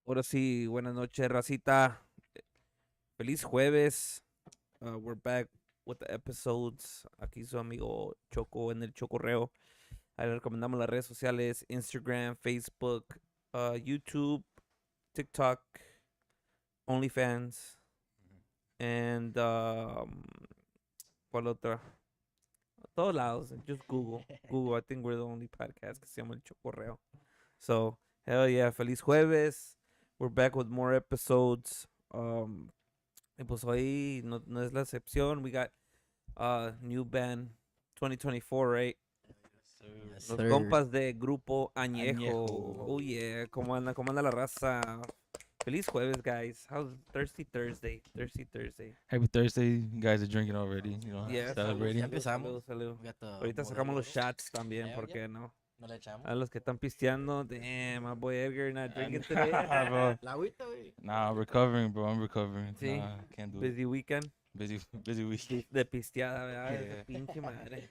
Ahora sí, buenas noches, racita. Feliz jueves. We're back with the episodes. Aquí su amigo Choco en el Chokorreo. Ahí le recomendamos las redes sociales: Instagram, Facebook, YouTube, TikTok, OnlyFans, and ¿cuál otra? Todos lados. Just Google. Google. I think we're the only podcast que se llama el Chokorreo. So, hell yeah, feliz jueves. We're back with more episodes. Y pues hoy no es la excepción. We got new band 2024, right? Yes, Los sir. compas de Grupo Añejo. Añejo. Oh yeah, cómo anda la raza? Feliz jueves, guys. How's Thirsty Thursday? Thirsty Thursday. Happy Thursday. You guys are drinking already, Yeah, celebrating. Ya empezamos. salud. We got the Ahorita sacamos los modelo. shots también, Hell ¿por yeah. qué no? No le echamos. A los que están pisteando, damn, my boy Edgar not drinking today. Bro. La agüita, güey. Nah, I'm recovering, bro. I'm recovering. Sí. Nah, can't do it. Busy weekend. Busy week. De pisteada, ¿verdad? Yeah. Esa pinche madre.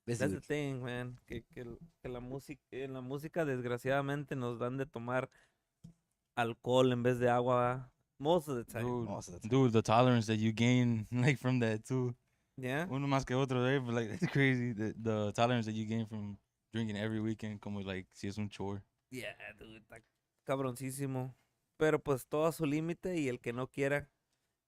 Busy That's the week. thing, man. Que la música, en la música desgraciadamente nos dan de tomar alcohol en vez de agua. Most of the time. Most of the time. Dude, the tolerance that you gain like from that too. Yeah. Uno más que otro, right? But like that's crazy. The tolerance that you gain from drinking every weekend, como like si es un chore. Yeah, dude. Está cabroncísimo. Pero pues todo a su límite y el que no quiera.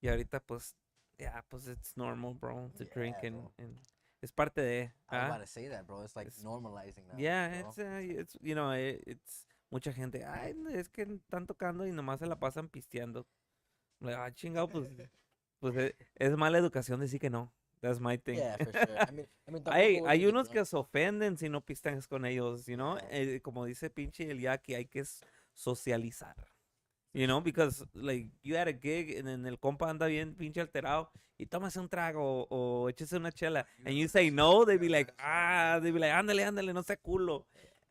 Y ahorita pues, yeah, pues it's normal, bro, to Yeah, drink bro. and es parte de. I was ¿ah? about to say that, bro. It's like It's- normalizing now. Yeah, bro. it's you know, it's mucha gente, ay, es que están tocando y nomás se la pasan pisteando. Like, ah, chingado, pues es mala educación decir que no. That's my thing. Yeah, for sure. I mean, Hay tampoco hay de unos que no- se ofenden si no pisteas con ellos, you know? Yeah. Como dice pinche el Yaki, hay que socializar. You know, because like you had a gig and then el compa anda bien pinche alterado y tomas un trago o échese una chela and you say no, they be like, ándale, no sea culo.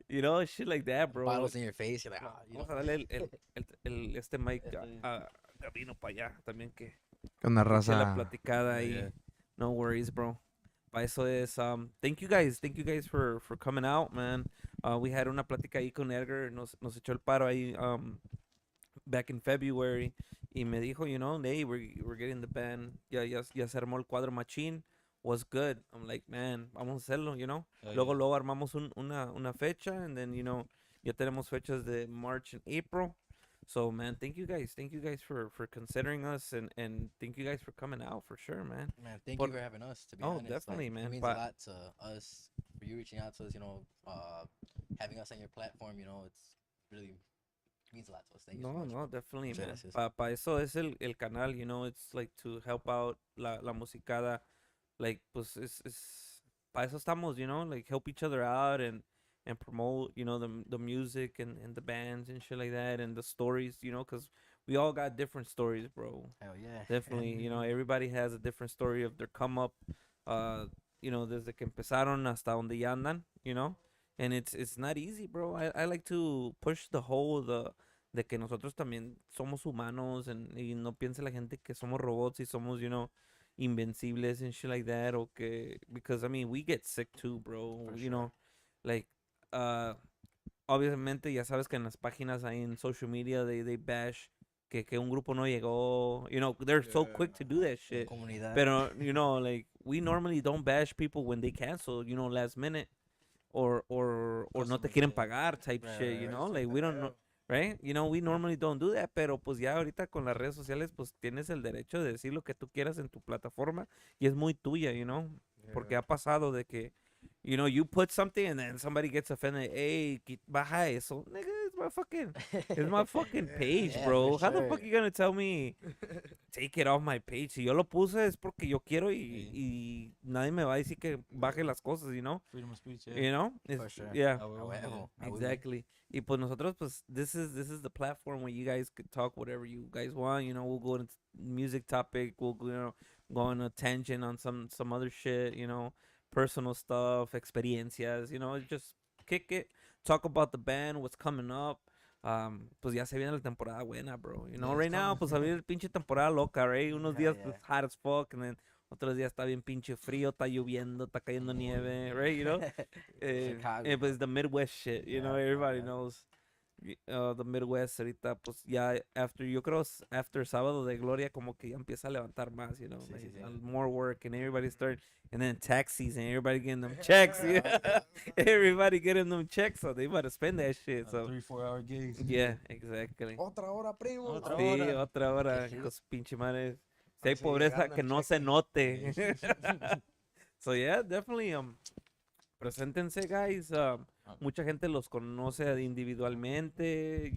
You know, shit like that, bro. Bottles in your face. You're like, you Vamos know. a darle este mic a Gabino para allá también que Con la escuche la raza. platicada ahí. Yeah. No worries, bro. Para eso es, thank you guys for coming out, man. We had una plática ahí con Edgar, nos echó el paro ahí, back in February, y me dijo, you know, hey, we're getting the band, ya se armó el cuadro machín, was good. I'm like, man, vamos a hacerlo, you know. Hell Luego yeah. armamos una fecha, and then, you know, ya tenemos fechas de March and April. So, man, thank you guys for considering us, and thank you guys for coming out, for sure, man. Man, thank Por- you for having us, to be Oh, honest. definitely, like, man, It means but- a lot to us for you reaching out to us, you know, having us on your platform, you know, it's really means a lot to us. Thank you so much. No, definitely, Muchas man. gracias. Pa eso es el canal, you know, it's like to help out la musicada, like, pues, pa eso estamos, you know, like, help each other out and promote, you know, the music and the bands and shit like that and the stories, you know, because we all got different stories, bro. Hell yeah. Definitely, you know, everybody has a different story of their come up, you know, desde que empezaron hasta donde ya andan, you know, and it's not easy, bro. I like to push the whole de que nosotros también somos humanos y no piense la gente que somos robots y somos, you know, invencibles and shit like that, o que, because I mean, we get sick too, bro, For you sure. know, like, obviamente ya sabes que en las páginas ahí en social media they bash que un grupo no llegó, you know, they're so quick to do that shit. Comunidad. Pero, you know, like, we normally don't bash people when they cancel, you know, last minute. Or no te quieren pagar type Right, shit, right, you right. know? Like, we don't know, right? You know, we normally don't do that. Pero, pues, ya ahorita con las redes sociales, pues, tienes el derecho de decir lo que tú quieras en tu plataforma. Y es muy tuya, you know? Porque ha pasado de que, you know, you put something and then somebody gets offended. Hey, baja eso. Nigga, it's my fucking page, Yeah, bro. for How the fuck sure. you gonna tell me take it off my page? Si yo lo puse es porque yo quiero Sí. y nadie me va a decir que baje las cosas, you know? Freedom of speech, yeah. You know? For sure. Yeah. Ah, A huevo, huevo, a huevo. Exactly. Y pues nosotros, pues, this is the platform where you guys could talk whatever you guys want. You know, we'll go into music topic. We'll you know, go on a tangent on some other shit. You know, personal stuff, experiencias. You know, just kick it. Talk about the band, what's coming up. Pues ya se viene la temporada buena, bro. You know, Yeah, right it's now, coming. pues a ver pinche temporada loca, right? Unos Hell días yeah. it's hot as fuck, and then otros días está bien pinche frío, está lloviendo, está cayendo nieve, right? You know, Chicago. it was the Midwest shit, you know, Yeah, everybody yeah. knows. The Midwest ahorita, pues ya after, yo creo, after Sábado de Gloria, como que ya empieza a levantar más, you know, Sí, like sí, sí. more work and everybody start, and then tax season, everybody getting them checks, yeah. Everybody getting them checks, so they about to spend that shit, so 3-4 hour gigs. yeah, exactly. Otra hora, primo. Otra Sí, hora. otra hora, Qué con su pinche madre. Si Para hay seguir pobreza, llegando que el no se cheque. note. So yeah, definitely, preséntense, guys. Mucha gente los conoce individualmente.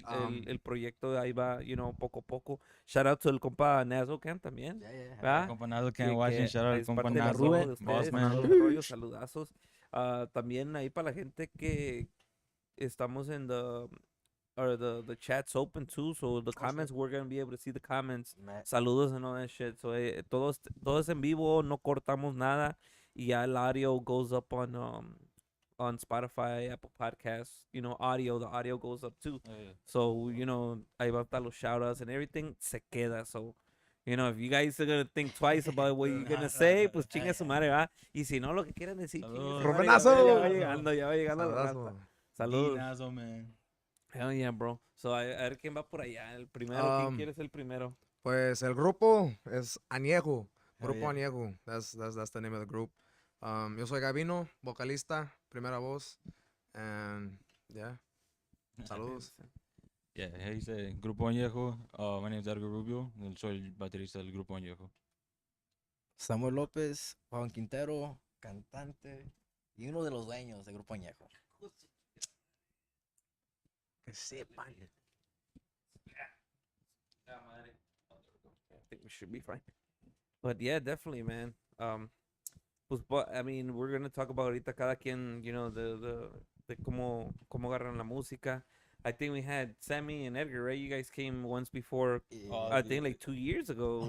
El proyecto ahí va, you know, poco a poco. Shout out to el compa Nazo Camp también. Yeah, yeah. ¿verdad? Compa Nazo Que, Can't watching. que Shout out es compa parte del Nazo. trabajo de Boss ustedes. man. Rollos, saludazos. También ahí para la gente que estamos en the chat's open too, so the comments, we're gonna be able to see the comments. Saludos and all that shit. So todo es en vivo, no cortamos nada. Y ya el audio goes up on Spotify, Apple Podcasts, you know, the audio goes up too. Oh, yeah. So, you know, ahí va a estar los shout outs and everything, se queda. So, you know, if you guys are gonna think twice about what you're gonna say, pues chinga su madre, ¿va? Y si no, lo que quieran decir, chinga su Saludos. madre, ¡Robenazo! ya va llegando la Saludazo. raza. D Saludos. Nazo, man. Hell yeah, bro. So, a ver quién va por allá. El primero, ¿quién quiere ser el primero? Pues el grupo es Añejo. Hell Grupo yeah. Añejo. That's the name of the group. Yo soy Gabino, vocalista, primera voz. And yeah, saludos. Yeah, he dice Grupo Añejo. My name is Edgar Rubio. Soy el baterista del Grupo Añejo. Samuel López, Juan Quintero, cantante y uno de los dueños del Grupo Añejo. Que sepan. I think we should be fine. But yeah, definitely, man. Pues, I mean, we're gonna talk about ahorita cada quien, you know, de cómo agarran la música. I think we had Sammy and Edgar, right? You guys came once before. I think like 2 years ago.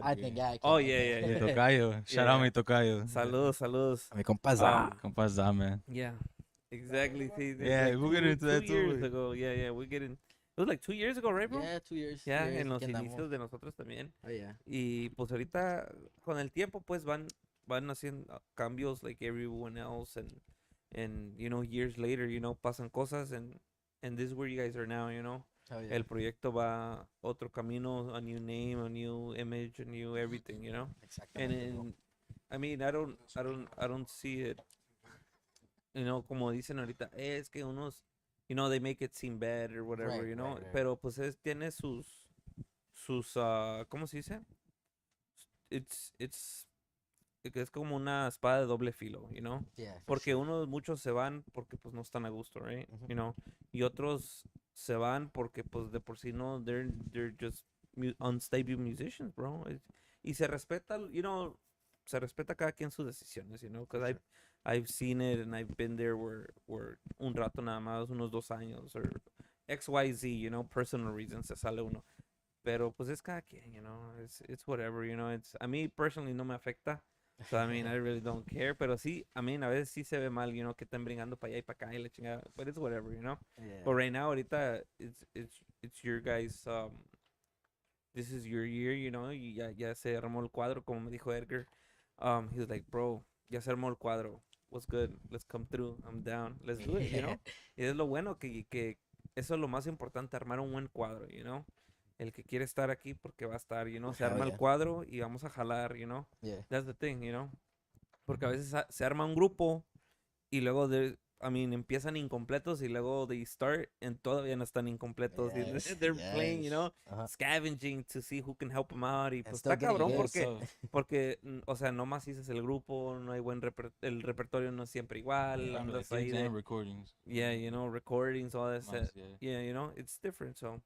I think, yeah. I Oh, can. yeah. Mi tocayo. Shout out Yeah. mi tocayo. Saludos. A mi compa Za. Compa Za, man. Yeah, exactly. See, Yeah, like we'll get into that 2 too, years güey. ago. Yeah, we get in. It was like 2 years ago, right, bro? Yeah, 2 years. Yeah, 2 years, en los aquí andamos. inicios de nosotros también. Oh, yeah. Y pues ahorita con el tiempo pues van haciendo cambios like everyone else, and you know, years later, you know, pasan cosas, and this is where you guys are now, you know. Oh, yeah. El proyecto va otro camino, a new name, a new image, a new everything, you know. And Exactamente, bro. I mean, I don't see it, you know, como dicen ahorita, es que unos, you know, they make it seem bad or whatever, Right, you know. right. Pero pues tiene sus ¿cómo se dice? Es como una espada de doble filo, you know. Yeah, for Porque sure. muchos se van porque pues no están a gusto, right? Ujú. You know. Y otros se van porque pues de por sí no, they're just unstable musicians, bro. Y se respeta, you know, se respeta cada quien sus decisiones, you know, because I've seen it and I've been there where un rato nada más, unos 2 años, or XYZ, you know, personal reasons se sale uno. Pero pues es cada quien, you know, it's whatever, you know, a mí personally no me afecta. So, I mean, I really don't care, pero sí, I mean, a veces sí se ve mal, you know, que estén brincando para allá y para acá y la chingada, but it's whatever, you know. Yeah. But right now, ahorita, it's your guys, this is your year, you know, y ya se armó el cuadro, como me dijo Edgar. He was like, bro, ya se armó el cuadro, what's good, let's come through, I'm down, let's do it, you know. Y es lo bueno, que eso es lo más importante, armar un buen cuadro, you know. El que quiere estar aquí porque va a estar, you know, se Hell arma el yeah. cuadro y vamos a jalar, you know. Yeah. That's the thing, you know. Porque a veces se arma un grupo y luego, empiezan incompletos y luego they start and todavía no están incompletos. Y Yes, they're playing, you know, Uh-huh. scavenging to see who can help them out. Y pues still está getting cabrón good. porque, o sea, nomás dices el grupo, no hay el repertorio no es siempre igual. Andas ahí de, recordings. yeah, you know, recordings, all that Más, shit. Yeah, you know, it's different, so.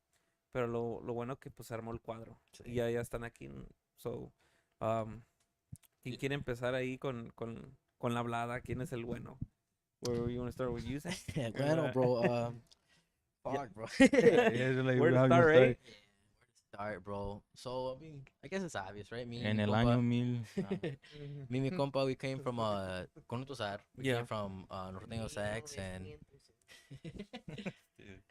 Pero lo bueno que pues armó el cuadro. Sí. Y ya están aquí. So, ¿quién quiere empezar ahí con la hablada? ¿Quién es el bueno? Where you want to start with you, Sam? Bueno, bro. Fuck, bro. Where to start, right? Start, bro. So, I mean, I guess it's obvious, right? Me, En mi el compa- año 1000. me, mi compa, we came from con Tusar. We Yeah. came from Norteño Sax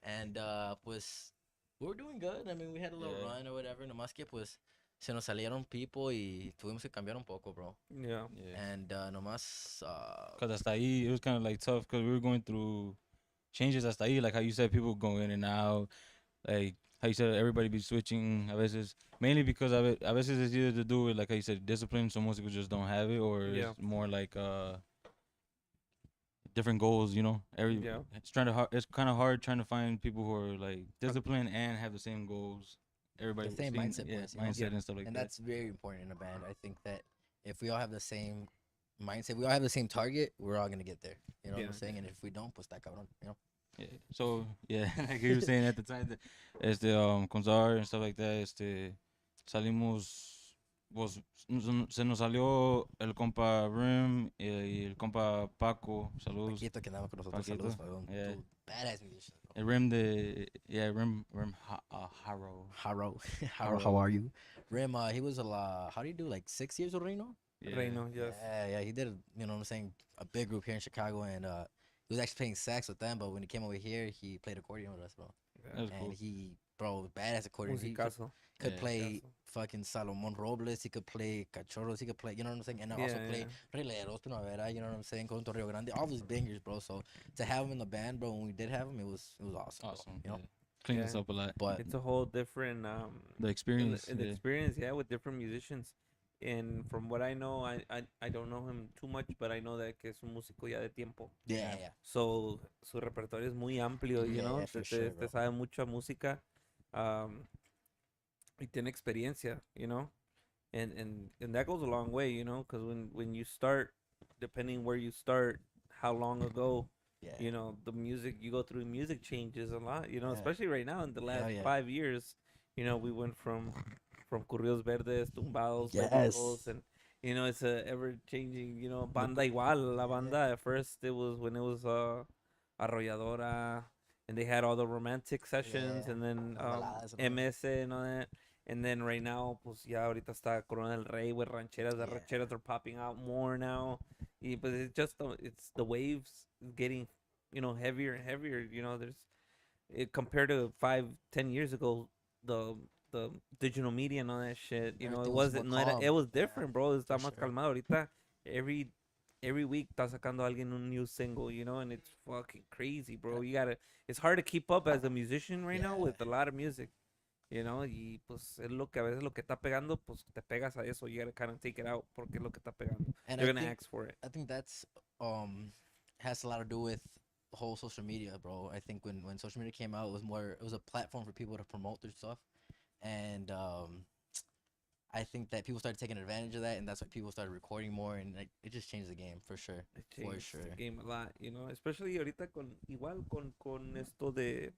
and pues we were doing good. I mean, we had a little Yeah. run or whatever. Nomás que pues se nos salieron people y tuvimos que cambiar un poco, bro. Yeah. Yeah. And nomás, Cause hasta ahí it was kind of like tough because we were going through changes hasta ahí, like how you said people go in and out, like how you said everybody be switching a veces, mainly because of it. A veces it's either to do with like how you said discipline, so most people just don't have it, or Yeah. it's more like different goals. You know, Yeah. it's kind of hard trying to find people who are like disciplined and have the same goals. Everybody the same mindset, boys, you know? mindset and stuff like and that. that's very important in a band. I think that if we all have the same mindset, we all have the same target, we're all gonna get there. You know what Yeah. I'm saying? And if we don't, pues está cabrón, you know? Yeah. So yeah, like you were saying at the time, con Zar and stuff like that, salimos, pues, se nos salió el compa Rim y el compa Paco, saludos, Paquito que andaba con nosotros, Paquito, saludos, Pagón. yeah. Dude, badass musician, bro. El Rim Rim Haro. Haro, Haro. how are you? Rim, he was how do you do, like 6 years with Reno? Yeah. Reino, yes. Yeah, he did, you know what I'm saying, a big group here in Chicago, and he was actually playing sax with them, but when he came over here, he played accordion with us, bro. That was And cool. he, bro, badass accordion. He Musicazo. could Yeah. play fucking Salomon Robles, he could play Cachorros, he could play, you know what I'm saying, and also Yeah, play Rileros, Primavera, you know what I'm saying, Conto Rio Grande, all those bangers, bro. So to have him in the band, bro, when we did have him, it was awesome, bro, Awesome. you know. Yeah. Cleaned us Yeah. up a lot. But It's a whole different The experience. in the Yeah. experience, yeah, with different musicians. And from what I know, I don't know him too much, but I know that que es un músico ya de tiempo. yeah. So su repertorio es muy amplio, you Yeah, know, yeah, for sure, te bro. sabe mucha música, y tiene experiencia, you know, and that goes a long way, you know, because when you start, depending where you start, how long ago, Yeah. you know, the music you go through, music changes a lot, you know, Yeah. especially right now in the last yeah. 5 years, you know, we went from Corridos Verdes, Tumbados, Yes. Bélicos, and you know, it's a ever changing, you know, banda igual, la banda. At first, it was when it was Arrolladora, and they had all the romantic sessions, Yeah, and then las baladas and all that. MS and all that. And then right now, pues ya ahorita está Corona del Rey with rancheras. The Yeah. rancheras are popping out more now. But it's just it's the waves getting, you know, heavier and heavier. You know, compared to 5, 10 years ago, the digital media and all that shit. You know, it Everything was wasn't. more No era, calm. it was Yeah, different, bro. Está for más sure. calmado ahorita. Every week está sacando alguien un new single, you know, and it's fucking crazy, bro. It's hard to keep up as a musician right now Yeah. with a lot of music, you know, y pues es lo que a veces lo que está pegando, pues te pegas a eso. You gotta kind of take it out porque es lo que está pegando. And You're I gonna think ask for it. I think that's has a lot to do with the whole social media, bro. I think when social media came out, it was a platform for people to promote their stuff, and I think that people started taking advantage of that, and that's why people started recording more, and like it just changed the game for sure. It For changed sure. the game a lot, you know, especially ahorita con esto de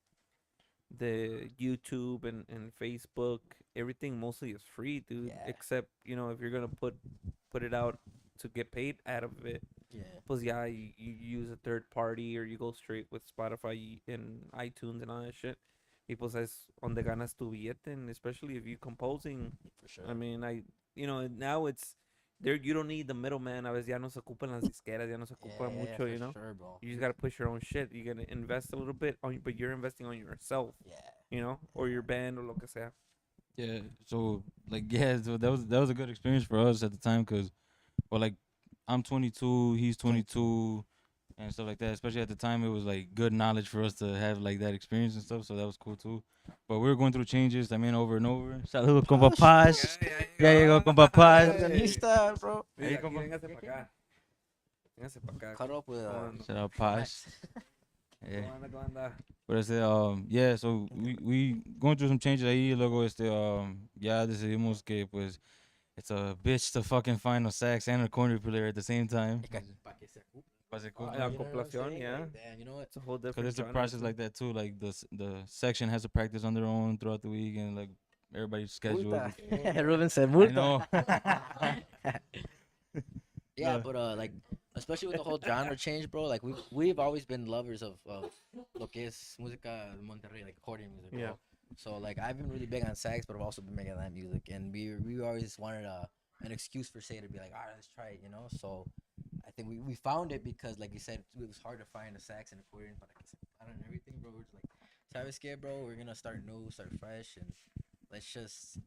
YouTube and Facebook, everything mostly is free, dude. Yeah. Except, you know, if you're gonna put it out to get paid out of it, Yeah. pues yeah, you use a third party or you go straight with Spotify and iTunes and all that shit. Y pues es donde ganas tu billete, and especially if you're composing. For sure. I mean, you know, now it's there. You don't need the middleman. A veces ya no se ocupan las disqueras, ya no se ocupa mucho, for you know. sure, bro. You just gotta push your own shit. You gotta invest a little bit but you're investing on yourself, Yeah. you know, or your band or lo que sea. Yeah. So so that was a good experience for us at the time, cause well, like I'm 22, he's 22, and stuff like that. Especially at the time, it was like good knowledge for us to have like that experience and stuff. So that was cool too. But we were going through changes. I mean, over and over. Saludos, compa Paz. Ya llegó compa Paz. Organista, bro. Ahí, Ahí, compa. véngase para acá. Véngase para acá. Cut off with ¿Cómo anda? Shout out Paz. Yeah. ¿Cómo anda? ¿Cómo anda? But yeah, so we going through some changes ahí. Luego ya decidimos que pues it's a bitch to fucking find a sax and a corner player at the same time. Pa' que se ocupe. Pa' se Ah, ocupe. la You know what I'm acoplación, saying? yeah. Like, damn, you know what? It's a whole Cause different it's a genre, process too. like that too. Like the section has to practice on their own throughout the week, and like everybody's schedule. Multa. Ruben said I multa. know. Yeah, No. but like especially with the whole genre change, bro. Like we've always been lovers of lo que es música de Monterrey, like accordion music, bro. Yeah. So like I've been really big on sax, but I've also been making that music, and we always wanted an excuse for say to be like, all right, let's try it, you know. So I think we found it because like you said, it was hard to find a sax and accordion, but like I don't know everything, bro. We're just like, Sabes que, bro, we're gonna start new, start fresh, and let's just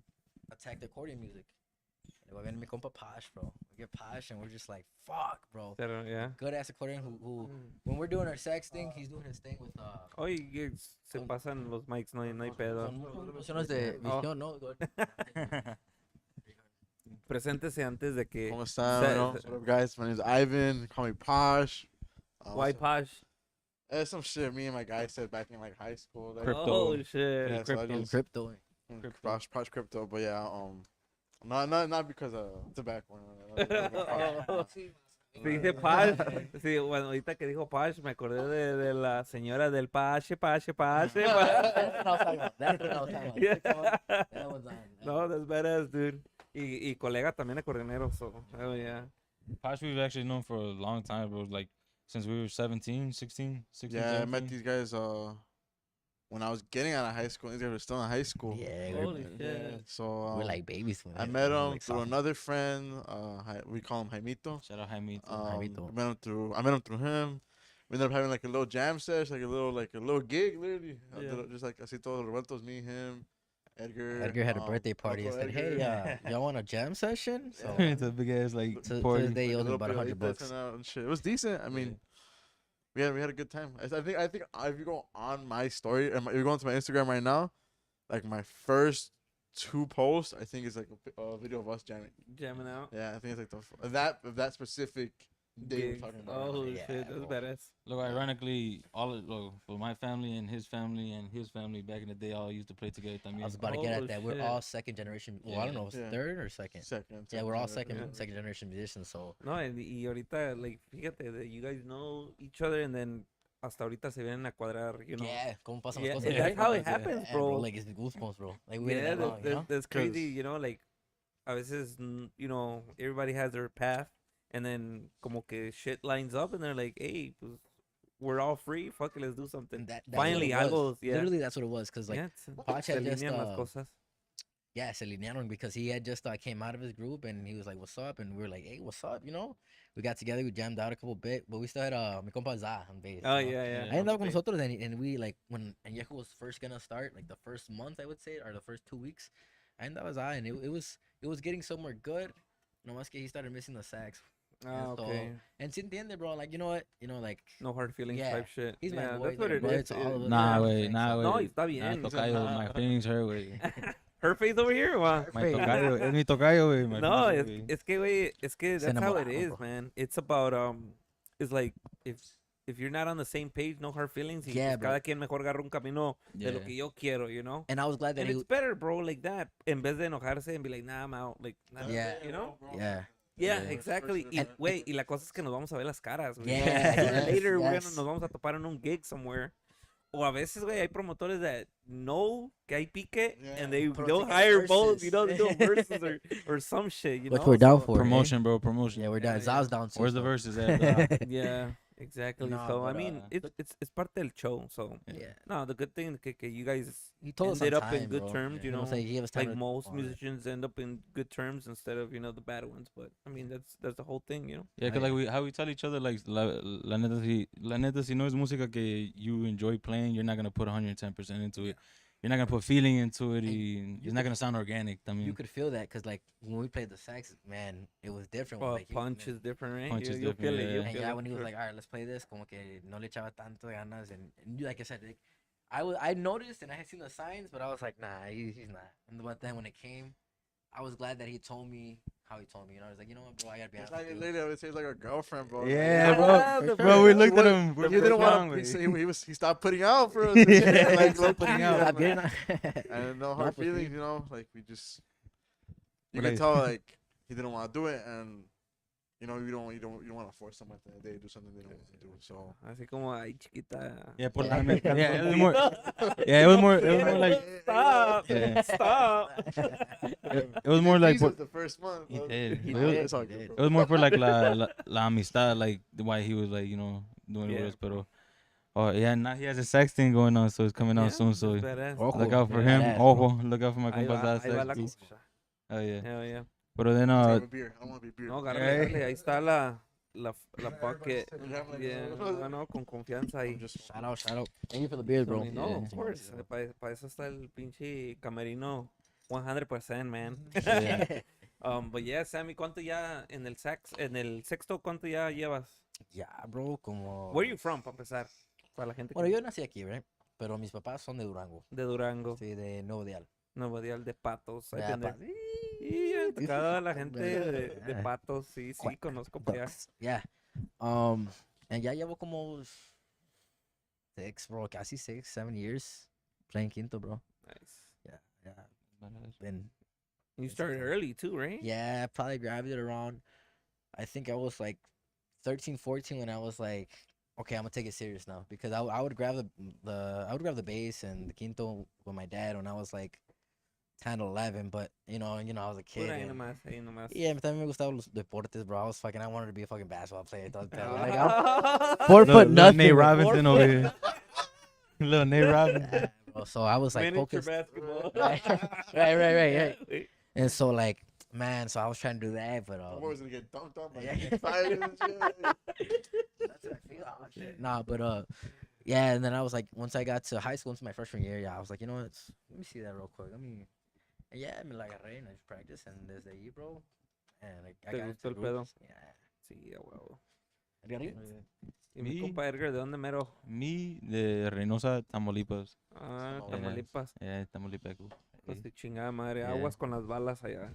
attack the accordion music. And we're mi compa Posh, bro. We get Posh, and we're just like, fuck, bro. Pero, yeah. Good ass accordion who when we're doing our sex thing, he's doing his thing with Oye, se pasan los mics, no hay pedo. con funciones de visión, ¿no? Preséntese antes de que. ¿Cómo están? What's up, guys? My name is Ivan. Call me Posh. Why Posh? Some shit me and my guy said back in like high school. Like, Crypto. Oh shit. Yeah, so I just- Crypto. Posh Crypto. But yeah, not because of tobacco. Se dice Pash. Sí, bueno, ahorita que dijo Pash, me acordé de la señora del Pache. That's what I was talking about. That's what I was talking about. Yeah. That was on. No, that's badass, dude. Y colega también acordeonero, so, hell yeah. Posh, we've actually known for a long time, bro. Like, since we were 17, 16, Yeah, I met 17. these guys when I was getting out of high school. These guys were still in high school. Yeah, Holy Yeah, shit. so we're like babies. I met him Like through soft- another friend. We call him Jaimito. Shout out Jaime. Jaimito. I met him through him. We ended up having like a little jam session, like a little gig, literally. Yeah. Just like así todos revueltos, me, him, Edgar. Edgar had a birthday party and Otro said, "Hey, Edgar. y'all want a jam session?" So Yeah. It's a big ass, like, to party. this day, he owes me little about bit like $100. this and shit. It was decent. I mean, we had a good time. I think if you go on my story, if you go onto my Instagram right now, like my first 2 posts, I think is like a video of us jamming. Jamming out. Yeah, I think it's like that specific day we're Gig. talking about. Oh Yeah, shit, that's bro. badass. Look, ironically, for my family and his family back in the day all used to play together. I was about to get Oh, at that. We're shit. all second generation. Well, I don't know, if it's Yeah. third or second. Second. Yeah, we're all second. second generation musicians. So No, y ahorita, like, fíjate, that you guys know each other and then hasta ahorita se vienen a cuadrar, you know. yeah, como pasan Yeah, las and cosas. that's how it Yeah, happens, Yeah, bro. Like it's the goosebumps, bro. Like we waited Yeah, that long, you know? that's 'Cause- crazy, you know, like, a veces, you know, everybody has their path, and then como que shit lines up, and they're like, hey, pues, we're all free, fuck it, let's do something. And that's what Finally, it was. algo, yeah. Literally, that's what it was. Cause like, Yeah, Poch se had just, alinean las cosas. yeah, se alinearon because he had just came out of his group and he was like, "What's up?" And we were like, "Hey, what's up?" You know, we got together, we jammed out a couple bit, but we still had mi compa Za on bass. Oh, you know? yeah, yeah. I ended up con nosotros and we like when Añejo was first gonna start, like the first month I would say, or the first 2 weeks, I ended up with Za and it was getting somewhere good. No más que he started missing the sax. Ah, so- okay. And si entiende, bro, like you know what, like No hard feelings Yeah, type shit. he's my yeah, boy, that's what like, it brother is. to all of us. Nah, Yeah, way, thanks. nah, way. No, está Nah, bien. tocayo, my feelings hurt, way. Her face over here, wow. My tocayo, es mi tocayo, way. My No, feelings hurt, es que, güey, es que Se that's how it enamoraron, is, bro. man. It's about, it's like, if you're not on the same page, no hard feelings. Y Yeah, pues bro. cada quien mejor agarra un camino de lo Yeah. que yo quiero, you know? And I was glad that And he, it's better, bro, like that. En vez de enojarse and be like, nah, I'm out. Like, nah, Yeah. you know? yeah. Yeah, Yeah. exactly. Y, güey, y la cosa es que nos vamos a ver las caras, güey. Yeah, Sooner or yes, later, yes. nos vamos a topar en un gig somewhere. O a veces, güey, hay promotores that know que hay pique, Yeah. and they'll Pero hire take both, you know, they do verses. verses or some shit, you Which know? we're down So- for. Promotion, bro, promotion. Yeah, we're down. Yeah, Za's down too. Where's the so- verses at? Yeah, exactly. Nah, So, I but, mean, but- it's parte del show, so. Yeah. No, the good thing que you guys He told us ended on up time, in good bro. terms, you know, know, say he gave us time like to- most oh, yeah. musicians end up in good terms instead of, you know, the bad ones. But, I mean, that's the whole thing, you know? Yeah, cause like how we tell each other, like la neta, si no es música que you enjoy playing, you're not gonna put 110% into it. You're not gonna put feeling into it. It's not gonna sound organic. I mean, You could feel that because, like, when we played the sax, man, it was different. Well, like, you- punch is different, right? Punch is You'll feel different, it. You'll yeah. And feel yeah, it when he for was sure. like, all right, let's play this, como que no le echaba tanto ganas. And like I said, like, I noticed and I had seen the signs, but I was like, nah, he's not. But then when it came, I was glad that he told me how he told me. You know, I was like, you know what, bro, I gotta be It's honest like with a you. lady, I would say, it's like a girlfriend, bro. yeah, Ah, bro, the bro, we first looked at one- him. He we're didn't first round, want way. he stopped putting out for us. and shit, Yeah, like stopped putting low-key, out. like, Stop getting and no No, hard pues sí. feelings, you know. Like we just, you But can like- tell like he didn't want to do it, and you know you don't want to force someone at the end of the day to do something they don't want to do. So Así como, ay, chiquita. Yeah, por Yeah. la yeah, it was more. Yeah, it was more. It was more like. Stop. Yeah. Stop. It was more like. Jesus, Por, the first month. He bro. did. He It was- did. It's all He good, did. bro. it was more for like la amistad, like why he was like, you know, doing it Yeah, with us. Pero, oh yeah, now he has a sex thing going on, so it's coming out soon. So that's badass. Ojo. look out for Yeah. him. Badass, bro. Ojo, look out for my Ahí compa va, Zaz ahí va la sex. cosa. Oh yeah. Hell yeah. Pero then Let's have a beer. I don't want to be beer. No, agárrale, Yeah. agárrale. Ahí está la pocket. Yeah, like, Yeah, no, no, con confianza ahí. Shout out, shout out. Thank you for the beers, bro. No, Yeah. of course. Para eso está el pinche camerino 100%, man. Yeah. But yeah, Sammy, ¿cuánto ya en el sexto, cuánto ya llevas? Ya, bro, como... Where are you from, para empezar? Para la gente Bueno, que yo nací aquí, ¿verdad? Pero mis papás son de Durango. de Durango, Sí, de Nuevo Dial. Nuevo Dial de Patos. I've Ya, been there. pa- Y toda la gente de Ah, Patos, sí, sí, conozco para allá. Ducks. Yeah. And ya llevo como 6, bro, casi 6, 7 years playing quinto, bro. Nice. Yeah. Been, You started early too, right? yeah, probably grabbed it around, I think I was like 13, 14 when I was like, okay, I'm gonna take it serious now because I would grab I would grab the bass and the quinto with my dad when I was like 10, 11, but you know, I was a kid. Pura ahí And, nomás, ahí nomás. yeah, también me gustaban los deportes, bro. I wanted to be a fucking basketball player. Todo el pedo. Like, I'm Ah. 4 foot Little nothing. Nate bro. Robinson over here. Little Nate Robinson. Yeah, bro. So I was like Miniature focused. basketball. Right. And so like, man, so I was trying to do that, but I'm always gonna get dunked on by Yeah. excited and shit. that's what I feel. Oh, shit. Nah, but yeah, and then I was like, once I got to high school into my freshman year, yeah, I was like, you know what? Let me see that real quick. And yeah, I mean, like, agarré and I just practiced, and desde ahí, bro, and I ¿Te got gustó into el pedo? groups. Yeah. Sí, a huevo. Edgario? ¿Y mi Me? compa Edgar, de dónde mero? Me de Reynosa, Tamaulipas. Ah, Tamaulipas. Tamaulipas. Yeah, Tamaulipas. Pues de chingada madre, Yeah. aguas con las balas allá.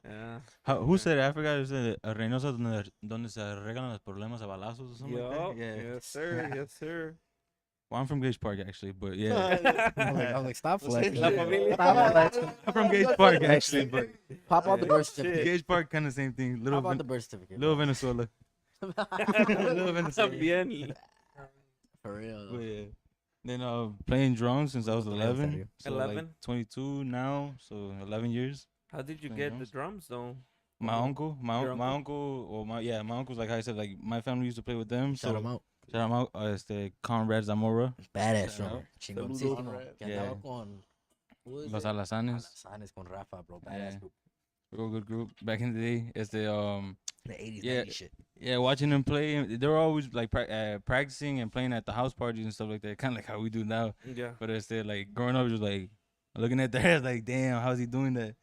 Yeah. Who said it? I forgot. It was Reynosa donde se arreglan los problemas a balazos or something like Yup, that. Yeah. yes sir, yes sir. Well, I'm from Gage Park actually, but yeah. I was like, stop The same flexing. La shit. familia. Stop flexing. I'm from Gage Park actually, but Pop out the birth Shit. certificate. Gage Park kind of same thing. Pop out the birth certificate. Little bro. Venezuela. Little Venezuela. También. For real. But though. yeah. Then playing drums since I was Yeah, 11. serio. So like 11? 22 now, so 11 years. How did you Playing get the drums though? My Mhm. uncle, my Your my uncle, or my uncle's like I said, like my family used to play with them. Shout so him out. shout 'em out, Conrad Zamora, Badass Shout drummer. out. Chingoncísimo. Conrad. Que Yeah. andaba con... Who is Los it? Alazanes, Alazanes con Rafa, bro. Badass Yeah. group. real good group back in the day. It's The 80s, Yeah. 90s shit. yeah, watching them play, they were always like practicing and playing at the house parties and stuff like that, kind of like how we do now. Yeah. But instead, like growing up, just like looking at their heads, like damn, how's he doing that?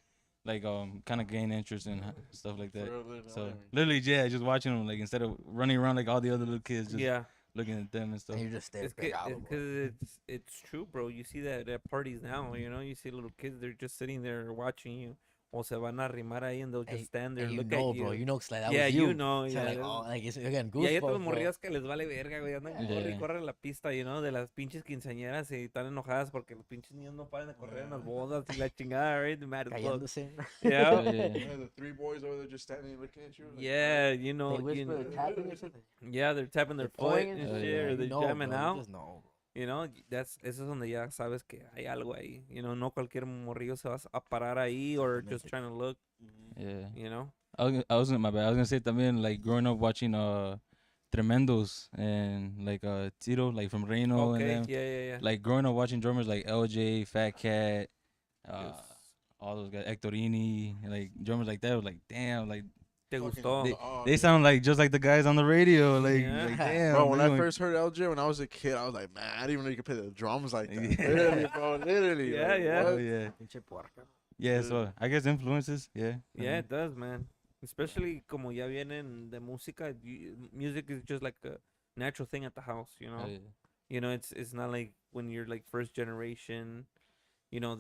Like kind of gain interest in stuff like that. So literally, yeah, just watching them, like instead of running around like all the other little kids, just Yeah. looking at them and stuff. And you just stay It's pegado, bro. because it's true, bro. You see that at parties now, you know, you see little kids, they're just sitting there watching you. O se van a arrimar ahí and they'll just stand there And and you look know, at you. bro. You know, 'cause like, that Yeah, was you know, So, yeah, like, that's- oh, like, it's, again, Y hay otros goosebumps, bro. morrillos que les vale verga, güey. Andan corre y Yeah. corre en la pista, you know, de las pinches quinceañeras y están enojadas porque los pinches niños no paran de correr en las bodas y la chingada, right? Mad as fuck. Cayéndose. Yeah. Yeah. The three boys over there just standing looking at you. Like, Yeah, you know, They you whisper, know, tapping or something. yeah, they're tapping their They're foot pointing and and shit, shit, or You they're know, jamming bro, you out. just know, bro. You know, eso es donde ya sabes que hay algo ahí. You know, no cualquier morrillo se va a parar ahí or just Exactamente. trying to look, Yeah. you know. My bad. I was gonna say también like growing up watching Tremendos and like Tito like from Reno and Okay, them. yeah. Like growing up watching drummers like LJ, Fat Cat, Yes. all those guys, Hectorini, like drummers like that. Was like damn, like Te fucking- gustó. oh, they dude. sound like just like the guys on the radio. Like, Yeah. like damn. Bro, when they I doing- first heard LJ when I was a kid, I was like, man, I didn't even know you could play the drums like that. Yeah. Literally, bro, literally. Yeah, like, yeah. Oh what? yeah, Pinche puerca. yeah. So I guess influences. Yeah. Yeah, it does, man. Especially como ya vienen de música, music is just like a natural thing at the house, you know. Oh, yeah. You know, it's not like when you're like first generation, you know,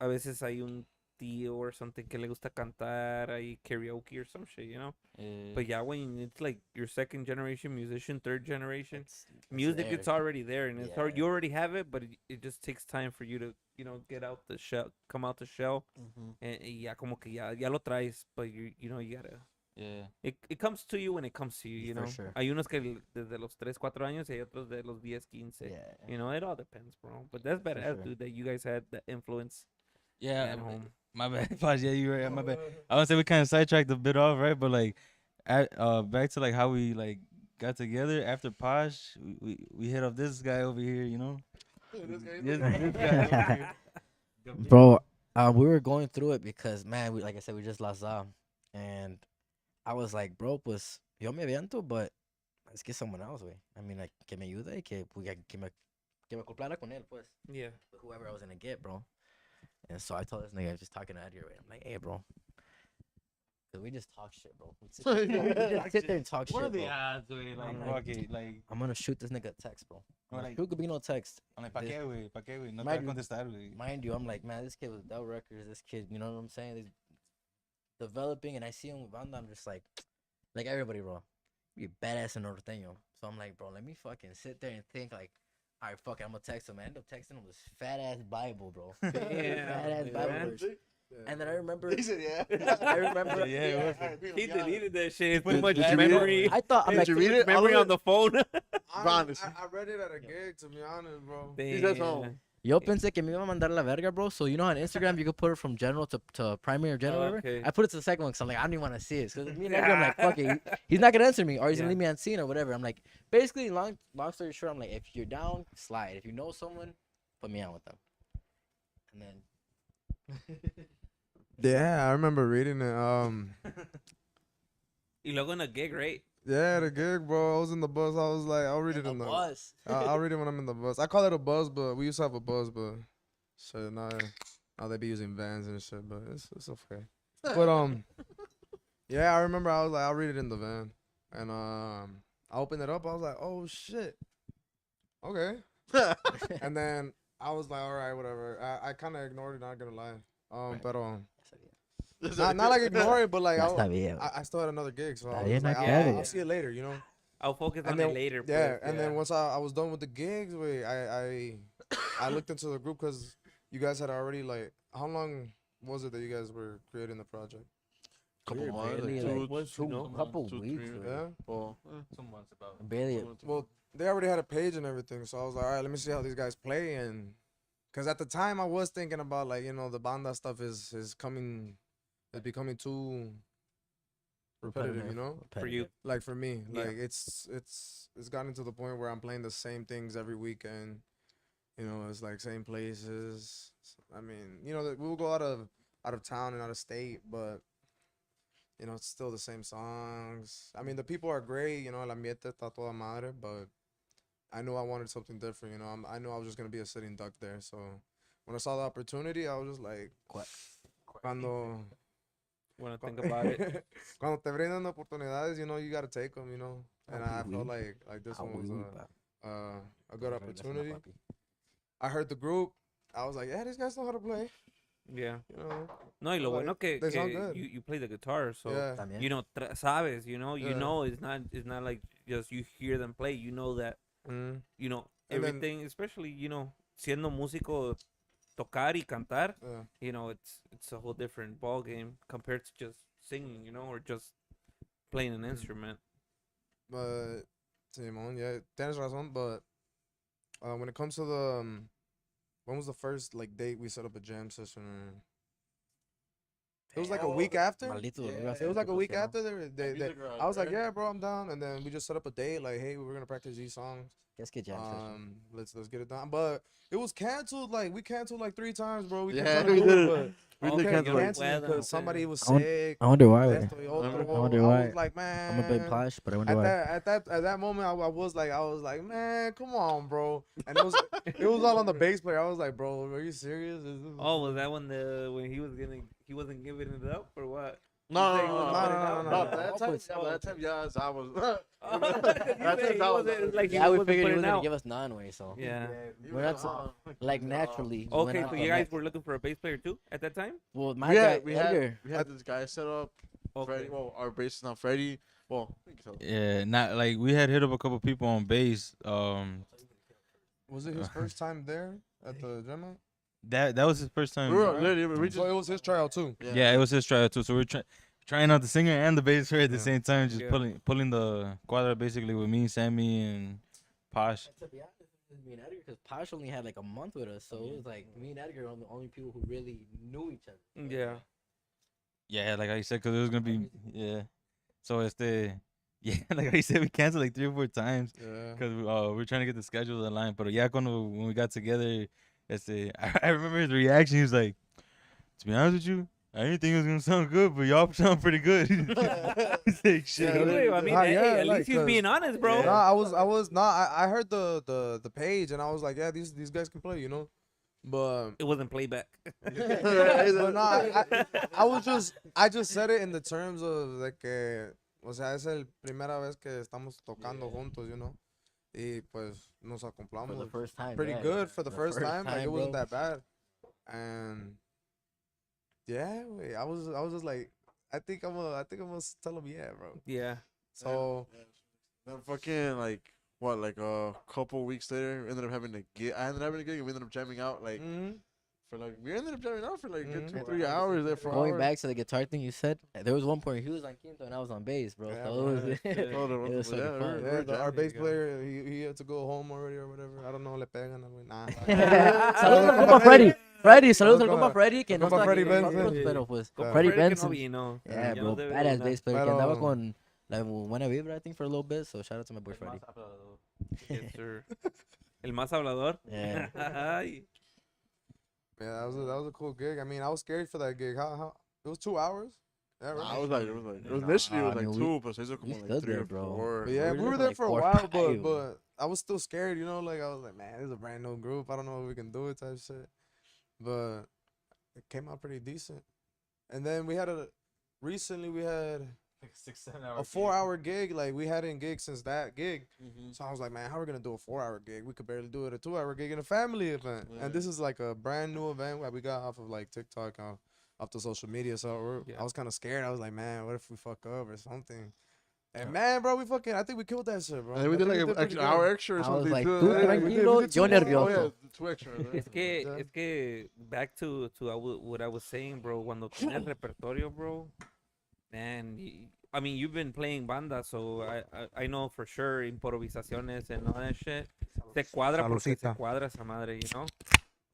a veces hay un tío or something que le gusta cantar, hay karaoke or some shit, you know. Yeah. But yeah, when it's like your second generation musician, third generation, It's music, there. it's already there and it's hard. Yeah. You already have it, but it just takes time for you to, you know, get out the shell, come out the shell, Mhm. y ya como que ya lo traes, but you know, you gotta. yeah. It comes to you when it comes to you, you For know. sure. Hay unos que desde los 3, 4 años y hay otros de los 10, 15. Yeah. You know, it all depends, bro. But that's badass, sure. dude, that you guys had the influence Yeah. at home. My bad, Posh. Yeah, you're right. My bad. I want to say we kind of sidetracked a bit off, right? But like, back to like how we like got together after Posh, we hit up this guy over here, you know. This guy- This guy over here. Bro, we were going through it because, man, like I said, we just lost Zam. And I was like, bro, pues, yo me aviento, but let's get someone else, güey. I mean, like, que me ayude y que me acoplara con él, pues. Yeah. Whoever I was going to get, bro. And so I told this nigga, I was just talking to Edgar, right? I'm like, hey, bro. Cause we just talk shit, bro. We just sit there and talk What are shit, the bro. odds, güey? Like, I'm fuck like- it, like, I'm gonna shoot this nigga a text, bro. or I'm like, shoot Gabino text. I'm like, ¿pa qué, güey? ¿Pa qué, güey? No te va a Mind you- contestar, güey. Mind you, I'm like, man, this kid was Del Records. This kid, you know what I'm saying? He's developing, and I see him with banda. I'm just like everybody, bro. You badass and norteño. So I'm like, bro, let me fucking sit there and think like, all right, fuck it, I'm gonna text him. I end up texting him this fat ass Bible, bro. Fat ass Bible man. verse. And then I remember, He said, yeah. I remember, Yeah, He deleted that shit. But Too much did you read it? memory. I thought, I'm Did like, you read it? Memory All on of the phone. Honest, Honestly. I read it at a gig, to be honest, bro. He says home. yo pensé que me iba a mandar la verga, bro. So you know on Instagram you could put it from general to primary or general, Oh, whatever. okay. I put it to the second one because I'm like, I don't even want to see it. Because me and Edgar, I'm like, fuck it, he's not gonna answer me, or he's Yeah. gonna leave me unseen or whatever. I'm like, basically, long story short, I'm like, if you're down, slide. If you know someone, put me on with them. And then Yeah, I remember reading it. Y luego in a gig, right? Yeah, the gig, bro. I was in the bus. I was like, I'll read it in the. bus. I'll read it when I'm in the bus. I call it a bus, but we used to have a bus, but shit, now they be using vans and shit, but it's okay. But yeah, I remember I was like, I'll read it in the van, and I opened it up. I was like, oh shit, okay. And then I was like, all right, whatever. I kind of ignored it. Not gonna lie. Right. But not like ignore it, but like That's not bien. I still had another gig, so I Está was bien, like, I get I'll it. see it later, you know. I'll focus on And it then later. yeah, pues, and then once I was done with the gigs, wait, I looked into the group because you guys had already like, how long was it that you guys were creating the project? Couple We're months, barely, like like, once, two, you know, couple 2, weeks. 3, or- Yeah. Well, 2 months about. Barely. Well, they already had a page and everything, so I was like, all right, let me see how these guys play, and because at the time I was thinking about like, you know, the banda stuff is becoming too repetitive, you know. For you. Like for me, Yeah. like it's gotten to the point where I'm playing the same things every weekend. You know, it's like same places. I mean, you know, we'll go out of town and out of state, but you know, it's still the same songs. I mean, the people are great. You know, el ambiente está toda madre, but I knew I wanted something different. You know, I knew I was just gonna be a sitting duck there. So when I saw the opportunity, I was just like, cuando When I think about it. cuando te brindan oportunidades, you know, you gotta take them, you know. And I felt like this one was a good opportunity. I heard the group. I was like, yeah, these guys know how to play. Yeah. You know. No, y lo Like, bueno que, they sound que good. you play the guitar, so Yeah. you know, sabes, you know, Yeah. it's not like just you hear them play. You know that, Mm. you know, And then- everything, especially, you know, siendo músico, tocar y cantar, Yeah. you know, it's a whole different ball game compared to just singing, you know, or just playing an instrument. But Simon, yeah, tienes razón. But when it comes to the when was the first like date we set up a jam session? It was like a week after. Maldito. Yeah, It was like a week you know? after. I was like, yeah, bro, I'm down. And then we just set up a date. Like, hey, we're gonna practice these songs. Let's get jam session. Let's get it done. But it was canceled. Like we canceled like 3 times, bro. We kept yeah, trying we to do did. it, We Okay, did you cancel know, it. weather, because okay. somebody was I want- sick. I wonder why. Esto y otro. I wonder I why. was like, man. I'm a bit plush, but I wonder why. At that moment, I was like, man, come on, bro. And it was all on the bass player. I was like, bro, are you serious? Oh, was that when he wasn't giving it up or what? No, You no, say he no, wasn't no, putting it no, out? no, No, That time, but- yeah, but that time, yes, I was. You That's say it, he that was wasn't- it. like he Yeah, we wasn't figured he putting was it gonna out. give us non-way, so Yeah. We're not so- like naturally. we Okay, went so out you the guys next- were looking for a bass player too at that time? Well, my We guy had, Edgar. we had this guy set up. Okay. Freddie, well, our bassist now, Freddie. Well, you can tell. Yeah, not like we had hit up a couple people on bass. Was it his first time there at the demo? That was his first time. We were literally, we So just, it was his tryout too. Yeah, it was his tryout too. So we're trying out the singer and the bass player at the Yeah. same time, just Yeah. pulling the quadra basically with me, Sammy, and Posh. To be honest, it was me and Edgar, because Posh only had like a month with us, so it was like me and Edgar were the only people who really knew each other. Yeah. Yeah, like I said, cause it was gonna be So it's the yeah, like I said, we canceled like 3 or 4 times Yeah. because we're trying to get the schedule aligned. But yeah, when we got together, I remember his reaction. He was like, "To be honest with you, I didn't think it was gonna sound good, but y'all sound pretty good." He's like, "Shit." Yeah, Anyway, I mean, Ah, hey, yeah, at like, least he's 'cause- being honest, bro. No, I was not. I heard the page and I was like, yeah, these guys can play, you know. But It wasn't playback. but no, I just said it in the terms of de que, o sea, es el primera vez que estamos tocando juntos, you know. Y pues nos For the acoplamos first time. pretty yeah. good for the first time. Like it wasn't bro. that bad. And yeah, wait, I was just like, I think I'm gonna tell him yeah, bro. Yeah. So Then fucking like what, like a couple weeks later, ended up having a gig. I ended up having a gig, and we ended up jamming out like for like we ended up jamming out for like good 2-3 hours there for Going hours. back to the guitar thing you said, there was one point he was on quinto and I was on bass, bro. Yeah, So bro. it was, Yeah, it was fucking yeah, fun. yeah, our jamming bass together. player he had to go home already or whatever. I don't know, le pegan, I'm like, nah. Saludos al compa Freddy. Freddy, saludos al Saludos compa a- Freddy, que al no compa está Freddy aquí con nosotros, Benson. pero pues Con Freddy Freddy que no Benson. vino. Yeah, Ya bro, no debe badass venir. bass player, que Pero- andaba con la Buena Vibra, I think, for a little bit, so shout out to my boy Freddy. Yes, sir. El más hablador. Yeah. Ay. Yeah, that was a cool gig. I mean, I was scared for that gig. How it was 2 hours. Yeah, right. I was like, it was Nah, initially it was I like mean, 2, but se hizo we como stood like 3 there, or bro. 4. But yeah, we we were were there there like for a 4 or while, 5. but I was still scared, you know. Like I was like, man, this is a brand new group. I don't know if we can do it, type shit. But it came out pretty decent. And then recently we had Like 6-7 hours. a 4-hour gig. Like we hadn't gigged since that gig. Mm-hmm. So I was like, man, how are we gonna do a 4-hour gig? We could barely do it a 2-hour gig in a family event. Yeah. And this is like a brand new event that we got off of like TikTok, off the social media. So Yeah. I was kind of scared. I was like, man, what if we fuck up or something? And man, bro, I think we killed that shit, bro. And then we I did think like an pretty extra good. hour extra or I was something like, too. tú Yeah, we tranquilo, did yo 2 more. nervioso. Oh, yeah, 2 extra. Es que back to what I was saying, bro. Cuando tienes repertorio, bro, man. I mean, you've been playing banda, so I know for sure improvisaciones and all that shit. Se cuadra porque se Salucita. cuadra esa madre, you know.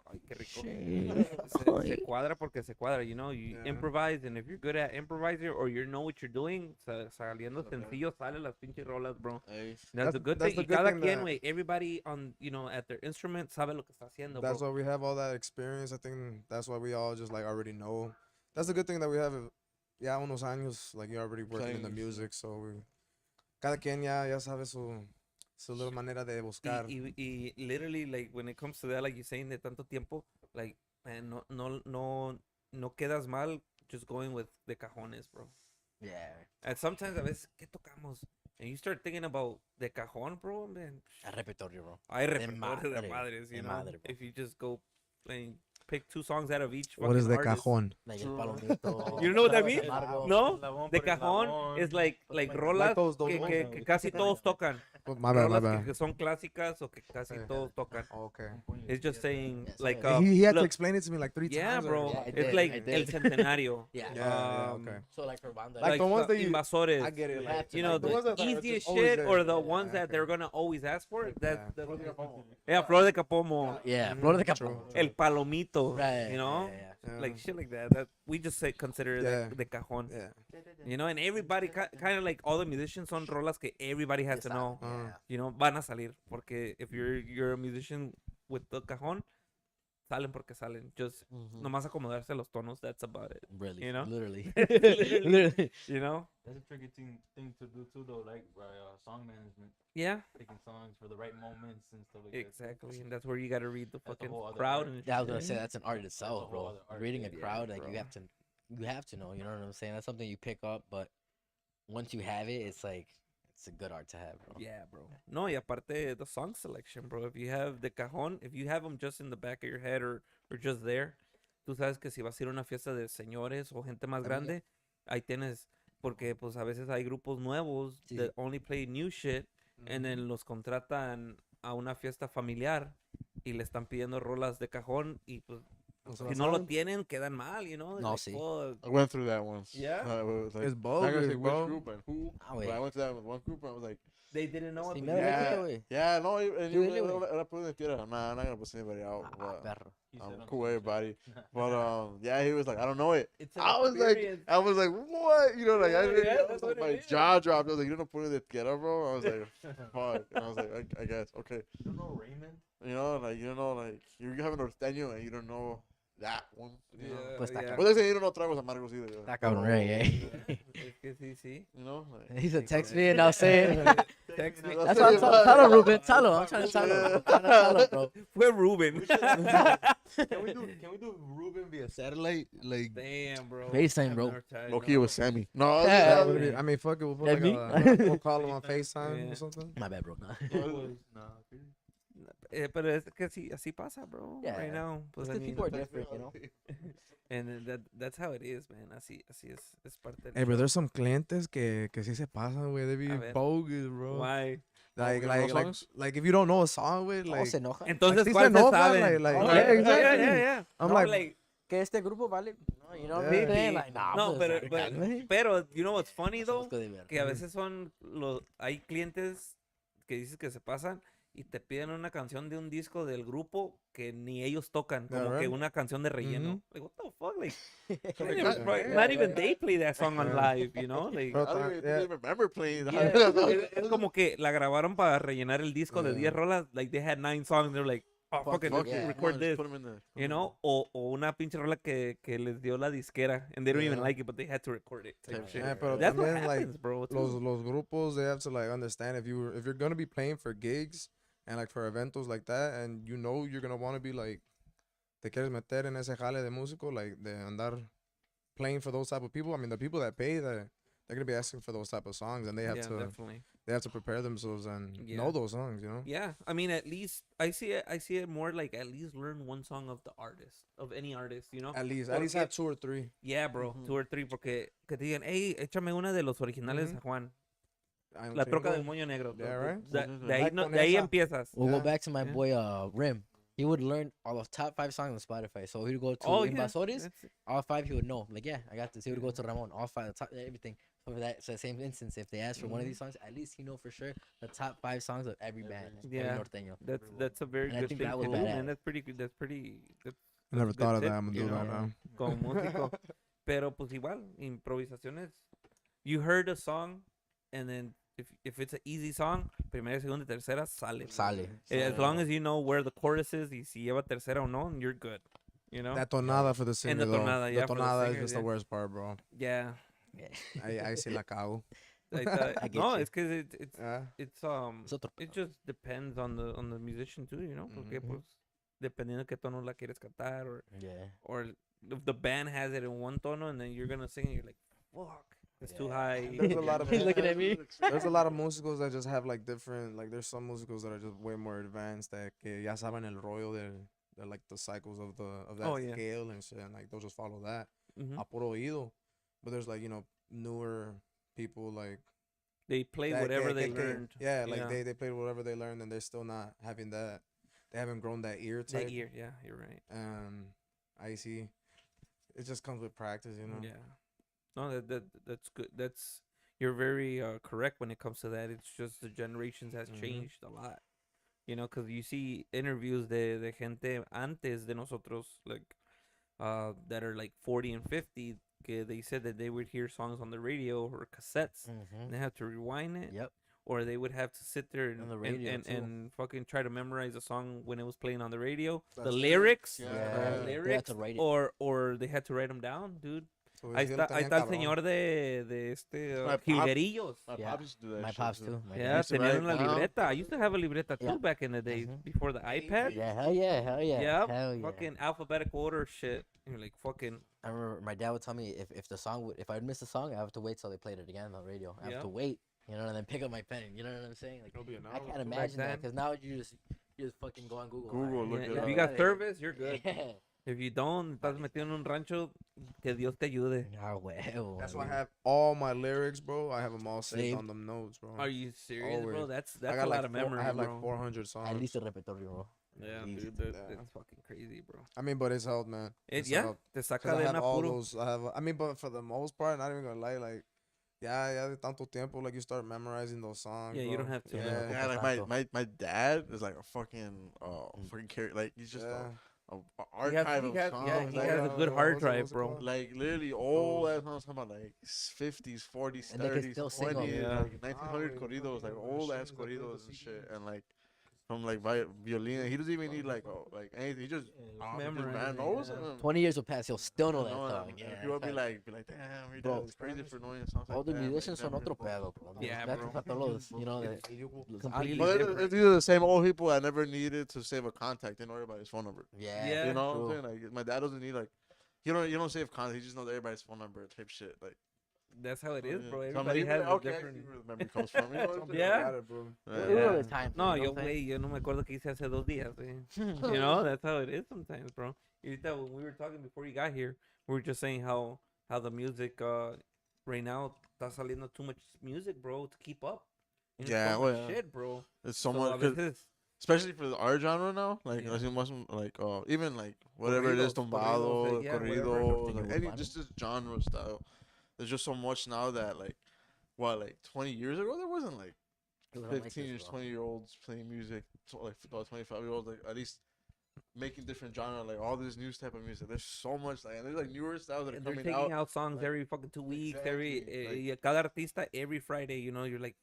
Ay, qué rico. Se cuadra porque se cuadra, you know. You Yeah. improvise, and if you're good at improvising or you know what you're doing, saliendo sencillo sale las pinches rolas, bro. That's the good that's thing. the Y good cada thing quien, that- güey, everybody on, you know, at their instrument sabe lo que está haciendo, That's bro. why we have all that experience. I think that's why we all just like already know. That's the good thing that we have. Ya unos años, like you're already working in the Playing, music, so cada quien ya sabe su little manera de buscar. Y literally, like, when it comes to that, like you're saying, de tanto tiempo, like, man, no quedas mal just going with de cajones, bro. Yeah. And sometimes, a veces, ¿qué tocamos? And you start thinking about de cajón, bro, man. A repertorio, bro. Hay De repertorio de madre, madres, you de know? madre, bro. If you just go playing, pick 2 songs out of each What is fucking de artist. cajón? Like el palomito. You know what I Shout out to mean? Margo. No, de cajón es like rolas those que casi todos tocan. Oh, my bad, my Rolas bad. que son clásicas o que casi Sí. todos tocan. Okay. It's just saying, Yes, like, sir. He had to look, explain it to me like 3 yeah, times. bro. Yeah, I It's did, like I El did. Centenario. Yeah. Yeah, Um, okay. So like for banda. Like the ones that you- Invasores. I get it. You Like, have to You know, like the, the ones that are easiest just always shit there. or the Yeah, ones that okay. they're gonna always ask for. Yeah. Yeah, Flor de Capomo. Yeah, Mhm, Flor de true. Capo. El Palomito. Right. You know? Yeah. Yeah. Like shit like that. That we just say consider Yeah. de cajón. Yeah. You know, and everybody kind of like all the musicians son rolas que everybody has to know. Uh, You know, van a salir porque if you're a musician with the cajón, salen porque salen. Just nomás acomodarse los tonos. That's about it. Really. You know? Literally. Literally. Literally. You know? That's a tricky thing to do too, though. Like song management, Yeah. picking songs for the right moments and stuff like that. Exactly, and that's where you gotta read the That's a fucking whole other crowd art. and Yeah, I was gonna shit. say that's an art itself, whole bro. other art, Reading a yeah, crowd, like bro. you have to know. You know what I'm saying? That's something you pick up, but once you have it, it's like it's a good art to have, bro. Yeah, bro. No, y aparte the song selection, bro. If you have the cajón, if you have them just in the back of your head or just there, tú sabes que si vas a ir a una fiesta de señores o gente más grande, ahí tienes, porque pues a veces hay grupos nuevos Sí. that only play new shit and then los contratan a una fiesta familiar y le están pidiendo rolas de cajón y pues no se si las no lo saben. tienen quedan mal, you know? No, Like, sí. fuck. I went through that once. Yeah? It was like, It's I'm not gonna bogus, say bro. which group and who, Ah, but I güey. went to that with one group and I was like, They didn't know what Sí, to me do. había yeah, dicho, güey. yeah, no, and Sí, you dile, güey. era pura mentira. Nah, I'm not gonna push anybody out. Ah, But perro. He said I'm on cool with Snapchat. everybody. But yeah, he was like, I don't know it. It's an I was like, experience. what? You know, like Yeah, I didn't. yeah, I that's was what like, it my is. jaw dropped. I was like, you don't put it together, bro. I was like, fuck. And I was like, I guess okay. You don't know Raymond? You know, like you don't know, like you're having a norteño and you don't know that one. You know? Pues está But they say you don't know tragos amargos either. Está cabrón, right, eh? Es que sí, sí. You know? Like, He said, text me and I'll say it. Text me. That's what I'm tell him, Ruben. Tell him. I'm trying to tell him. I'm trying to tell him, bro. Fue Ruben. Can we do Ruben via satellite? Like, Damn, bro. FaceTime, I've bro. never tried, Loki no. was Sammy. No, Yeah, That yeah, would be, I mean, fuck it. We'll put That's like me? we'll call him on FaceTime Yeah. or something. My bad, bro. Pero es que así pasa, bro. Yeah. Right now. Pues, It's I 'cause mean, people are different, you know? and that's how it is, man. Así es parte del Hey, bro, show. there's some clientes que sí se pasan, güey. They be A ver. bogus, bro. Why? Like, Oh, like, no like, songs? like, if you don't know a song, güey, Todos like, se enojan. Entonces, sí ¿cuál se se enojan, saben? like, Oh, yeah, yeah, exactly. Yeah. I'm No, like, Que este grupo vale. No, you know what Yeah. I'm saying? Like, nah, No, pues, pero, cálmate. pero, you know what's funny, though? Somos que de ver. Que a veces hay clientes que dices que se pasan y te piden una canción de un disco del grupo que ni ellos tocan, Yeah, como que right. una canción de relleno. Mhm. Like, what the fuck? Like, Yeah. not even they play that song on Yeah. live, you know? Like, Bro, I don't even yeah. think they remember playing yeah, that. es como que la grabaron para rellenar el disco de Yeah. 10 rolas. Like, they had 9 songs. They're like, oh, Fuck fuck it, it, let's yeah. record this. Put 'em in there. You know? O una pinche rola que les dio la disquera. And they don't even Yeah. like it, but they had to record it. type Type shit. Yeah, pero That's what también, like, happens, bro. too. los grupos, they have to like understand if you're gonna be playing for gigs and like for eventos like that, and you know you're gonna want to be like, te quieres meter en ese jale de músico, like de andar playing for those type of people. I mean, the people that pay, they're gonna be asking for those type of songs, and they have Yeah, to definitely. prepare themselves and Yeah. know those songs, you know. Yeah, I mean, at least I see it more like at least learn one song of the artist, of any artist, you know. At least Porque- have 2 or 3. Yeah, bro, Ujú. 2 or 3, porque que te digan, hey, échame una de los originales Ujú. de Juan, Hay un la troca chingo. del moño negro. Yeah, right. De ahí, Like no, con de ahí esa. empiezas. We'll Yeah. go back to my Yeah. boy Rim. He would learn all of top 5 songs on Spotify. So he would go to Oh, yeah. Invasores, that's it. all 5 he would know. Like, yeah, I got this. He would go to Ramon, all 5, the top, everything. So for that, so the same instance, if they ask for one of Mhm. these songs, at least he know for sure the top 5 songs of every band, Yeah. every norteño. That's a very And I good think thing that to was do, man. badass. That's pretty good. That's I never good thought of tip, that. I'm gonna you do that know. now. como músico. Pero pues igual, improvisaciones. You heard a song, and then if it's an easy song, primera, segunda, tercera, sale. Sale. As long as you know where the chorus is, y si lleva tercera o no, you're good. You know? That tonada for the singer, the though. tonada, yeah, the for the tonada singer, is just yeah. the worst part, bro. Yeah. Yeah. I sí la cago. I I get no, you. it's because it's Yeah. it's Es otro it just depends on the musician too, you know? Porque Mhm. pues dependiendo de qué tono la quieres cantar, Yeah. or if the band has it in one tono and then you're gonna sing it, you're like, fuck, it's too Yeah. high. There's a lot of He's looking at me. There's a lot of musicals that just have like different, like there's some musicals that are just way more advanced that que ya saben el rollo de like the cycles of that Oh, yeah. scale and shit, and like they'll just follow that Mhm. a puro oído. But there's like, you know, newer people like They play that whatever que- they que- learned. Yeah, like Yeah. they played whatever they learned, and they're still not having that. They haven't grown that ear type. That year, yeah, you're right. I see. It just comes with practice, you know. Yeah. No, that's good. You're very correct when it comes to that. It's just the generations has Mhm. changed a lot. You know, because you see interviews de gente antes de nosotros, like that are like 40 and 50, que they said that they would hear songs on the radio or cassettes, and Mm-hmm. they have to rewind it, Yep. or they would have to sit there and On the radio, and, too. and fucking try to memorize a song when it was playing on the radio, the That's- lyrics, Yeah. Yeah. They had lyrics, to write it. or they had to write them down, dude. So Ahí sí lo está el tenían cabrón. señor de este My pop- Jilguerillos. My Yeah. pops used to do that. My shit, pops too. too. My Yeah, used to tenían write una down. libreta. I used to have a libreta too Yeah. back in the days Mhm. before the iPad. Yeah, hell yeah, hell yeah. Yep, Hell yeah. fucking alphabetical order shit. And you're like, fucking, I remember my dad would tell me if the song if I'd miss a song, I have to wait till they played it again on the radio. I have Yep. to wait, you know, and then pick up my pen. You know what I'm saying? Like It'll be an I hour. can't Back imagine that then. because now you just fucking go on Google. Google, alright? look yeah, it if up. you got service, you're good. Yeah. If you don't, estás metido en un rancho, que Dios te ayude. Ah, huevo, That's why I mean, have all my lyrics, bro. I have them all saved Saved. on them notes, bro. Are you serious, bro? Always. That's I a got lot like of memory, I have bro. like 400 songs. at least a repertorio, bro. Yeah, At least. dude, Yeah. that's fucking crazy, bro. I mean, but it's helped, man. It's Yeah, helped. te 'Cause saca I de have un all apuro. those. I mean, but for the most part, not even gonna lie, like, yeah, de tanto tiempo, like you start memorizing those songs. Yeah, you bro. don't have to. Yeah, Yeah, like my dad is like a fucking fucking character. Like he's just yeah. a He has, archive he of has, songs. yeah, he like, has a good hard drive, bro. like literally all that songs talking about like 50s, 40s, And they can 30s, still sing 'em. 20s, Yeah. like 1900 Ah, corridos, like fucking old ass machines that play corridos the and shit. CDs. And like from like violin. He doesn't even need like anything. He just Memorize man it, knows. yeah. And 20 years will pass, he'll still know I that know, song. and Yeah, people it's be like, like, damn, he bro, does crazy for knowing songs all like the that. musicians like, son never otro knew. pedo, bro. Yeah, Respeto bro. para todos los, you know, It's los completely But artistas. different. it's either the same old people that never needed to save a contact. They know everybody's phone number. Yeah, Yeah. You know what I'm true. saying? Like my dad doesn't need like you don't save contact. He just knows everybody's phone number type shit. Like That's how it so, is, yeah. bro. So I'm like, Everybody you be has like, a okay, I different. see where the memory comes from. You know what I'm saying? Yeah. Got it, bro. Yeah. It was Yeah. other times. No, you know yo, what I'm saying? güey, yo no me acuerdo que hice hace 2 días, güey. You know, that's how it is sometimes, bro. Y ahorita when we were talking before you got here, we were just saying how the music right now está saliendo too much music, bro, to keep up. And Yeah, so well, much yeah. shit, bro. It's so So much. a 'Cause veces, especially for the art genre now, like Yeah. I see much like even like whatever it is, Corridos, tumbado, yeah, whatever. corrido, Norteño like any urbano. just this genre style. There's just so much now that like 20 years ago there wasn't like It was like 15 this, years, bro. 20-year-olds playing music, like 25-year-olds like at least making different genre, like all this new type of music. There's so much like and there's like newer styles that are and they're coming taking out songs like, every fucking 2 weeks, every exactly, cada artista every Friday. You know, you're like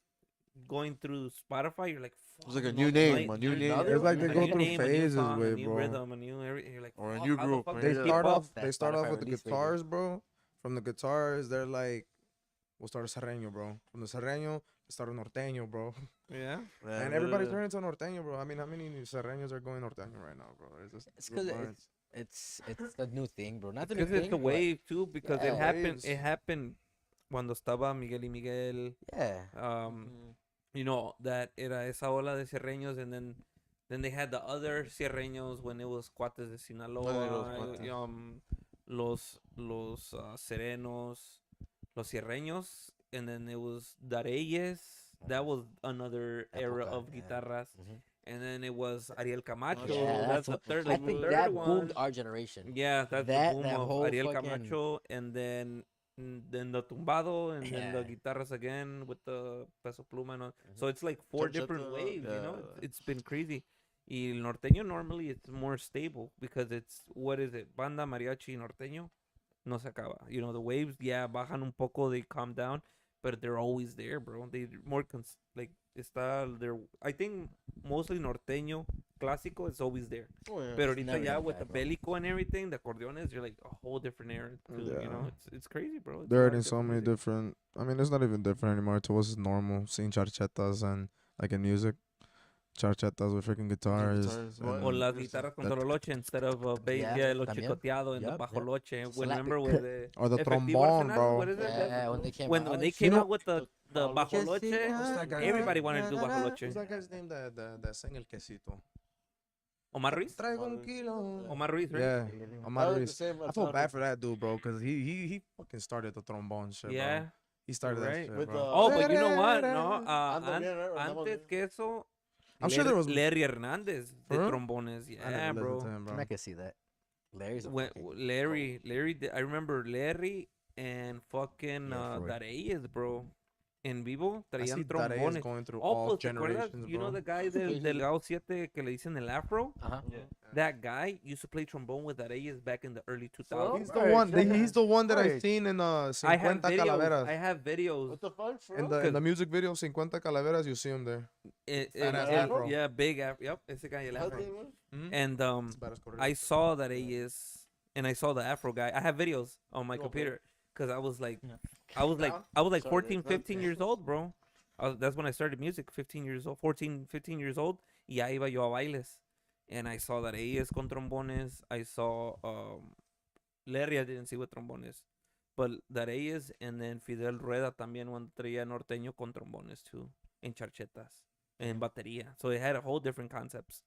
going through Spotify. You're like, It's like a fuck, new no, name, no, a new there's name. another It's like they a go new through name, a new phases, song, a way, new bro. rhythm, a new everything. You're like, Or a fuck, new how the group, fuck or do They you yeah. keep start up? off. That They start off Spotify with the release, baby. guitars, bro. From the guitars, they're like, we'll start a serreño, bro. From the serreño, start a norteño, bro. Yeah. And everybody's turning to norteño, bro. I mean, how many serreños are going norteño right now, bro? It's just It's good because lines. it's a new thing, bro. Not the new Because it's thing, a but wave too. Because Yeah. it happened. Waves. It happened cuando estaba Miguel y Miguel. yeah. You know that era esa ola de cierreños, and then they had the other cierreños when it was cuates de Sinaloa, cuates. los serenos, los cierreños, and then it was Dareyes. That was another era Época, of yeah. guitarras, Mhm. and then it was Ariel Camacho. Yeah, that's the what- third. I Like, think the third that one. boomed our generation. Yeah, that's That- the boom that of whole Ariel fucking- Camacho, and then the tumbado, and then the Yeah. guitarras again with the peso pluma. And all. Mhm. So it's like 4 different Chachata, waves, you know. yeah. It's been crazy. Y el norteño normally it's more stable because it's what is it? Banda, mariachi, norteño. No se acaba. You know, the waves, yeah, bajan un poco, they calm down, but they're always there, bro. They more like está there. I think mostly norteño clásico is always there. Oh, yeah. Pero It's ahorita never ya gonna with die, the bro. bélico and everything, the acordeones, you're like a whole different era too. You know, Yeah. it's crazy, bro. It's a They're lot adding of so different many music. different. I mean, it's not even different anymore. To us, it's normal seeing charchetas and like in music, charchetas with freaking guitars. guitars, and what? Or las Interesting. guitarras con That- solo loche instead of bass, Yeah, yeah, lo también. chicoteado and the Yup, bajo yup. loche. When Slap remember it. with the Or the Efectivo trombone, Arsenal, bro. what is it? Yeah, when they came when out. they You came know- out with the bajo bajo loche. loche, What's that guy? everybody wanted to do bajo What's loche. that guy's name that sang el quesito? Omar Ruiz? Traigo un Ruiz. kilo. Omar Ruiz, right? Yeah, That Omar was the Ruiz. same I at feel time bad for that dude, bro, because he fucking started the trombone shit, Yeah. bro. He started You're that right. shit, With bro. the- Oh, but you know what? No, Ando bien, right? Or andamos antes bien. que eso, I'm sure there was- Larry Hernandez de For real? trombones. I Yeah, never listened bro. to him, bro. I can see that. Larry's a When, fucking Larry, I remember Larry and fucking Yeah, Freud. Dareyes, bro. En vivo I see traían Darey is trombones. going through Oh, all pues, ¿te acuerdas? generations, You know bro. the guy del Gao 7 que le dicen el afro? Uh-huh. That guy used to play trombone with Dareyes back in the early 2000s. He's the one. He's the one that I've Right. seen in I have 50 videos. Calaveras. I have videos. What the fuck? For In real? the music video 50 Calaveras, you see him there. Fat ass afro. Yeah, big afro. Yep, ese guy el How's afro. that, man? And It's badass Chokorreo. I saw Dareyes and I saw the afro guy. I have videos on my Okay. computer because I was like, Yeah. I was like, I was like Sorry, 14, it's not- 15 years old, bro. That's when I started music, 15 years old, 14, 15 years old. Y ya iba yo a bailes. And I saw Dareyes con trombones. I saw Larry, I didn't see with trombones. But Dareyes and then Fidel Rueda también cuando traía norteño con trombones too. En charchetas. En batería. So it had a whole different concepts.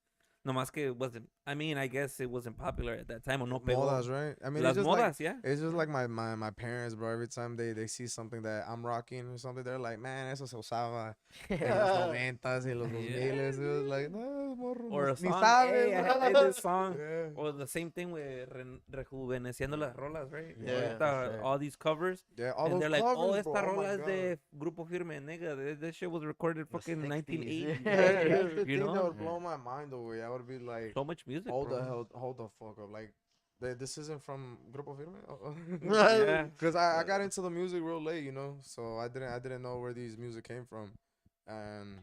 No más que it wasn't, I mean, I guess it wasn't popular at that time. O no pegó. Modas, right? I mean, Las it's just modas, like yeah. it's just like my parents, bro. Every time they see something that I'm rocking or something, they're like, man, eso se usaba en los 90s y los 2000s. It was like, no, morro, Or a ni song, sabes. hey, I had this song. Yeah. Or the same thing with rejuveneciendo las rolas, right? Yeah, Ahorita, for sure. all these covers. Yeah, all And those they're like, covers, oh, esta bro. rola my es God. de Grupo Firme, nigga. This shit was recorded fucking 60s. 1980. Yeah, that's the you thing that know? would blow my mind away. I would be like, So much music, hold bro. hold the fuck up. Like, this isn't from Grupo Firme? Yeah. Because I got into the music real late, you know, so I didn't know where these music came from. And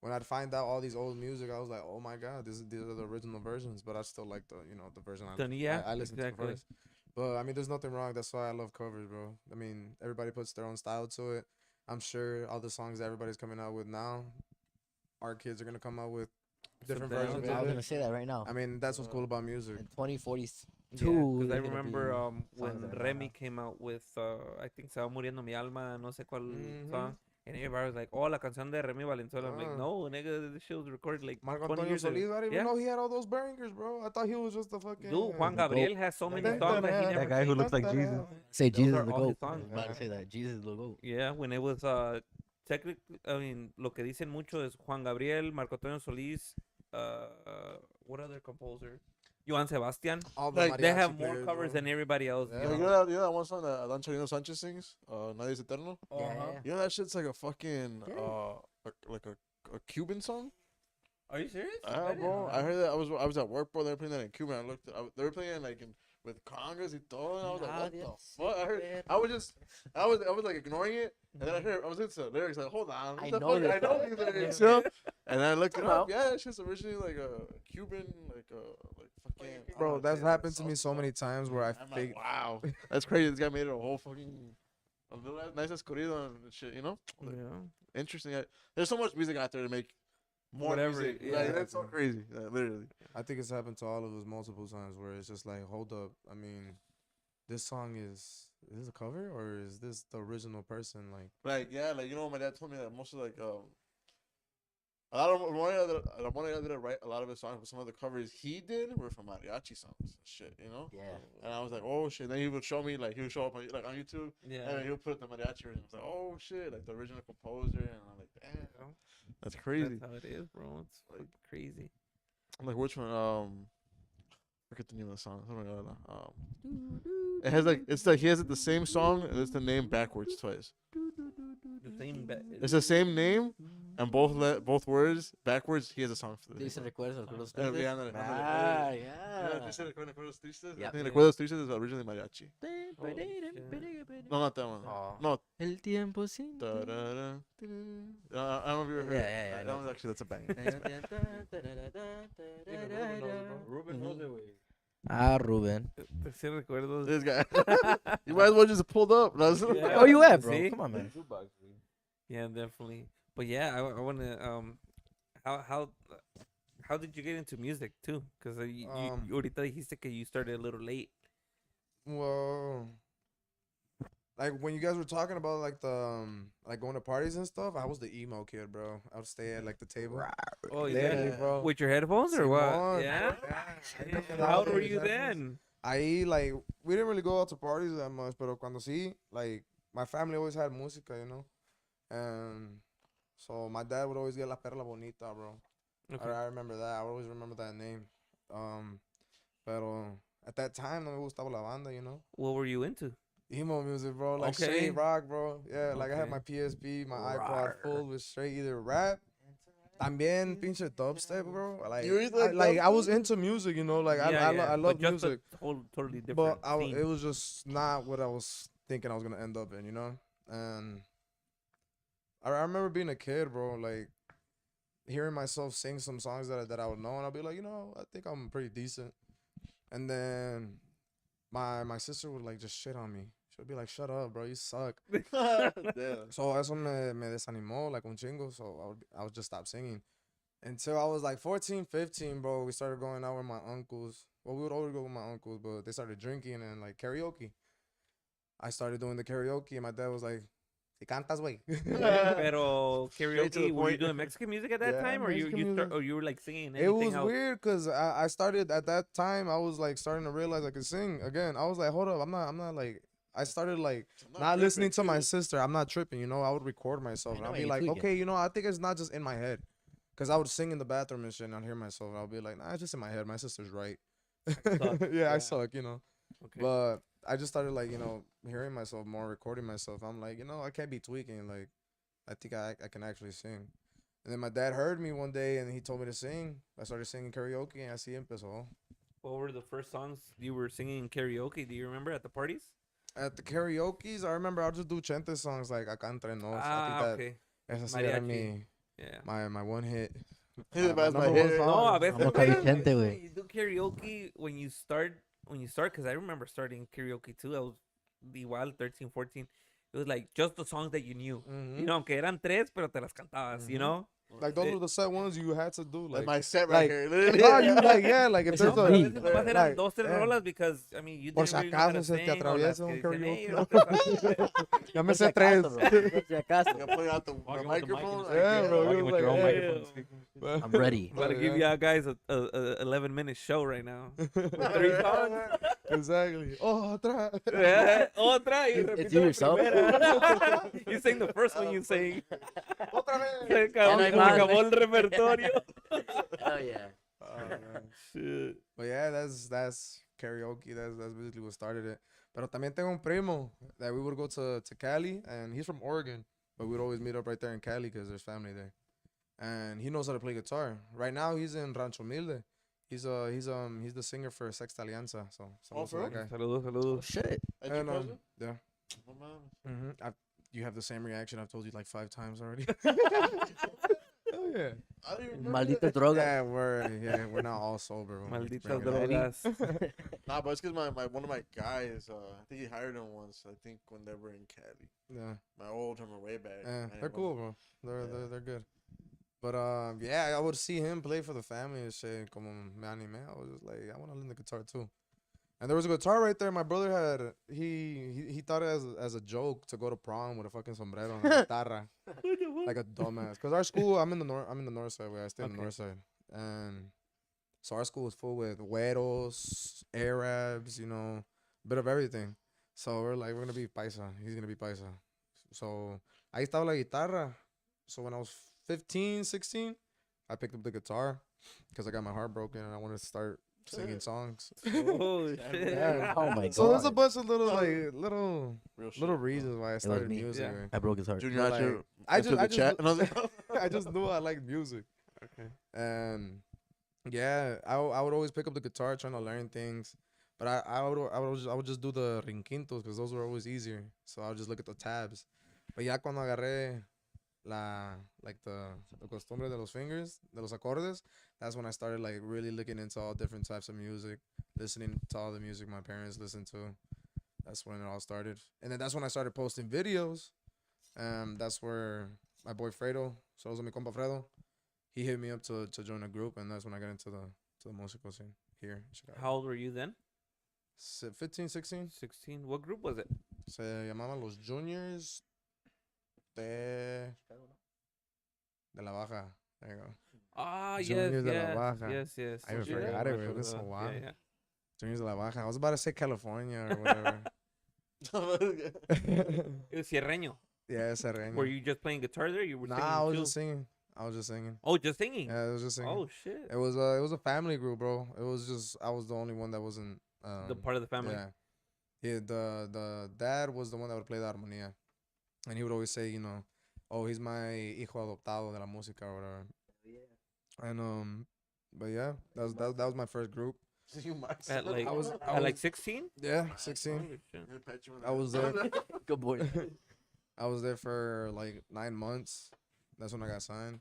when I'd find out all these old music, I was like, oh my god, these are the original versions. But I still like the the version Yeah, I listened to exactly. first. But I mean, there's nothing wrong. That's why I love covers, bro. I mean, everybody puts their own style to it. I'm sure all the songs that everybody's coming out with now, our kids are gonna come out with different Something else. versions I of was it. gonna say that right now. I mean, that's what's cool about music. In 2042, Yeah, because I there's gonna remember be songs when that are Remy not. came out with I think Se va muriendo mi alma, no sé cuál Mhm. song, and everybody was like, "Oh, la canción de Remy Valenzuela." I'm like, Ah. "No, nigga, this shit was recorded like Marco 20 Antonio years ago." Solis, I didn't even Yeah, know he had all those bangers, bro. I thought he was just a fucking. dude, Juan The goat. Gabriel has so many That songs that he guy- never That guy who sings. looks like Jesus. Say Those Jesus are is the all his goat. I songs, was about to man. say that Jesus is the goat. Yeah, when it was technically, I mean, lo que dicen mucho es Juan Gabriel, Marco Antonio Solís, what other composer? Joan Sebastian. All the Like, They mariachi have more players, covers bro. than everybody else. Yeah. You Like, know? you know that one song that Adán Chalino Sánchez sings? Nadie es Eterno? Yeah, yeah, yeah. You know that shit's like a fucking, Yeah. like a Cuban song? Are you serious? Bro, I heard that. I was at work, bro. They were playing that in Cuba. I looked. They were playing like with congas y todo. And I was like, what the fuck? I heard. I was like ignoring it, and then I was into the lyrics. Like, hold on, what I the know fuck? this I know song. these lyrics, you know. And then I looked it Come up. out. Yeah, it's just originally like a Cuban, like fucking. Bro, oh, that's shit, happened that to me song's so up. many times where I I'm like, fake. wow, that's crazy. This guy made it a whole fucking. A little nice escorido and shit, you know. Like, Yeah. interesting. There's so much music out there to make more Whatever, music. yeah. Like, that's so crazy. Literally. I think it's happened to all of us multiple times where it's just like, hold up. I mean, this song is this a cover or is this the original person? Like, Like, yeah, like, you know, my dad told me that most of, like, a lot of Ramon didn't write a lot of his songs, but some of the covers he did were from mariachi songs and shit, you know? Yeah. And I was like, oh, shit. Then he would show me, like, he would show up on, like, on YouTube, Yeah. and then he would put the mariachi version. I was like, oh, shit, like, the original composer, and I'm like, damn, Yeah. that's crazy. That's how it is, bro. It's fucking crazy. I'm like, which one, forget the name of the song. Oh my God, it has, like, it's like, he has it the same song, and it's the name backwards twice. The same. It's the same name, and both words backwards. He has a song for the Dice recuerdos, recuerdos Yeah, tristes. yeah, Ah, yeah, yeah. they said Recuerdos Tristes. Yeah. I think Yeah. Recuerdos Tristes is originally mariachi. Holy shit. No, not that one. Oh. No. El tiempo sin ti. Da-da-da, da-da. I don't know if you ever heard Yeah, it. yeah, yeah, I That know. one's actually, that's a bang. Ruben knows it, güey. Ah, Ruben. Sí recuerdo. This guy. You might as well just pulled up. No, Yeah. Where you at, bro? See? Come on, man. Shoebox, güey. Yeah, definitely. But yeah, I want to how did you get into music too? Because you ahorita dijiste que you started a little late. well, like when you guys were talking about like the like going to parties and stuff, I was the emo kid, bro. I would stay at like the table. Oh Literally, yeah, bro. with your headphones or what? Simón. Yeah. Yeah. How old were you Headphones. then? I like we didn't really go out to parties that much, pero cuando sí, like my family always had música, you know, and so my dad would always get La Perla Bonita, bro. Okay. I remember that. I always remember that name. Pero at that time, no me gustaba la banda, you know. What were you into? Emo music, bro. Like Okay. straight rock, bro. Yeah, like I had Okay. my PSP, my iPod full with straight either rap. También pinche dubstep, bro. Like, You really like I was into music, you know. Like I love but just music, a whole totally different. but scene. it was just not what I was thinking I was gonna end up in, you know. And I remember being a kid, bro. Like hearing myself sing some songs that I would know, and I'll be like, you know, I think I'm pretty decent. And then my sister would like just shit on me. She'll be like, shut up, bro, you suck. Damn. So eso me desanimó like un chingo. So I would just stop singing. Until I was like 14, 15, bro. We started going out with my uncles. Well, we would always go with my uncles, but they started drinking and like karaoke. I started doing the karaoke, and my dad was like, "Si cantas, güey." Pero Straight to the karaoke, were you point. doing Mexican music at that Yeah, time, or Mexican music. or you were like singing It anything was else? weird because I started at that time. I was like starting to realize I could sing again. I was like, hold up, I'm not like. I started like not listening to my sister. I'm not tripping, you know. I would record myself, and know I'll what be you like, tweaking. okay, you know, I think it's not just in my head, cause I would sing in the bathroom and shit, and I'd hear myself, and I'll be like, nah, it's just in my head. My sister's right. Yeah, I suck, you know. Okay. But I just started like, you know, hearing myself more, recording myself. I'm like, you know, I can't be tweaking. Like, I think I can actually sing. And then my dad heard me one day, and he told me to sing. I started singing karaoke, and así empezó. What were the first songs you were singing in karaoke? Do you remember at the parties? At the karaoke's, I remember I'll just do Chente songs like Acá Entre Nos. I think that Okay. esa sí era Mariachi. Yeah. my one hit. That's my number hit. one No, song. a veces Vamos caliente, güey. when you do karaoke, when you start, because I remember starting karaoke too. I was igual 13, 14. It was like just the songs that you knew. Mhm. You know, aunque eran tres, pero te las cantabas, you Mhm. know? Like those It- were the set ones you had to do. That's Like my set right like, here. no, you like yeah, like if It's a there's No, a pero a beat. veces nomás eran like, dos, tres yeah. rolas because, I mean, you Por didn't si really know how to acaso se te sing. O las atraviesa un que dicen, hey, karaoke, yo ¿no? no te sabes. Ya me Por si sé tres. acaso, bro. Por si acaso. You put it out the Walking with the microphone. mic like, Yeah, bro, Walking he was with your own like, microphone. yeah. speaking. I'm ready. I'm about to give y'all guys a 11-minute show right now. With 3 songs. Exactly. Oh, otra. Yeah, otra y It's repito you la yourself. primera. You sang the first one you sang. Otra Se vez. acabó, no hay se más. acabó el repertorio. Hell yeah. Oh, man. Shit. But yeah, that's karaoke. That's basically what started it. Pero también tengo un primo that we would go to Cali, and he's from Oregon, but we'd always meet up right there in Cali because there's family there. And he knows how to play guitar. Right now, he's in Rancho Humilde. He's the singer for Sexta Alianza. So saludos to for that guy. Saludos, Oh, saludos. shit. That's your And, cousin? yeah. Oh, man. Mm-hmm. You have the same reaction I've told you like 5 times already. Oh yeah. I don't even remember Maldita that. droga. We're not all sober. when we Malditas bring it up. drogas. Nah, but it's because one of my guys, I think he hired him once. I think when they were in Cali. Yeah. My old him way back. Yeah, I they're didn't cool, remember. bro. Yeah. They're good. But yeah, I would see him play for the family and shit. Como me animé. I was just like, I want to learn the guitar too. And there was a guitar right there. My brother had he thought it as a joke to go to prom with a fucking sombrero and a guitarra, like a dumbass. Cause our school, I'm in the north side. Where I stay in the Okay. north side, and so our school was full with güeros, Arabs, you know, bit of everything. So we're like, we're gonna be paisa. He's gonna be paisa. So ahí estaba la guitarra. So when I was 15, 16, I picked up the guitar because I got my heart broken and I wanted to start singing songs. Oh, shit. Yeah. Oh my So there's a god. bunch of little Real shit. little reasons why I started me. music. Yeah. man. I broke his heart. Junior, But, I like, I just- the I just chat. do- And I was like, I just knew I liked music. Okay. And yeah, I would always pick up the guitar trying to learn things. But I would just do the rinquintos because those were always easier. So I would just look at the tabs. But ya cuando agarré the costumbre de los fingers, de los acordes, that's when I started like really looking into all different types of music, listening to all the music my parents listened to. That's when it all started. And then that's when I started posting videos. That's where my boy Fredo, so mi compa Fredo, he hit me up to join a group, and that's when I got into the musical scene here in Chicago. How old were you then? 15, 16. 16. What group was it? Se llamaban los Juniors de la Baja. There you go. Ah, yes, Juniors de la yes, Baja. yes. I even Yeah, forgot it, I güey. It was so forgot. wild. Yeah, Juniors de la Baja. I was about to say California or whatever. yeah. It was Sierreño. Yeah, ese reño. Were you just playing guitar there? You were Nah, singing I was too? just singing. I was just singing. Oh, just singing. Yeah, I was just singing. Oh shit. It was a family group, bro. It was just I was the only one that wasn't The part of the family. Yeah. Yeah, the dad was the one that would play the armonía. And he would always say, you know, oh, he's my hijo adoptado de la música or whatever. And but yeah, that was my first group. you might At like I was- at like 16. Yeah, 16. Holy shit. I was there. Good boy. I was there for like 9 months. That's when I got signed.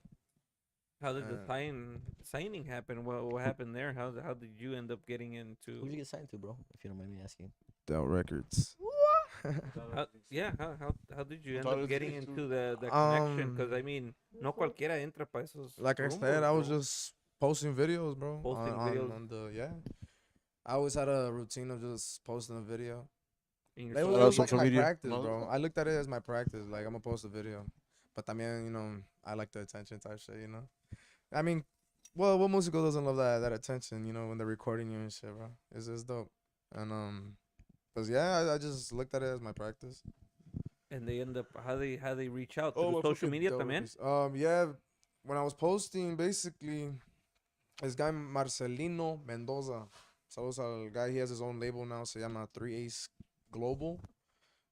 How did the Uh, signing happen? What happened there? How did you end up getting Who'd into? you get signed to, bro? If you don't mind me asking. Dell Records. How did you end Thought it up was getting me too. into the connection? Because Um, I mean, no cualquiera entra para esos. Like I rumbos, said, I was bro. just posting videos, bro. Posting videos. On the yeah. I always had a routine of just posting a video. In your That social was like social my media. practice, No. bro. I looked at it as my practice. Like I'm gonna post a video, but también, you know, I like the attention type shit. You know, I mean, well, what musical doesn't love that attention? You know, when they're recording you and shit, bro. It's dope. And cause yeah, I just looked at it as my practice. And they end up how they reach out Oh, through my social fucking media Dell también. Records. Yeah, when I was posting, basically, this guy Marcelino Mendoza. Saludos al guy. He has his own label now. Se llama 3 Ace Global.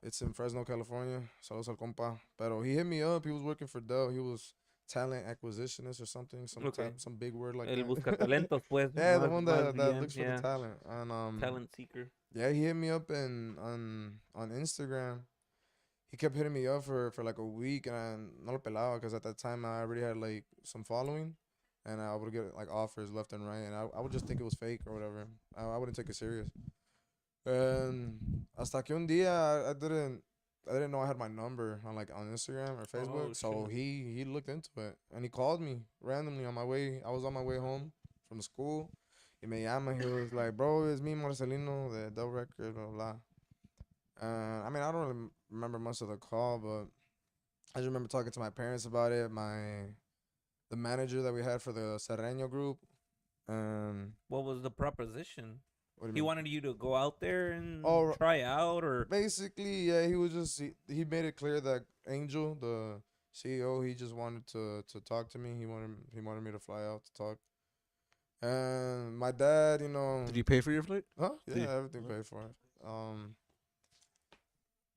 It's in Fresno, California. Saludos al compa. Pero he hit me up. He was working for Dell. He was talent acquisitionist or something. Okay. Some big word like El that. busca talentos, pues. Yeah, the más- one más that bien, looks for yeah. the talent. And Talent seeker. yeah, he hit me up and on Instagram. he kept hitting me up for like a week, and I no lo pelaba because at that time I already had like some following, and I would get like offers left and right, and I would just think it was fake or whatever. I wouldn't take it serious. And hasta que un día I didn't know I had my number on like on Instagram or Facebook, Oh, so shit. he looked into it and he called me randomly on my way. I was on my way home from the school. Y me llama. He was like, "Bro, it's me, Marcelino, the Del Record, blah blah." I mean, I don't really remember much of the call, but I just remember talking to my parents about it. The manager that we had for the Serreño group. What was the proposition? What do you He mean? wanted you to go out there and Oh, try out, or basically, yeah, he was just he made it clear that Angel, the CEO, he just wanted to talk to me. He wanted me to fly out to talk. And my dad, Did you pay for your flight? huh? Did Yeah, you- everything paid for it.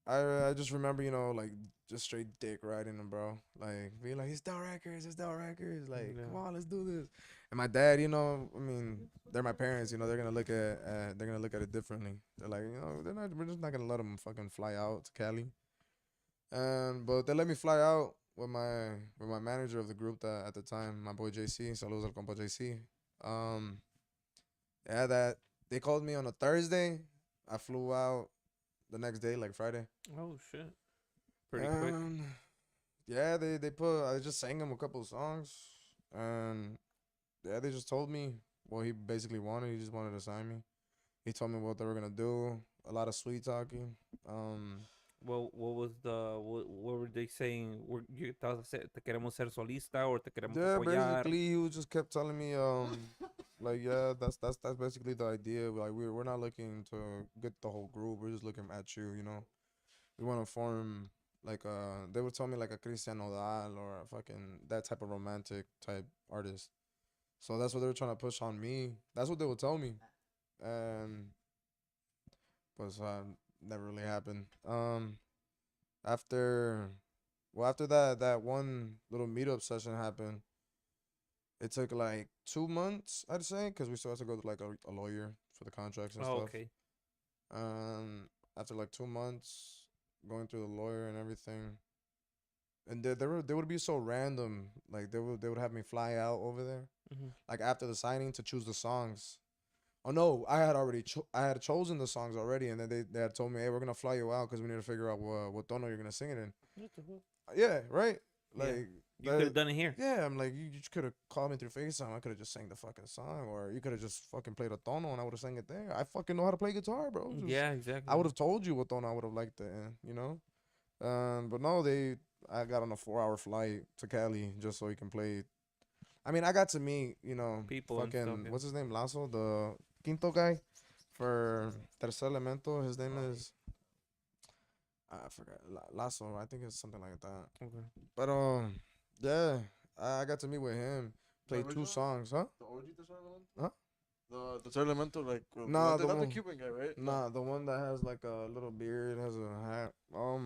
I just remember, like just straight dick riding him, bro. Like being like, it's Del Records, it's Del Records. Like, Yeah. come on, let's do this. And my dad, I mean, they're my parents. They're gonna look at it differently. They're like, we're just not gonna let them fucking fly out to Cali. And but they let me fly out with my manager of the group that at the time, my boy JC. Saludos al compa JC. Um, yeah, that they called me on a Thursday. I flew out the next day, like Friday. oh shit, pretty quick. Yeah, I just sang them a couple of songs, and yeah, they just told me what he basically wanted. He just wanted to sign me. He told me what they were gonna do. A lot of sweet talking. Well, what were they saying? Te queremos ser solista, or te queremos Yeah, apoyar? basically he was just kept telling me like, yeah, that's basically the idea. Like we're not looking to get the whole group. We're just looking at you. We want to form like they would tell me like a Cristian Nodal or a fucking that type of romantic type artist. So that's what they were trying to push on me. That's what they would tell me, and but never really happened. After after that one little meetup session happened, it took like 2 months, I'd say, because we still had to go to like a lawyer for the contracts and Oh, stuff. okay. After like 2 months going through the lawyer and everything, and they would be so random. Like they would have me fly out over there, Mm-hmm. like after the signing to choose the songs. Oh no, I had chosen the songs already, and then they had told me, hey, we're gonna fly you out because we need to figure out what tono you're gonna sing it in. Yeah, right. Yeah. Like You could have done it here. yeah, I'm like, you could have called me through FaceTime. I could have just sang the fucking song, or you could have just fucking played a tono and I would have sang it there. I fucking know how to play guitar, bro. Yeah, exactly. I would have told you what tono I would have liked it in. But no, I got on a 4-hour flight to Cali just so he can play. I mean, I got to meet, People and fucking, stuff, yeah. what's his name? Lasso, the quinto guy for Tercer Elemento. His name is, I forgot, Lasso. I think it's something like that. Okay. But, yeah, I got to meet with him. Play two original? songs, huh? The OG Tercer Elemento? Huh? The Tercer Elemento, like, Nah, not the the one- Cuban guy, right? Nah, the one that has like a little beard, has a hat. I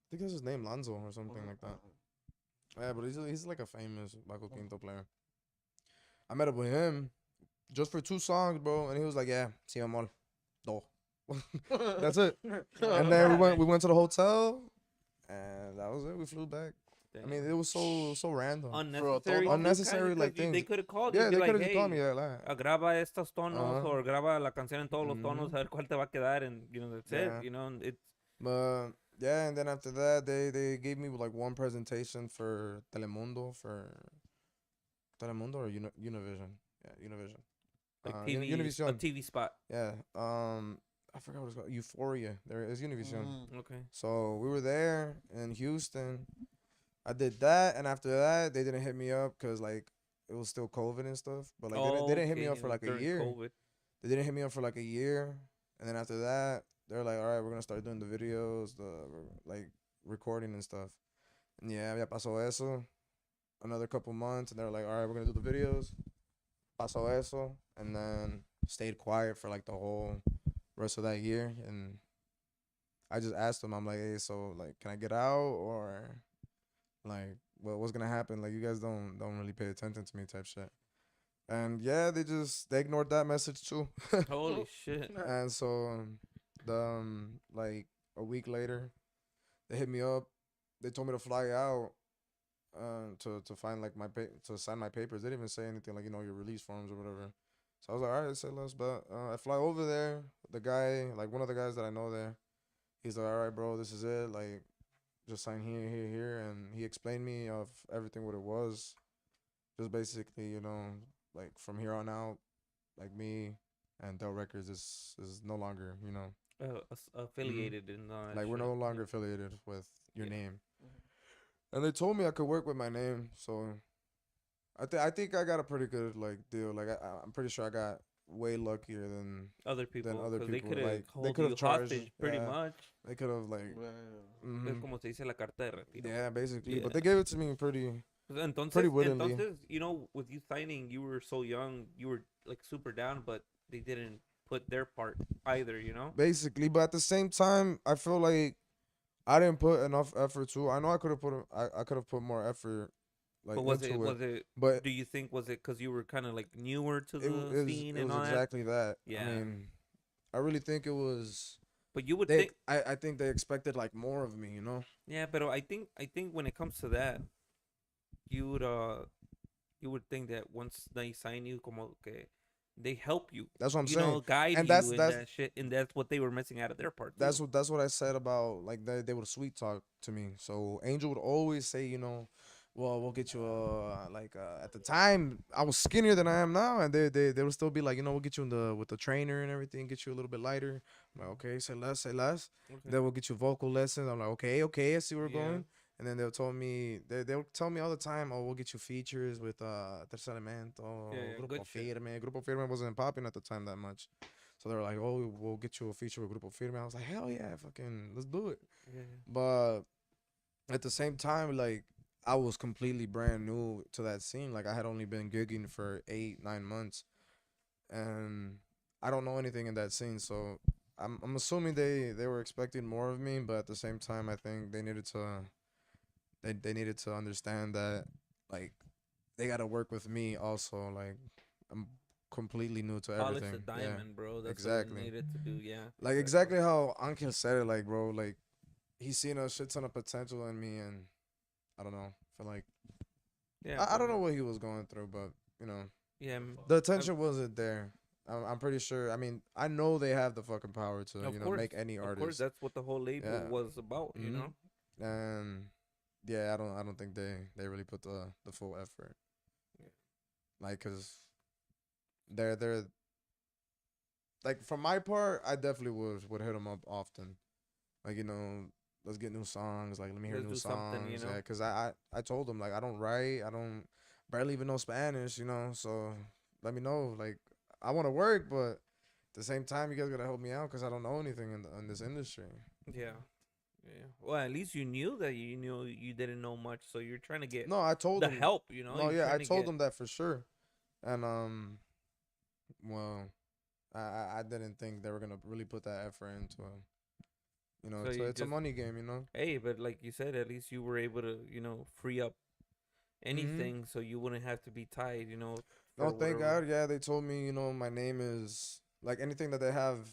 think that's his name, Lanzo or something like that. Yeah, but he's like a famous Baco Quinto player. I met up with him just for 2 songs, bro, and he was like, "Yeah, sí, amor, do." That's it. And then we went to the hotel, and that was it. We flew back. I mean, it was so random. Unnecessary. tono? Unnecessary, like, They things. could have called Yeah, you. they Be could like, have just called me. hey, Yeah, like, graba estos tonos, Uh-huh. or graba la canción en todos los tonos, Mhm. a ver cuál te va a quedar, and that's Yeah. it. And it's but yeah, and then after that, they gave me like one presentation for Telemundo or Univision. Yeah, Univision. like Univision. a TV spot. Yeah. I forgot what it's called. Euphoria. There is Univision. Okay. So we were there in Houston. I did that, and after that, they didn't hit me up because like it was still COVID and stuff. But like they didn't hit me Okay, up for it was like a during year. COVID. They didn't hit me up for like a year, and then after that, they're like, all right, we're gonna start doing the videos, the like recording and stuff. And yeah, ya pasó eso. Another couple months, and they're like, all right, we're gonna do the videos. Pasó eso, and then stayed quiet for like the whole rest of that year. And I just asked them, I'm like, hey, so like, can I get out or like, what's gonna happen? Like, you guys don't really pay attention to me, type shit. And yeah, they ignored that message too. Holy shit. And so, like a week later, They hit me up. They told me to fly out to find like to sign my papers. They didn't even say anything like your release forms or whatever. So I was like, all right, say less. But I fly over there. The guy, like one of the guys that I know there, he's like, all right, bro, this is it. Like, just sign here, here, here, and he explained me of everything what it was. Just basically, like from here on out, like me and Dell Records is no longer, Affiliated and all that like we're shit. no longer affiliated with your Yeah. name. And they told me I could work with my name, so I think I got a pretty good like deal. Like I'm pretty sure I got way luckier than Other people, other because they people. could have Like they hold could have you charged, hostage pretty much. they could have like, Es hmm como se dice la carta de retiro. yeah, basically. Yeah. But they gave it to me pretty Entonces, willingly. with you signing, you were so young, you were like super down, but they didn't put their part either, Basically, but at the same time, I feel like I didn't put enough effort too. I know I could have I could have put more effort like But was into it? but Do you think was it because you were kind of like newer to it the scene it and was all that? exactly that. Yeah. I mean, I really think it was. But you would They think, I think they expected like more of me. yeah. But I think when it comes to that, you would you would think that once they sign you, como que they help you, That's what I'm saying. guide And you that's in that's that shit, and that's what they were missing out of their part. that's too. what I said about like they would sweet talk to me. So Angel would always say, well, we'll get you at the time I was skinnier than I am now, and they would still be like, we'll get you with the trainer and everything, get you a little bit lighter. I'm like, okay, say less, say less. Okay. Then we'll get you vocal lessons. I'm like, okay, I see where we're Yeah. going. And then they'll tell me all the time, oh, we'll get you features with Tercer Elemento, Yeah, Grupo good shit. Firme. Grupo Firme wasn't popping at the time that much. So they were like, oh, we'll get you a feature with Grupo Firme. I was like, hell yeah, fucking, let's do it. Yeah. But at the same time, like, I was completely brand new to that scene. Like, I had only been gigging for 8-9 months. And I don't know anything in that scene. So I'm assuming they were expecting more of me. But at the same time, I think they needed to they needed to understand that, like, they got to work with me also. Like, I'm completely new to Polish everything. the diamond, bro. That's exactly. what they needed to do. Yeah. Like exactly how Angel said it, like, bro, like he's seen a shit ton of potential in me, and I don't know, feel like Yeah. I don't know what he was going through, but Yeah. the attention wasn't there. I'm pretty sure. I mean, I know they have the fucking power to Of course, make any Of course, artist, that's what the whole label Yeah. was about. You Mhm. know. and yeah, I don't think they really put the full effort. Yeah. Like, cause they're like, from my part, I definitely would hit them up often. Like, let's get new songs. Like, let me hear Let's new do something, songs. Yeah, cause I told them, like, I don't write. I don't barely even know Spanish. So let me know. Like, I want to work, but at the same time, you guys gotta help me out, cause I don't know anything in this industry. Yeah. Yeah. Well, at least you knew that you didn't know much, so you're trying to get No, I told the them. help. No, You're yeah, I trying to told get- them that for sure. And well, I didn't think they were gonna really put that effort into it. So you It's a just- money game. Hey, but like you said, at least you were able to free up anything, so you wouldn't have to be tied. No, for thank whatever. God. Yeah, they told me, my name is like anything that they have,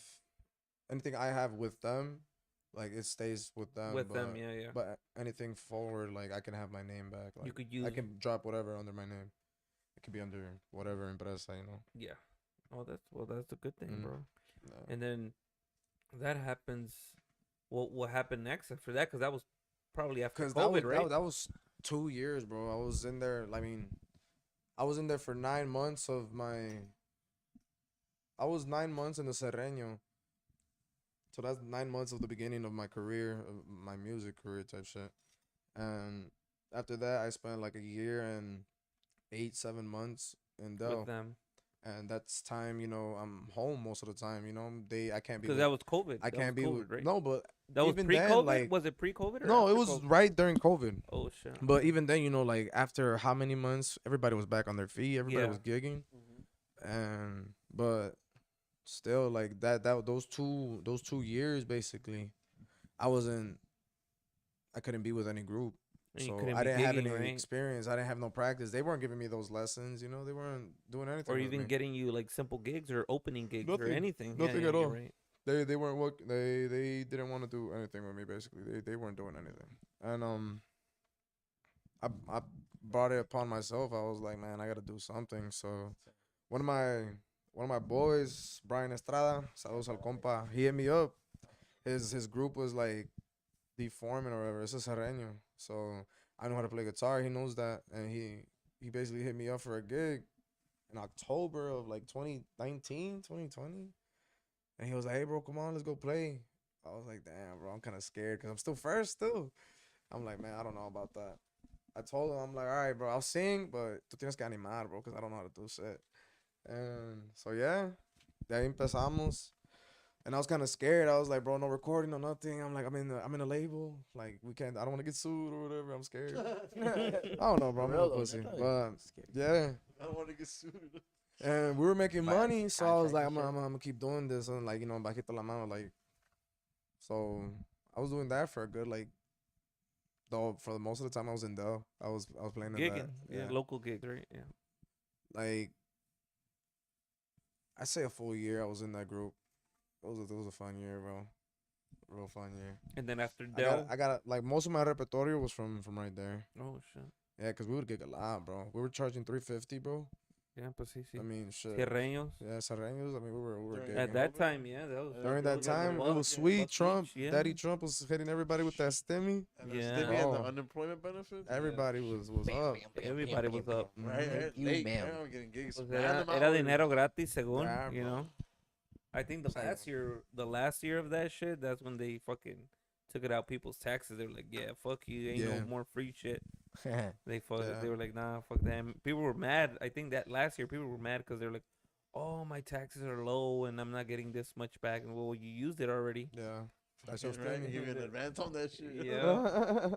anything I have with them, like it stays with them. With but, them, yeah. But anything forward, like I can have my name back. Like You could use I can drop whatever under my name. It could be under whatever empresa. Yeah. Oh, that's a good thing, Mhm. bro. Yeah. And then that happens. What happened next after that? Because that was probably after Cause COVID, right? that was 2 years, bro. I was in there. I mean, I was in there for 9 months of my. I was 9 months in the Serreño. So that's 9 months of the beginning of my career, of my music career type shit. And after that, I spent like a year and 8-7 months in Dell. With them, And that's time, I'm home most of the time. I can't be. because that was COVID. I That can't was be COVID, with, right? no, but That was even pre-COVID. then, like, Was it pre-COVID? Or no, it after was COVID? right during COVID. Oh shit. But even then, like after how many months, everybody was back on their feet. Everybody Yeah. was gigging, but still, like those 2 years basically, I wasn't. I couldn't be with any group, And you so couldn't I be didn't have gigging, any right? experience. I didn't have no practice. They weren't giving me those lessons. They weren't doing anything. Or with even me. getting you like simple gigs or opening gigs or Nothing. anything. Nothing yeah, at you're all. Right. they weren't work. They didn't want to do anything with me. Basically, they weren't doing anything. And I brought it upon myself. I was like, man, I gotta do something. So one of my one of my boys, Brian Estrada, saludos al compa. He hit me up. His group was like deforming or whatever. It's a serreño. So I know how to play guitar. He knows that, and he basically hit me up for a gig in October of like 2019, 2020. And he was like, hey, bro, come on, let's go play. I was like, damn, bro, I'm kind of scared because I'm still first, too. I'm like, man, I don't know about that. I told him, I'm like, all right, bro, I'll sing, but tú tienes que animar, bro, because I don't know how to do shit. And so, yeah, de ahí empezamos. And I was kind of scared. I was like, bro, no recording, no nothing. I'm like, I'm in a label. Like, we can't, I don't want to get sued or whatever. I'm scared. I don't know, bro. I'm a little pussy. But, yeah. I don't want to get sued. And we were making By money, so I was like, contract I'm and gonna keep doing this, and like, you know, bajito la mano, like. So I was doing that for a good like, though for the most of the time I was in Dell. I was playing in Gigging. that. Yeah, local gigs, right? Yeah. Like, I say a full year I was in that group. It was a fun year, bro. Real fun year. And then after Dell. I got like most of my repertoire was from right there. Oh, shit. Yeah, cause we would gig a lot, bro. We were charging $350, bro. Yeah, pues sí, sí. I mean, shit. Serreños. Yeah, Serreños. I mean, we were During gigging. At that time, yeah. That was During that those guys time, were it up, was yeah, sweet. Buck Trump, Beach, yeah. Daddy Trump was hitting everybody with that stimmy. And Yeah. yeah. And the Oh. unemployment benefits. Everybody was up. Everybody was up. Right, right. You, Late, ma'am. I'm getting gigs. Pues Random era hours. dinero gratis, según, Yeah, you bro. know. I think the last year of that shit, that's when they fucking took it out people's taxes. They were like, yeah, fuck you, ain't Yeah. no more free shit. Yeah. They Yeah. were like, nah, fuck them. People were mad. I think that last year people were mad because they were like, oh, my taxes are low and I'm not getting this much back. And well, you used it already. Yeah. That's your Right, stimmy. give you an advance on that shit. Yeah.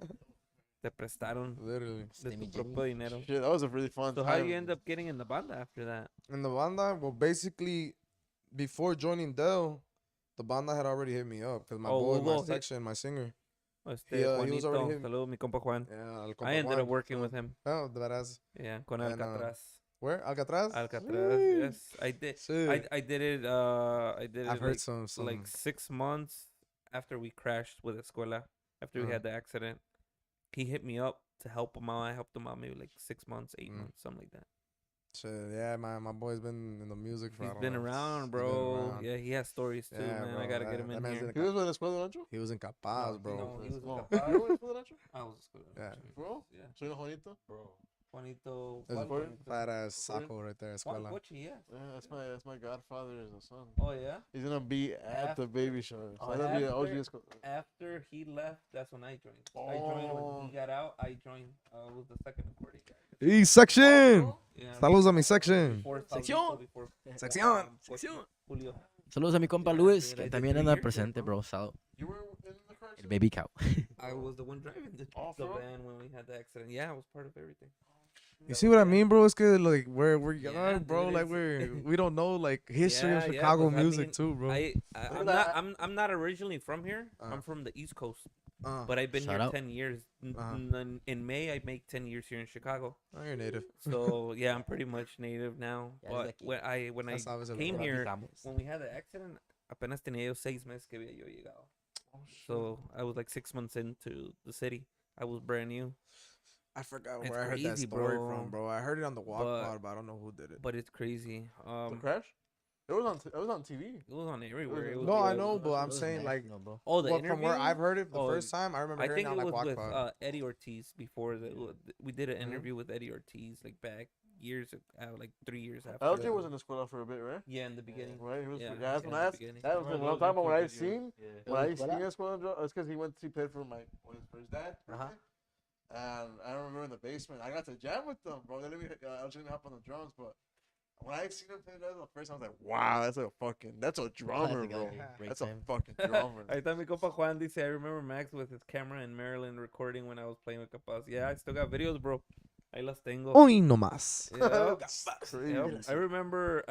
Te prestaron Literally. de tu Stimmy propio dinero. Shit, that was a really fun So time. how you end up getting in the banda after that? In the banda, well, basically, before joining Dell, the banda had already hit me up because my Oh, boy, my Hugo hit- section, my singer. Este, He was Juanito, already hit- saludo, mi compa Juan. Yeah, el I compa ended Juan. up working with him. Oh, the badass. Yeah, con And, Alcatraz. Where? Alcatraz? Alcatraz, Sweet. yes. I did. Shit. I did it. I did I've it heard like, some. like 6 months after we crashed with Escuela. After we Uh-huh. had the accident, he hit me up to help him out. I helped him out maybe like 6 months, 8 Mm. months, something like that. Shit, yeah, my boy's been in the music for. I He's don't been know, around, he's been bro. around. Yeah, he has stories too, Yeah, man. bro, I gotta get that- him that in man's here. in He was with Escuela Nacho? He was incapaz, No, bro. no, he was No. incapaz. You were with Escuela Nacho? I was Escuela. Yeah. Bro? Yeah. So you know Juanito? Bro. Juanito. There's Juan a Juanito. badass Saco right there, Juan Escuela. Pochi, yeah. Yeah, that's my godfather's son. Oh, yeah? He's gonna be at the baby shower. So Oh, I'm gonna be at OG after- Escuela. After he left, that's when I joined. I joined when Oh. he got out. I joined. Was the second accordion guy. Y section. Yeah. Saludos a mi section. Before Sección. Pablito, before, Sección. Pochi, Julio. Saludos a mi compa Yeah, Luis, dude, I que did también 3 anda years there, presente, bro. bro. Sal, You were in the car el accident? baby cow. I was the one driving the Oh, for real? van when we had the accident. Yeah, I was part of everything. You see what I mean, bro? It's good. Like we're Yeah, young, bro. dude, Like it's- we don't know like history of Yeah, yeah, Chicago 'cause I music mean, too, bro. I'm not originally from here. Uh-huh. I'm from the East Coast, Uh, but I've been Shout here out. 10 years. In May, I make 10 years here in Chicago. oh, you're native. So yeah, I'm pretty much native now. Ya But desde aquí. when I Ya sabes el came lugar. here, Platicamos. when we had the accident, apenas tenía yo 6 meses que había yo llegado. So I was like 6 months into the city. I was brand new, I forgot It's where I heard that crazy, story bro. from, bro. I heard it on the walk But- pod, but I don't know who did it. but it's crazy. The crash? It was on TV. It was on everywhere. It was, No, I it know, was- but I'm It was saying like national, bro. Oh, the what, from where interview? I've heard it the Oh, first time, I remember I hearing think it it on like was walk with pod. Eddie Ortiz before we did an Mhm. interview with Eddie Ortiz like back years like 3 years after. LJ that. was in the Escuela for a bit, right? Yeah, in the beginning. Right? He was. Yeah, Yeah, that's yeah, when in I. the beginning. That was One of what I'm those talking about. When I YouTube videos. seen Yeah. when I Escuela? seen Escuela, it's because he went. He played for for his dad. Uh-huh. And I remember in the basement, I got to jam with them, bro. They let me. I was gonna hop on the drums, but when I seen him play that the first time, I was like, wow, that's a drummer, Classic bro. LJ, break That's a time. fucking drummer. I thought mi compa Juan dice, I remember Max with his camera in Maryland recording when I was playing with Capaz. Yeah, I still got videos, bro. Ahí las tengo. Hoy no más. Yep. That's Yep. crazy. I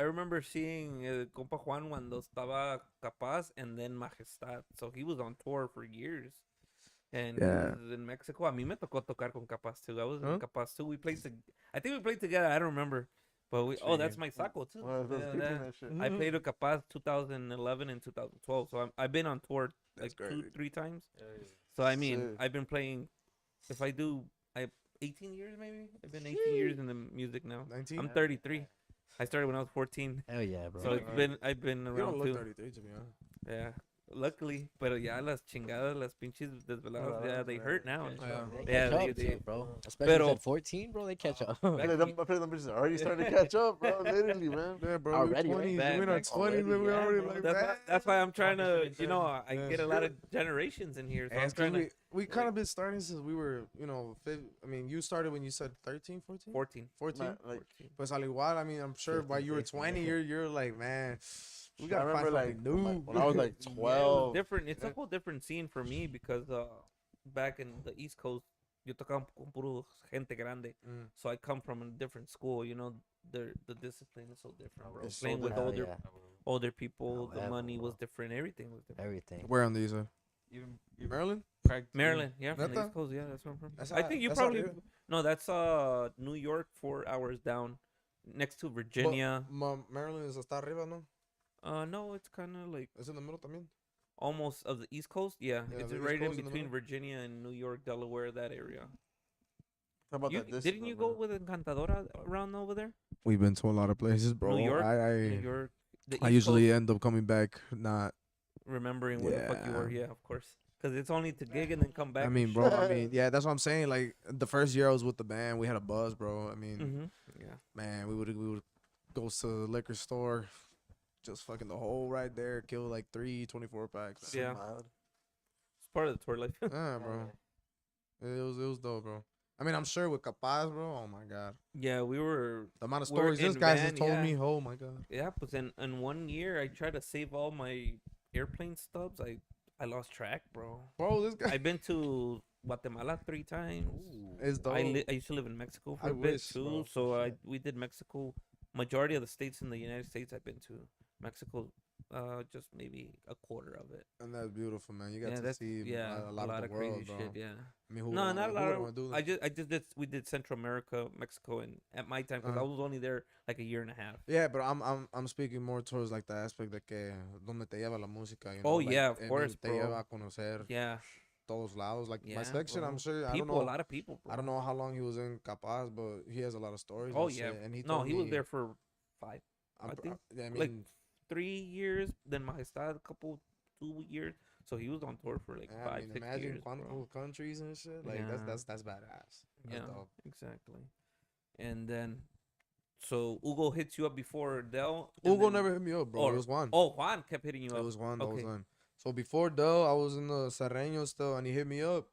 remember seeing compa Juan cuando estaba Capaz and then Majestad. So he was on tour for years. And he Yeah. was in Mexico. A mí me tocó tocar con Capaz too. I was Huh? in Capaz too. I think we played together. I don't remember. But we that's Intriguing. my Saco too. Well, that's Yeah, picking that- that shit. I played with Capaz 2011 and 2012. So I've been on tour That's like two, great. 3 times. So I mean, Sick. I've been playing. If I do, I 18 years maybe. I've been 18 years in the music now. 19. I'm 33. I started when I was 14. Hell yeah, bro. So it's been I've been You around don't look too. 33 to be honest. Yeah. Luckily, pero ya las chingadas, las pinches desveladas, yeah, they hurt now. Yeah. They Yeah, catch they- up they- too, bro. Especially Pero- at 14, bro. They catch up. I feel like them bitches are already starting to catch up, bro. Literally, man. Yeah, bro. Already, we're right? 20s. Back- We're in our back 20s, and already, we're yeah, already bro. like That's that. why, that's why I'm trying to, Obviously, I yeah. get a lot of generations in here. So Yeah, I'm it's 'cause trying to we kind of been starting since we were, I mean, you started when you said 13, 14? 14. 14? Man, like, 14. Pues al igual, I mean, I'm sure by 15, you were 16, 20, yeah. you're like, man, we I gotta find remember, something like, new. when I was like Yeah, it was 12. different. It's Yeah. a whole different scene for me because back in the East Coast, yo tocaba con puro gente grande. Mm. So I come from a different school. The discipline is so different, bro. It's so Playing with Hell older yeah. older people, the However, money was bro. different. Everything was different. Everything. Where on these? Even Maryland? practice. Maryland, yeah, from the Neta? East Coast, yeah, that's where I'm from. That's I not- think you that's not probably it. no, that's New York, 4 hours down, next to Virginia. Maryland is hasta arriba, no? No, it's kind of like Es en el middle también. almost of the East Coast. Yeah, Yeah, it's the East right in Coast in the between middle. Virginia and New York, Delaware, that area. Talk about You, that didn't discipline, you go man. with Encantadora around over there? We've been to a lot of places, bro. New York, I New York. The I East usually Coast, end up coming back not. remembering where the fuck you were. Yeah. Yeah, of course. Because it's only to gig and then come back. I mean, bro. I mean, yeah, that's what I'm saying. Like the first year I was with the band, we had a buzz, bro. I mean, Mm-hmm. Yeah. man, we would go to the liquor store, just fucking the whole right there, kill like 3 24 packs. Yeah. It's part of the tour life. Yeah, bro. It was dope, bro. I mean, I'm sure with Capaz, bro. Oh my god, Yeah, we were. the amount of We're stories this in guy's van, just told yeah. me. Oh my god. Yeah, but in 1 year, I tried to save all my airplane stubs. I lost track, bro. Bro, this guy I've been to Guatemala 3 times. is dope. I used to live in Mexico for I a bit wish, too. bro, So for we did Mexico. Majority of the states in the United States I've been to. Mexico, just maybe a quarter of it. And that's beautiful, man. You got Yeah, to that's see a lot, of the world, crazy bro. shit. Yeah. I mean, who No, would not a wanna- lot who would of. wanna do that? I just did. We did Central America, Mexico, and at my time because I Uh-huh. was only there like a year and a half. Yeah, but I'm speaking more towards like the aspect de que donde te lleva la música. You know? Oh, like, yeah, of I mean, course, te bro. lleva a conocer Yeah. todos lados. Like Yeah. my section, bro. I'm sure. I People, don't know. a lot of people. Bro. I don't know how long he was in Capaz, but he has a lot of stories. Oh and yeah. shit, and he No, told he was me- there for 5, I'm I pr- think, I mean, like, 3 years. Then Majestad a couple 2 years. So he was on tour for like yeah, 5, I mean, 6 imagine years. cuántos Bro. countries and shit. Like Yeah. that's badass. That's Yeah, dope. exactly. And then, so Hugo hits you up before Dell. and Hugo then- never hit me up, bro. or- It was Juan. Oh, Juan kept hitting you It up. was Juan. That was Okay. Juan. So before Dell, I was in the Serreño still, and he hit me up.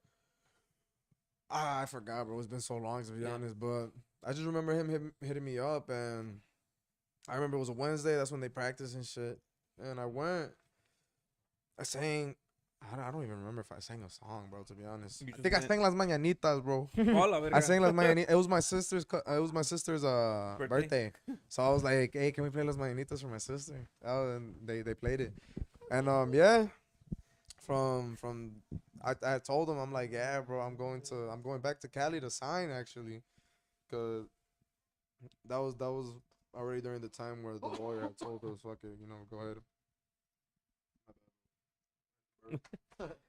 I forgot, bro. It's been so long to be Yeah. honest, but I just remember him hitting me up, and I remember it was a Wednesday. That's when they practiced and shit. And I went. I sang. I don't even remember if I sang a song, bro. To be honest, You I just think I went. sang Las Mañanitas, bro. Oh, la I verga. sang Las Mañanitas. It was my sister's. Birthday. So I was like, "Hey, can we play Las Mañanitas for my sister?" Oh, and they played it, and yeah, from I told them, I'm like, "Yeah, bro, I'm going back to Cali to sign actually, cause that was already during the time where the lawyer had told us, fuck it, go ahead."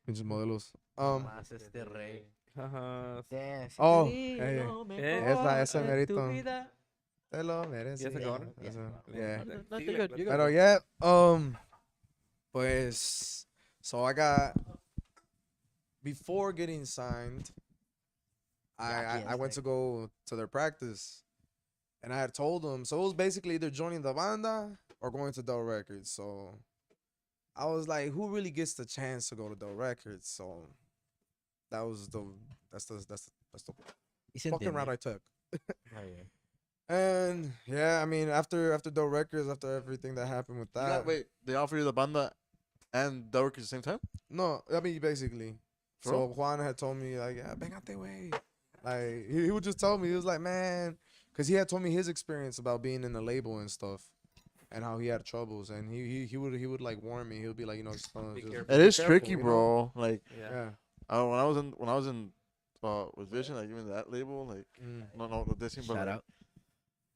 Pinches modelos. Más este rey. Ajá. Damn, si Oh, te digo esa mejor de tu merito. vida. Te lo mereces. ¿Ya se acabaron? Yeah. No, Sí, you're la good, you're Pero good. yeah, pues, so I got, before getting signed, I went to go to their practice, and I had told them, so it was basically either joining the banda or going to Dell Records. So I was like, who really gets the chance to go to Dell Records? So that's the Y se fucking route entiende. I took. Oh, yeah. And yeah, I mean, after Dell Records, after everything that happened with that, Wait, they offer you the banda and the work at the same time? no, I mean basically. For So real? Juan had told me like, yeah, vengate way. Like he would just tell me, he was like, man, because he had told me his experience about being in the label and stuff, and how he had troubles, and he would like warn me. He would be like, just Be just careful. It is careful, tricky, you know? bro. Like Yeah. Yeah. when I was in with Vision, like even that label, like Mm. no, the Disney, but Shout like, out.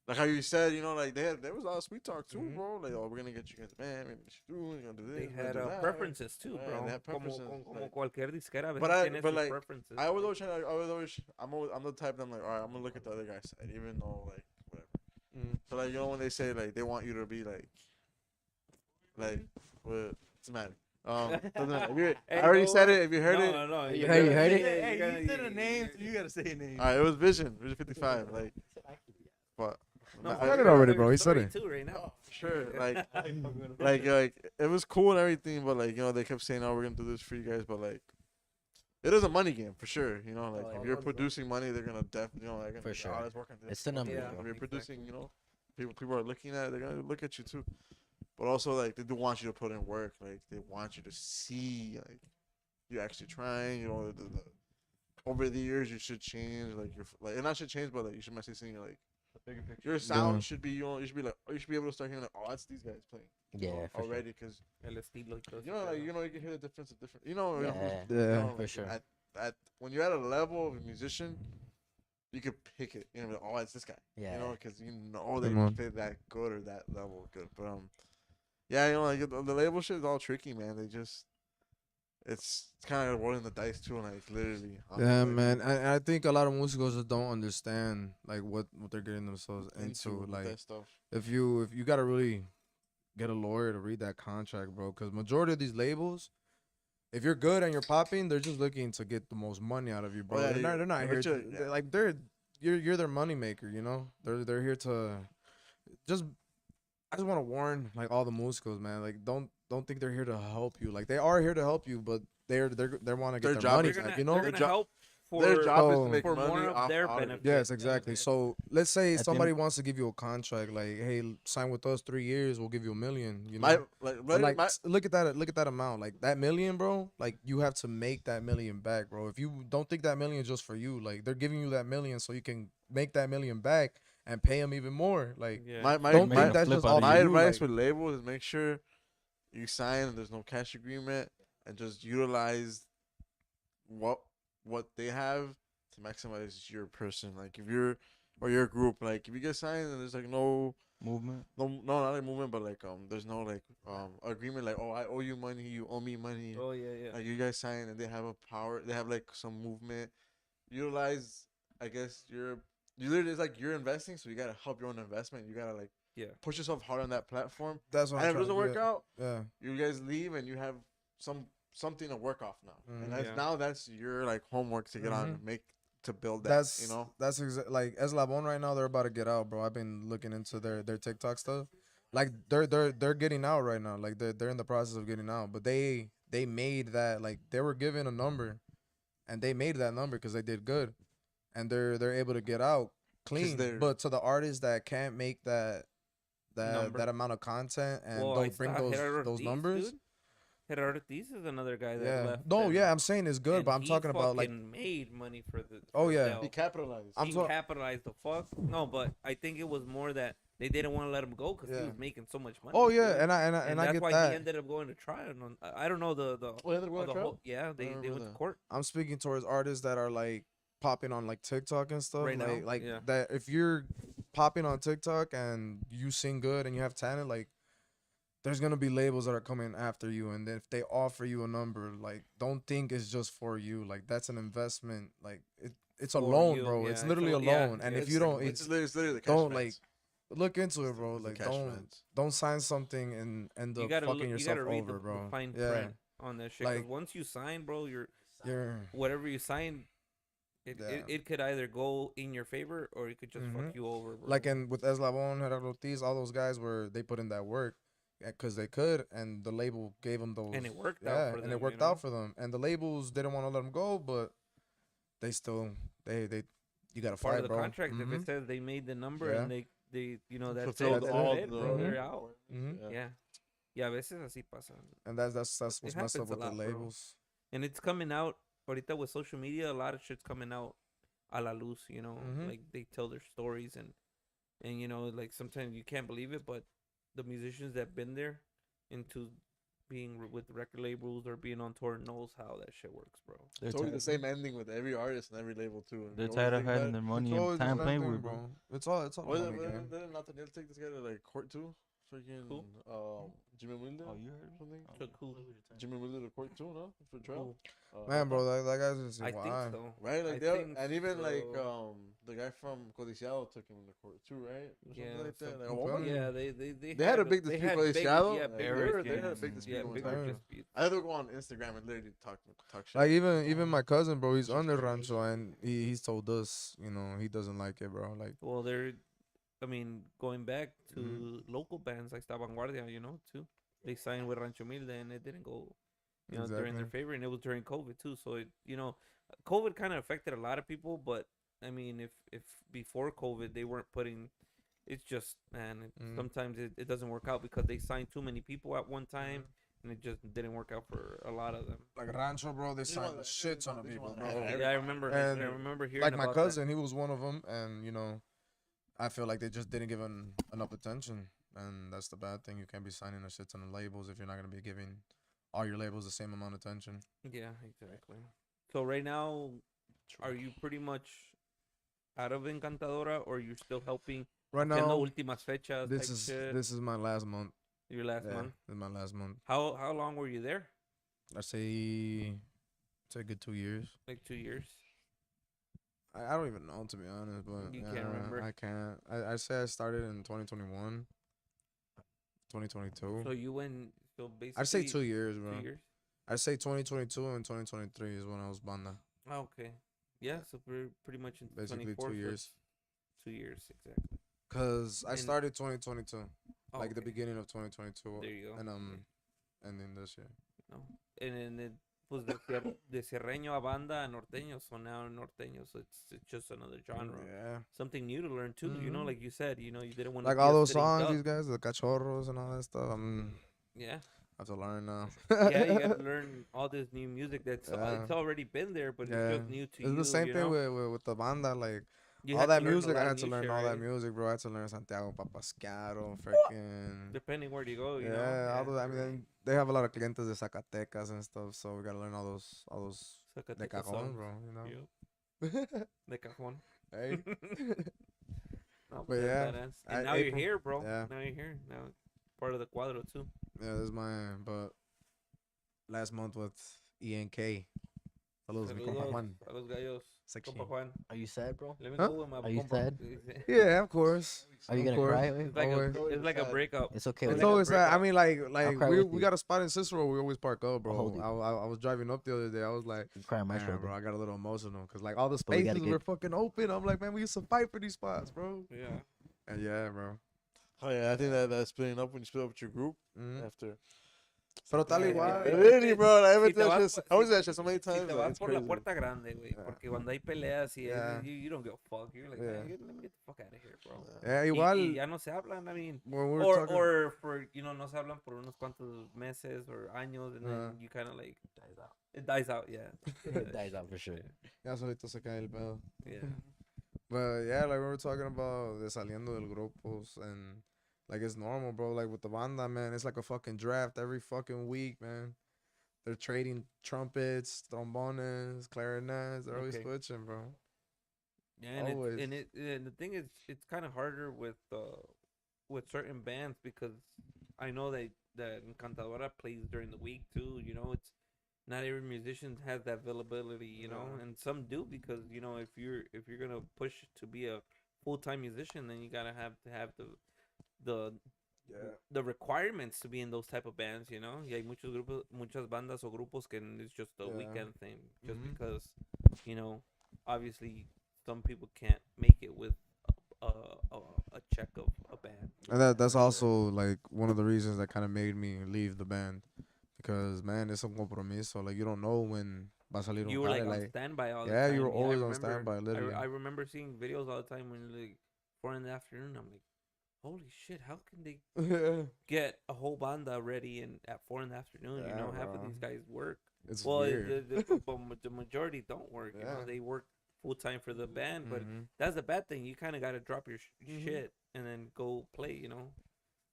like how you said, you know, like there was a lot of sweet talk too, Mhm. bro. Like, oh, we're gonna get you guys, man, we're gonna get you through, we're gonna do They this, we're had gonna do that. preferences too, Yeah, they bro. had preferences. Como Like, cualquier disquera, a veces tiene but sus like, preferences. I was like, always trying. I was always. I'm the type that I'm like, all right, I'm gonna look at the other guy's side, even though like whatever. Mm. So like, you know, when they say like they want you to be like, what? What's the matter? Doesn't matter. Hey, I already no, said what? it. If you heard it, No. You heard it? Hey, you said a name, so you gotta say a name. all right, it was Vision 55. Like, but No, I- said it already, bro. He said story it. too right now. sure, like it was cool and everything, but like, you know, they kept saying, oh, we're gonna do this for you guys, but like. It is a money game for sure, you know. Like if you're producing money, they're gonna definitely, you know, they're gonna For be, sure. Oh, let's work on this. It's the numbers, Yeah. bro. If you're Exactly. producing, you know, people are looking at it, they're gonna look at you too. But also, like they do want you to put in work. Like they want you to see, like you actually trying. You know, over the years you should change. Like you're like, and not should change, but like you should message seeing like your sound should be, you know, you should be like, you should be able to start hearing like, oh, that's these guys playing. Yeah, for sure. Already, because El estilo y todo you ese know, like pedo. you know, you can hear the difference of different. You know, Yeah, you Yeah. know, for sure. At when you're at a level of a musician, you could pick it. You know, like, oh, it's this guy. Yeah. You know, because you know they Come on. play that good or that level good. But yeah, you know, like the label shit is all tricky, man. They just it's kind of rolling the dice too, and like literally. Yeah, like, man. I think a lot of musicos just don't understand like what they're getting themselves into. with Like that stuff. if you gotta really get a lawyer to read that contract, bro. Because majority of these labels, if you're good and you're popping, they're just looking to get the most money out of you, bro. Oh, yeah, they're not yeah, here. but To, yeah. they're, like you're their money maker. You know, they're here to just. I just want to warn like all the musicos, man. Like don't think they're here to help you. Like they are here to help you, but they want to get Their their job money is- They're back. gonna, You know, they're gonna help for Their job is to So- make for money more of off their out of it. benefit. yes, exactly. So let's say At the somebody end- wants to give you a contract, like, hey, sign with us 3 years, we'll give you $1 million. You know, My And, like, my, look at that. Look at that amount. Like that million, bro. Like you have to make that million back, bro. If you don't think that million is just for you, like they're giving you that million so you can make that million back and pay them even more. Like Yeah. my don't Make think a that's flip just out all of for my you. advice Like, with labels is make sure you sign and there's no cash agreement and just utilize what they have to maximize your person. Like if you're or your group, like if you get signed and there's like no Movement. not like movement, but like there's no like agreement like, oh, I owe you money, you owe me money. Oh yeah. Like you guys sign and they have a power, they have like some movement. Utilize, I guess you literally, it's like you're investing, so you gotta help your own investment. You gotta like Yeah. push yourself hard on that platform. that's what And I'm if it trying doesn't to work out, Yeah. you guys leave and you have something to work off now. Mhm. And that's Yeah. now that's your like homework to get on and make to build that. That's you know, that's like Eslabon right now. They're about to get out, bro. I've been looking into their TikTok stuff. Like they're getting out right now. Like they're in the process of getting out. But they made that, like they were given a number, and they made that number because they did good, and they're able to get out clean. they're- But to the artists that can't make Number. that amount of content and Well, don't bring those Ortiz, numbers. Dude. Gerardo Ortiz is another guy that Yeah. left. No, and- yeah, I'm saying it's good, and but I'm E he talking about like fucking made money for the. Oh, for yeah. Dell. he capitalized. I'm He so- capitalized the fuck. No, but I think it was more that they didn't want to let him go because Yeah. he was making so much money. Oh yeah, dude. and I and I that's get why that. he ended up going to trial. On, I don't know the Oh, yeah, they're going to the trial? whole. Yeah, they remember went to that. court. I'm speaking towards artists that are like popping on like TikTok and stuff. Right now? like Yeah. that. If you're popping on TikTok and you sing good and you have talent, like there's gonna be labels that are coming after you, and then if they offer you a number, like don't think it's just for you. Like that's an investment. Like it's a For loan, you, bro. yeah, it's it's a literally a lo- yeah, loan. And yeah, if you don't, it's it's literally the cash don't, advance. look into it, bro. It's the Like cash advance. don't sign something and end You up gotta fucking you yourself gotta read over, the bro. fine Yeah, print on that shit. 'Cause Like- once you sign, bro, you're you're whatever you sign. Yeah. It could either go in your favor or it could just fuck Mhm. you over, bro. like and with Eslabon, Gerardo Ortiz, all those guys were they put in that work because they could, and the label gave them those. And it worked yeah, out for them. and it worked you know? out for them. And the labels didn't want to let them go, but they still they you gotta Part fight, of the bro. contract. If Mhm. it says they made the number Yeah. and they you know that's Fulfilled it, that's all it, the bro. They're Mhm. out. Mhm. Yeah. Yeah, a veces así pasa. And that's It what's messed up happens a with the lot, bro. labels. And it's coming out ahorita with social media, a lot of shit's coming out a la luz, you know. Mhm. Like they tell their stories and you know, like sometimes you can't believe it, but the musicians that been there into being with record labels or being on tour knows how that shit works, bro. They're It's always the tired. same ending with every artist and every label too. And They're you always tired of think about having it. their It's money and always the time same playing thing, with, bro. It's all a Well, money game. didn't Nathaniel take this guy to like court too? Freaking Who? Jimmy Wilder. Oh, you heard? Something. So cool. Jimmy Wilder to court too, no? For trial. Man, bro, that guy's just I think why. so. Right, like I they think and even like so. the guy from Codiciado took him to court too, right? Or something Yeah, like that. Like, I'm oh, telling you. Yeah, they had a big they dispute had with big- Codiciado. Yeah, Like, big they had a disputes. big dispute. Yeah, one big time. disputes. I had to go on Instagram and literally talk shit. Like even my cousin, bro, he's Just under crazy. Rancho, and he's told us, he doesn't like it, bro. Like, Well, I mean, going back to Mhm. local bands like Esta Vanguardia, too. They signed with Rancho Humilde and it didn't go, during their Exactly. favor, and it was during COVID too. So COVID kind of affected a lot of people, but I mean, if before COVID they weren't putting, it's just man, sometimes it doesn't work out because they signed too many people at one time, and it just didn't work out for a lot of them. like Rancho, bro, they Just signed want- a shit ton of just people, want- bro. Yeah, I remember. And I remember hearing Like my about cousin, he was one of them, and I feel like they just didn't give him enough attention, and that's the bad thing. You can't be signing a shit ton of labels if you're not gonna be giving all your labels the same amount of attention. that. Yeah, exactly. So right now, are you pretty much out of Encantadora, or you still helping? Right Haciendo now, últimas fechas. this type is shit? this is my last month. Your last Yeah, month. this is my last month. How long were you there? I say a good 2 years. Like 2 years. I don't even know, to be honest, but You can't remember? I can't. I say I started in 2021, 2022. So you went. So basically. I'd say 2 years, bro. 2 years. I'd say 2022 and 2023 is when I was banda. Oh, okay. Yeah. So we're pretty much in Basically 24, 2 so years. it's 2 years exactly. Cause I And- started 2022, Oh, like the okay. beginning of 2022, There you go. and ending this year. No. And then it was de cierreño a banda a norteño, so now norteño, so it's just another genre. Yeah. Something new to learn too. Mhm. Like you said, you didn't want Like all those songs, these guys, the cachorros and all that stuff. Yeah. I have to learn now. Yeah, you got to learn all this new music that's Yeah. it's already been there, but Yeah. it's just new to It's you. the same you thing know? with the banda, like You all had to that learn a music. lot I of had to new learn shit, all that right? music, bro. I had to learn Santiago Papascaro, freaking. Depending where you go, you know. Yeah, all those, I you're mean, right. they have a lot of clientes de Zacatecas and stuff, so we gotta learn all those de Zacatecas cajon, songs. bro. Yep. De cajón. Hey. No, But that's yeah, badass. And now you're April. here, bro. Yeah. Now you're here. Now part of the cuadro too. Yeah, this is mine. But last month with ENK. Saludos, mi compa Saludos Juan. a los gallos. Sexy. Compa Juan. Are you sad, bro? Let me Huh? go with my Are you compa. sad? Yeah, of course. Are you Of gonna course. cry? It's like Always. it's like a breakup. It's okay. It's It's like a always that. I breakup. mean, like cry we with we you. got a spot in Cicero. We always park up, bro. hold you. I was driving up the other day. I was like, You cry on my man, shoulder. bro, I got a little emotional because like all the But we gotta spaces were get- fucking open. I'm like, man, we used to fight for these spots, bro. Yeah. And yeah, bro. Oh yeah, I think that splitting up when you split up with your group Mhm. after. Pero tal Yeah, igual. yeah. Really, bro. I Si went te to vas that shit. por- I was to that shit so many Si times. te like, vas it's por la crazy. puerta grande, güey. Yeah. Porque cuando hay peleas y Yeah. you don't give a fuck. You're like, Yeah. man, let me get the fuck out of here, bro. Yeah, Y igual. ya no se hablan, I mean. When we were Or, talking, or for, no se hablan por unos cuantos meses or años, and then Uh-huh. you kind of like, Dies out. it dies out, yeah. It dies out for sure. ya solito se cae el pedo. Yeah. But yeah, like we were talking about de saliendo del grupos and like it's normal, bro. Like with the banda, man, it's like a fucking draft every fucking week, man. They're trading trumpets, trombones, clarinets. They're always Okay. switching, bro. Yeah, and Always. and the thing is, it's kind of harder with certain bands because I know that Encantadora plays during the week too. It's not every musician has that availability, Yeah. and some do because if you're gonna push to be a full-time musician, then you gotta have to have the Yeah. the requirements to be in those type of bands, Y hay muchas bandas o grupos que it's just a Yeah. weekend thing, just Mhm. because, obviously some people can't make it with a check of a band. And that's also like one of the reasons that kind of made me leave the band because man, it's un compromiso. Like you don't know when va a salir un You were like jale, on standby all the yeah, time. you were I always on remember- standby, literally. I remember seeing videos all the time when like 4 in the afternoon. I'm like, holy shit, how can they get a whole banda ready at 4 in the afternoon? Yeah, Half of bro. these guys work. It's Well, weird. the majority don't work. Yeah. They work full time for the band, but Mhm. that's the bad thing. You kind of got to drop your Mhm. shit and then go play. Yeah,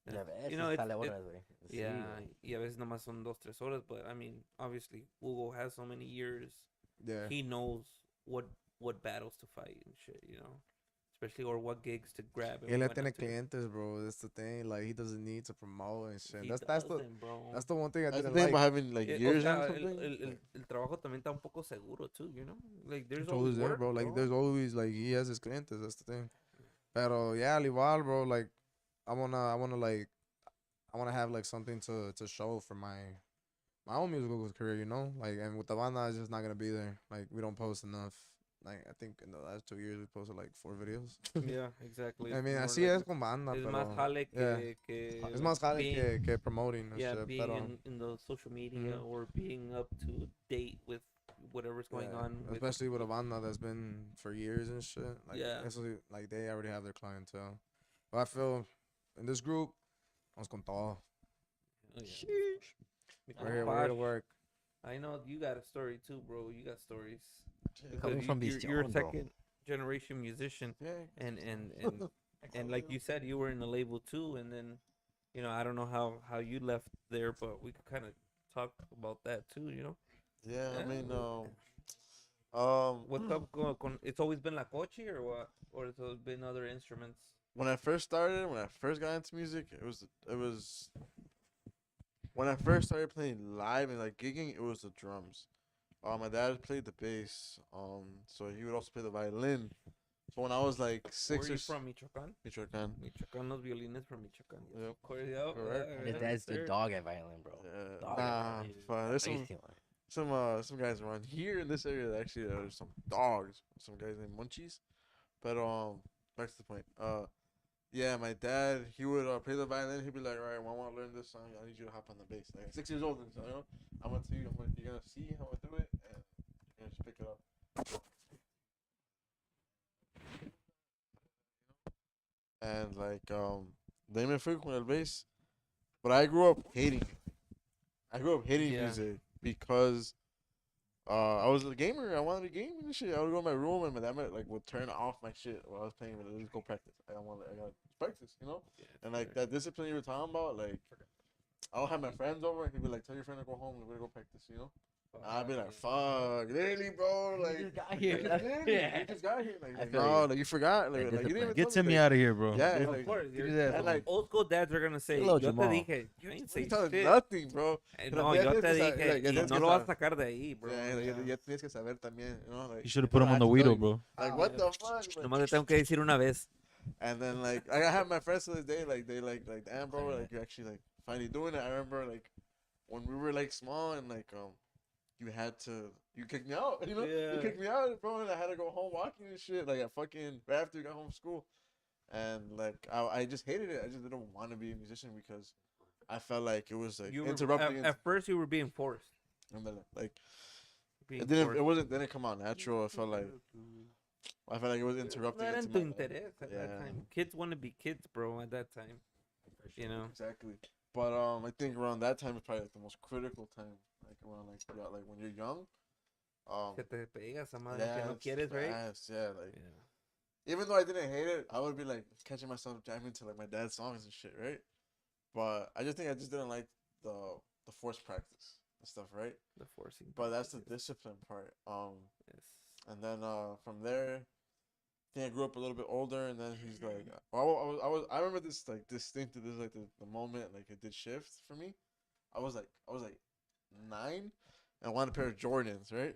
Yeah, but you know, sale it's- horas, güey. Yeah, güey. y a veces nomás son 2, 3 horas, but I mean, obviously, Hugo has so many years. Yeah. He knows what battles to fight and shit, you know, especially or what gigs to grab Y and él ya what tiene not to grab. clientes, bro. That's the thing. Like he doesn't need to promote and shit. He That's the doesn't, bro. that's the one thing I That's the didn't thing like. about having like O years and sea, something. el trabajo también está un poco seguro too, you know. Like there's It's always always there, work, bro. Like there's always like he has his clientes. That's the thing. Pero yeah, al igual, bro. Like I wanna have like something to show for my own musical career, you know. Like and with the banda, it's just not gonna be there. Like we don't post enough. Like I think in the last 2 years we posted like 4 videos. Yeah, exactly. I It's mean, more así like es con banda, es más pero jale yeah, que es más jale being que promoting and yeah shit. being Pero in the social media mhm. or being up to date with whatever's going Yeah, on. With, especially with a banda that's been for years and shit. Like, Yeah. like they already have their clientele. But I feel in this group, vamos con todo. oh, yeah. Mi We're here to compadre. work. I know you got a story too, bro. You got stories. Coming Because from you're a Visión, bro. second generation musician, Yeah. and like you said, you were in the label too, and then, you know, I don't know how you left there, but we could kind of talk about that too, you know. Yeah, I Yeah. mean, What's up con? It's always been la coche or what, or it's always been other instruments. when I first started, when I first got into music, it was when I first started playing live and like gigging, it was the drums. My dad played the bass. So he would also play the violin. So when I was like Where six are or you from, Michoacan? Michoacan. Michoacan, los violines from Michoacan. Yes, Yep. of course, yeah. Correct. And his Yes, dad's the sir. dog at violin, bro. Dog at Nah, violin. there's Crazy one. some guys around here in this area that actually there's some dogs. Some guys named Munchies. But back to the point. Yeah, my dad he would play the violin. He'd be like, "All right, when I want to learn this song, I need you to hop on the bass." Like 6 years old, and so, you know, I'm gonna tell you, you're gonna see how I do it, and you're gonna just pick it up. And like they me fui con el bass, but I grew up hating it. I grew up hating Yeah. music because I was a gamer. I wanted to game and shit. I would go in my room and my dad would turn off my shit while I was playing. Let's go practice. I got practice, you know. And like that discipline you were talking about, like I'll have my friends over and he'd be like, "Tell your friend to go home. We're gonna go practice," you know. I'd be like, "Fuck, literally, bro. Like, just got here. Literally, Yeah. you just got here. Like, I like feel no, you. like you forgot. Like, That like you didn't even Get tell me like, out of here, bro. Yeah, Of like, course, Get his ass and like old school dads are gonna say, Hello, yo te Jamal. dije, you ain't you say tell shit. nothing, bro. No, ya yo tienes te que dije, saber- ya y tienes no que lo vas a saber. sacar de ahí, bro. Yeah, like, Yeah. ya tienes que saber también, you know. Like, You should have you put him don't on the have to tell Weedo, you. bro. Like, what the fuck? Like, Nomás le tengo que decir una vez. and then like I have my friends to this day, like they like damn bro, like you're actually like finally doing it. I remember like when we were like small and like you kicked me out, you know? Yeah. You kicked me out, bro, and I had to go home walking and shit, like at fucking right after we got home from school. And like I just hated it. I just didn't want to be a musician because I felt like it was like You were, interrupting at first you were being forced. and then like Being didn't come out natural. I felt like it was interrupting No era into en tu my interés at Yeah. that time. Kids want to be kids, bro, at that time. You know? Exactly. But I think around that time is probably like the most critical time. Like around like when you're young. Que te pega esa madre que no quieres, right? Yeah, like Yeah. even though I didn't hate it, I would be like catching myself jamming to like my dad's songs and shit, right? But I just didn't like the forced practice and stuff, right? The forcing. But that's the practice. discipline part. Yes. And then from there, I think I grew up a little bit older, and then he's like, I remember this like distinctly. This is like the moment like it did shift for me. I was like 9, and I wanted a pair of Jordans, right?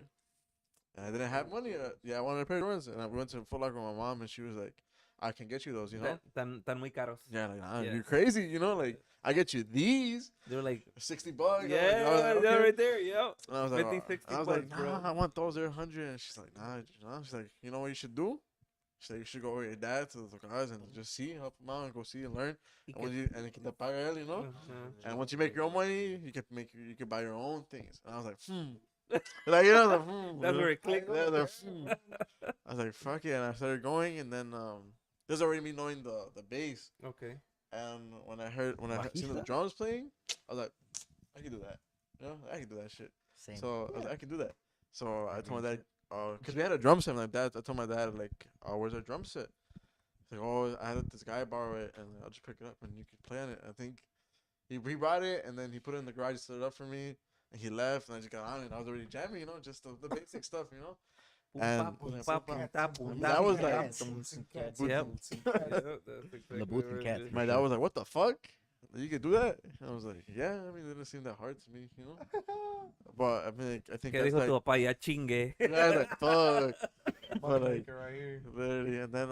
And I didn't have money. Yeah, I wanted a pair of Jordans, and I went to Foot Locker with my mom, and she was like, "I can get you those, you know." Tan muy caros. Yeah, like Yeah. you're crazy, you know. Like I get you these, They were like, $60. yeah, I was like, yeah, okay. right there, yeah. And I was like, 50, 60 I was bucks, like, nah, bro. I want those. They're 100. And she's like, nah. She's like, you know what you should do? She's like, you should go with your dad to the guys and just see, help him out, and go see and learn. Y And, que- and te paga él, you know. Uh-huh. And once you make your own money, you can buy your own things. And I was like, like, you know, like, That's you where know? it clicked. Yeah, like, I was like, fuck it. And I started going, and then there's already me knowing the bass. Okay. And when I seen the Bajista? drums playing, I was like, I can do that. You know, I can do that shit. Same. So I was like, I can do that. So I told my dad, because we had a drum set. Like that, I told my dad, like, where's our drum set? He's like, oh, I had this guy borrow it, and I'll just pick it up and you can play on it. I think He brought it, and then he put it in the garage, set it up for me, and he left, and I just got on it. And I was already jamming, you know, just the basic stuff, you know. And that was like, Yep. The booth and cats. my dad was like, "What the fuck? You could do that?" And I was like, "Yeah, I mean, it didn't seem that hard to me, you know." But I mean, I think ¿Qué that's dijo like, tu papá? Ya chingue. yeah, I was like, fuck. But like, right here. literally, and then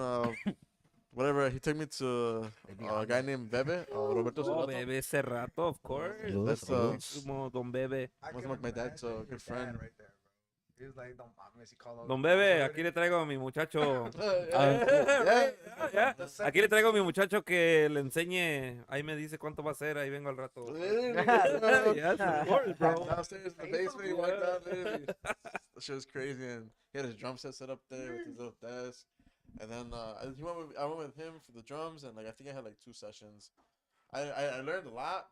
whatever, he took me to a guy named Bebe, Roberto Oh, Sorato. Bebe Cerrato, of course. That's Como Don Bebe. That's like my dad's good friend. Right there, bro. He was like, don't mames, he called out Don the Bebe, already. aquí le traigo a mi muchacho. Yeah. Ya. Aquí le traigo a mi muchacho que le enseñe. Ahí me dice cuánto va a ser. Ahí vengo al rato. Yes, of course, bro. Downstairs in the basement, he walked down, literally. That shit was crazy, and he had his drum set up there with his little desk. And then I went with him for the drums, and like I think I had like 2 sessions. I learned a lot,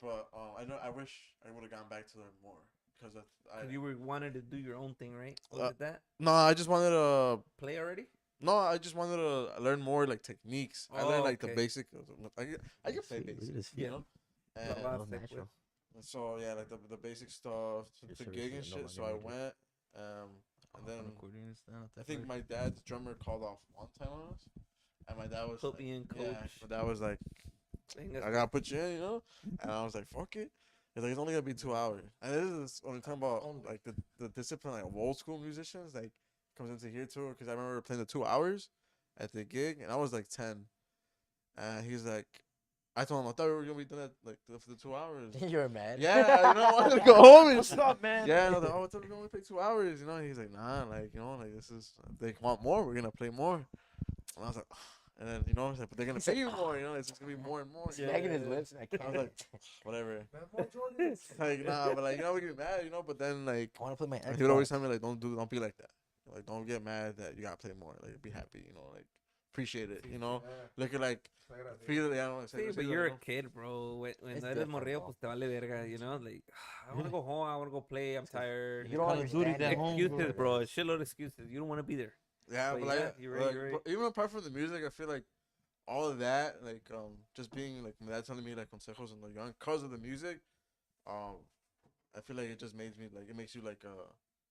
but I wish I would have gone back to learn more because You wanted to do your own thing, right? Was it that? no, I just wanted to. Play already? No, I just wanted to learn more like techniques. I learned like the okay. basic. I can play basic, you know. The And last thing was- so yeah, like the basic stuff, the gig and shit. So I went, and then I think my dad's drummer called off one time on us, and my dad was Put like, me in, yeah, coach. my dad was like, Venga. I gotta put you in, you know, and I was like, fuck it. He's like, it's only gonna be 2 hours, and this is when we're talking about like the discipline like old school musicians like comes into here too, because I remember playing the 2 hours at the gig, and I was like 10, and he's like, I told him I thought we were gonna be done at like for the 2 hours. You were mad. Yeah, you know, I wanted to go home and What's up, man? yeah, and I was like, oh, I thought we were gonna play 2 hours, you know. And he's like, nah, like you know, like this is if they want more, we're gonna play more. And I was like, and then you know, I was like, but they're gonna pay you more, you know, it's just gonna be more and more. Smacking his lips. And I was like, whatever. Like nah, but like you know, we get mad, you know. But then like I want to play my Xbox. he would always tell me like, don't be like that. Like don't get mad that you gotta play more. Like be happy, you know, like appreciate it, you know. Look at like feel it. I don't know. Sí, but you're a kid, bro. When It's eres different, morrillo, bro. pues te vale verga, you know? Like, I want to go home. I want to go play. I'm tired. You don't Call of Duty understand. at home, Excuses, bro. bro. A shitload of excuses. You don't want to be there. Yeah, But but yeah, like, you're right, you're right. but even apart from the music, I feel like all of that, like just being like my dad telling me like consejos and like young cause of the music, I feel like it just makes me like it makes you like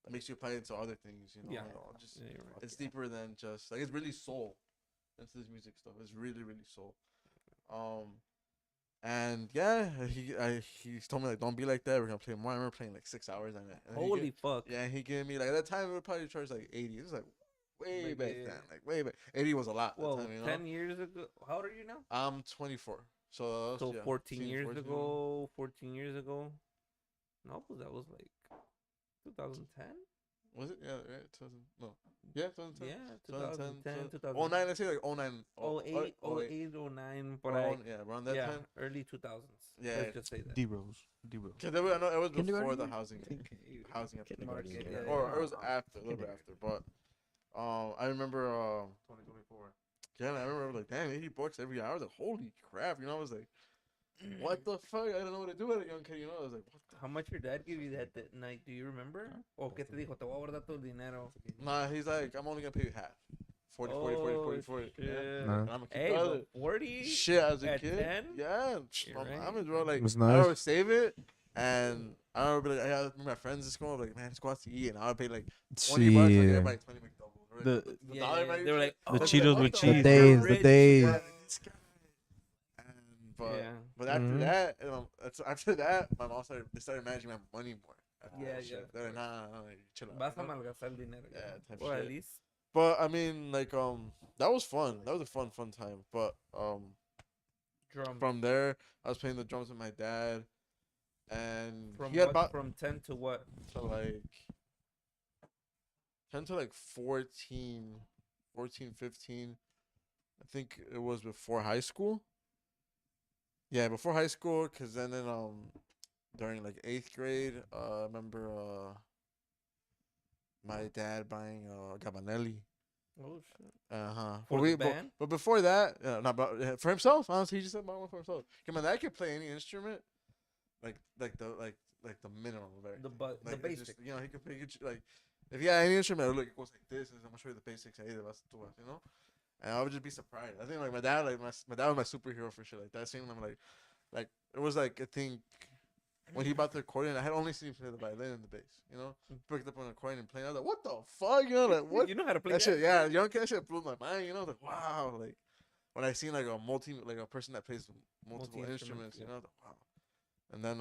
it makes you apply it to other things, you know. Yeah. Like, just Yeah, you're right. it's deeper than just like it's really soul into this music stuff. It's really soul. And yeah, he told me like don't be like that. We're gonna play more. I remember playing like 6 hours on it. And he Holy fuck. yeah, he gave me like at that time we would probably charge like 80. It was like way Like, back yeah. then, like way back. 80 was a lot. Well, That time, you know? 10 years ago. How old are you now? I'm 24. So, So yeah, 14 years 14. ago. 14 years ago. No, that was like 2010. Was it? Yeah, right. 2000. No. Yeah, 2010. Yeah, 2010. 2010, 09, let's say like 09. 08, 08, 09, por ahí. Yeah, around that Yeah, time. early 2000s. Yeah. Let's just say that. D-Rose. Cause I know it was before Kindergarten? the housing epidemic, Kindergarten, yeah. or it was after, a little bit after. But I remember 2024. yeah, and I remember like damn, $80 every hour. I was like, holy crap, you know. I was like, what the fuck? I didn't know what to do as a young kid, you know. I was like, what the How much your dad give you that night? Do you remember? O qué te dijo? Te voy a guardar todo el dinero. Nah, he's like, I'm only gonna pay you half. 40, 40, 40, 40, 40. Yeah. shit. Nah. And I'm a kid. Hey, brother. but 40? Shit, as a at kid. 10? Yeah. You're My right. mom is bro. Like, It's I nice. would save it. And I remember like, I had my friends at school, like, man, let's go out to eat. And I would pay like $20. Like, Shit. everybody 20 McDoubles. The- The dollar value they were like, shit. The oh, Cheetos what with the cheese. fuck? days, the Rich. days. Yeah, this guy. And, Yeah. but after Mhm. that, after that, my mom started managing my money more. After Yeah, that shit. yeah. They're like, nah, like, chill out. Vas a you know? malgastar el dinero. Yeah, type Or at shit. least. But I mean, like, that was fun. That was a fun time. But Drum. from there, I was playing the drums with my dad, and From he had what? about From 10 to what? to like 10 to like 14, 15. I think it was before high school. Yeah, before high school, cause then during like 8th grade, I remember my dad buying Gabanelli. Oh, shit. For For the band? But before that, not but for himself. Honestly, he just said buy one for himself. Come on, that kid play any instrument, like the minimum of everything. The Like, it's basic. just, you know, he could like if he had any instrument, look, it goes like this. And I'm gonna show you the basics. Ahí de vas tú vas, you know. And I would just be surprised. I think like my dad was my superhero for shit like that. Seeing him like It was like, I think, when he bought the accordion, I had only seen him play the violin and the bass. You know, picked up an accordion and playing. I was like, what the fuck? You know, like what? You know how to play That shit, yeah, young kid, that shit blew my mind. You know, like wow, like when I seen like a person that plays multiple instruments, Multi-instruments, you yeah. know, like, wow. And then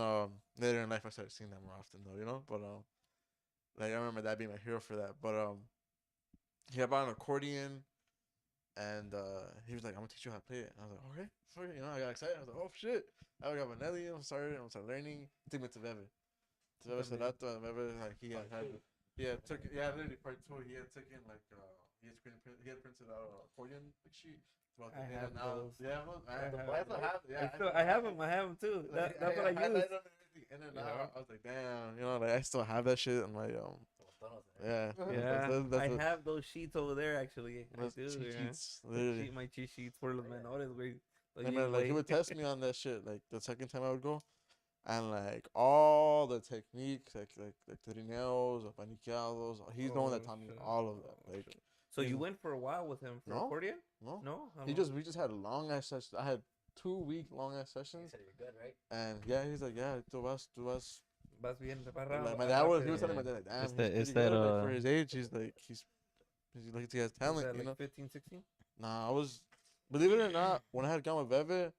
later in life, I started seeing that more often though, you know. But like I remember that being my hero for that. But he bought an accordion, and he was like, "I'm gonna teach you how to play it." And I was like, "Okay, fuck it." You know, I got excited. I was like, "Oh shit!" I got Vanelli. I started learning. Took me to Veve. To Veve Serato, and Veve like literally part two. He had taken like he had printed out an accordion like sheet. About the I in have and out. those. Yeah, I have them. I have them too. That's what I use. highlighted them and everything in and out. I was like, damn, you know, like I still have that shit in my yeah. Yeah, That's I the- have those sheets over there actually. I that's do. cheat Yeah. sheets, literally. My cheat sheets for los menores, güey. I mean, like he would test me on that shit. Like the second time I would go, and like all the techniques, like trineos, paniqueados. He's the one that Oh, taught me shit. all of that. Oh, Like shit. So he's- you went for a while with him for No. accordion? no, No, How he long? just we just had long ass sessions. I had 2 week long ass sessions, said you're good, right? and yeah, he's like, yeah, tú vas. Vas bien Like preparado. my dad was, he aparte was de- telling my dad, like, damn, It's he's that- it's pretty good. that, Like, for his age, he's like he has was talent, that you know. like 15, 16? Nah, I was, believe it or not, when I had gone with Veve.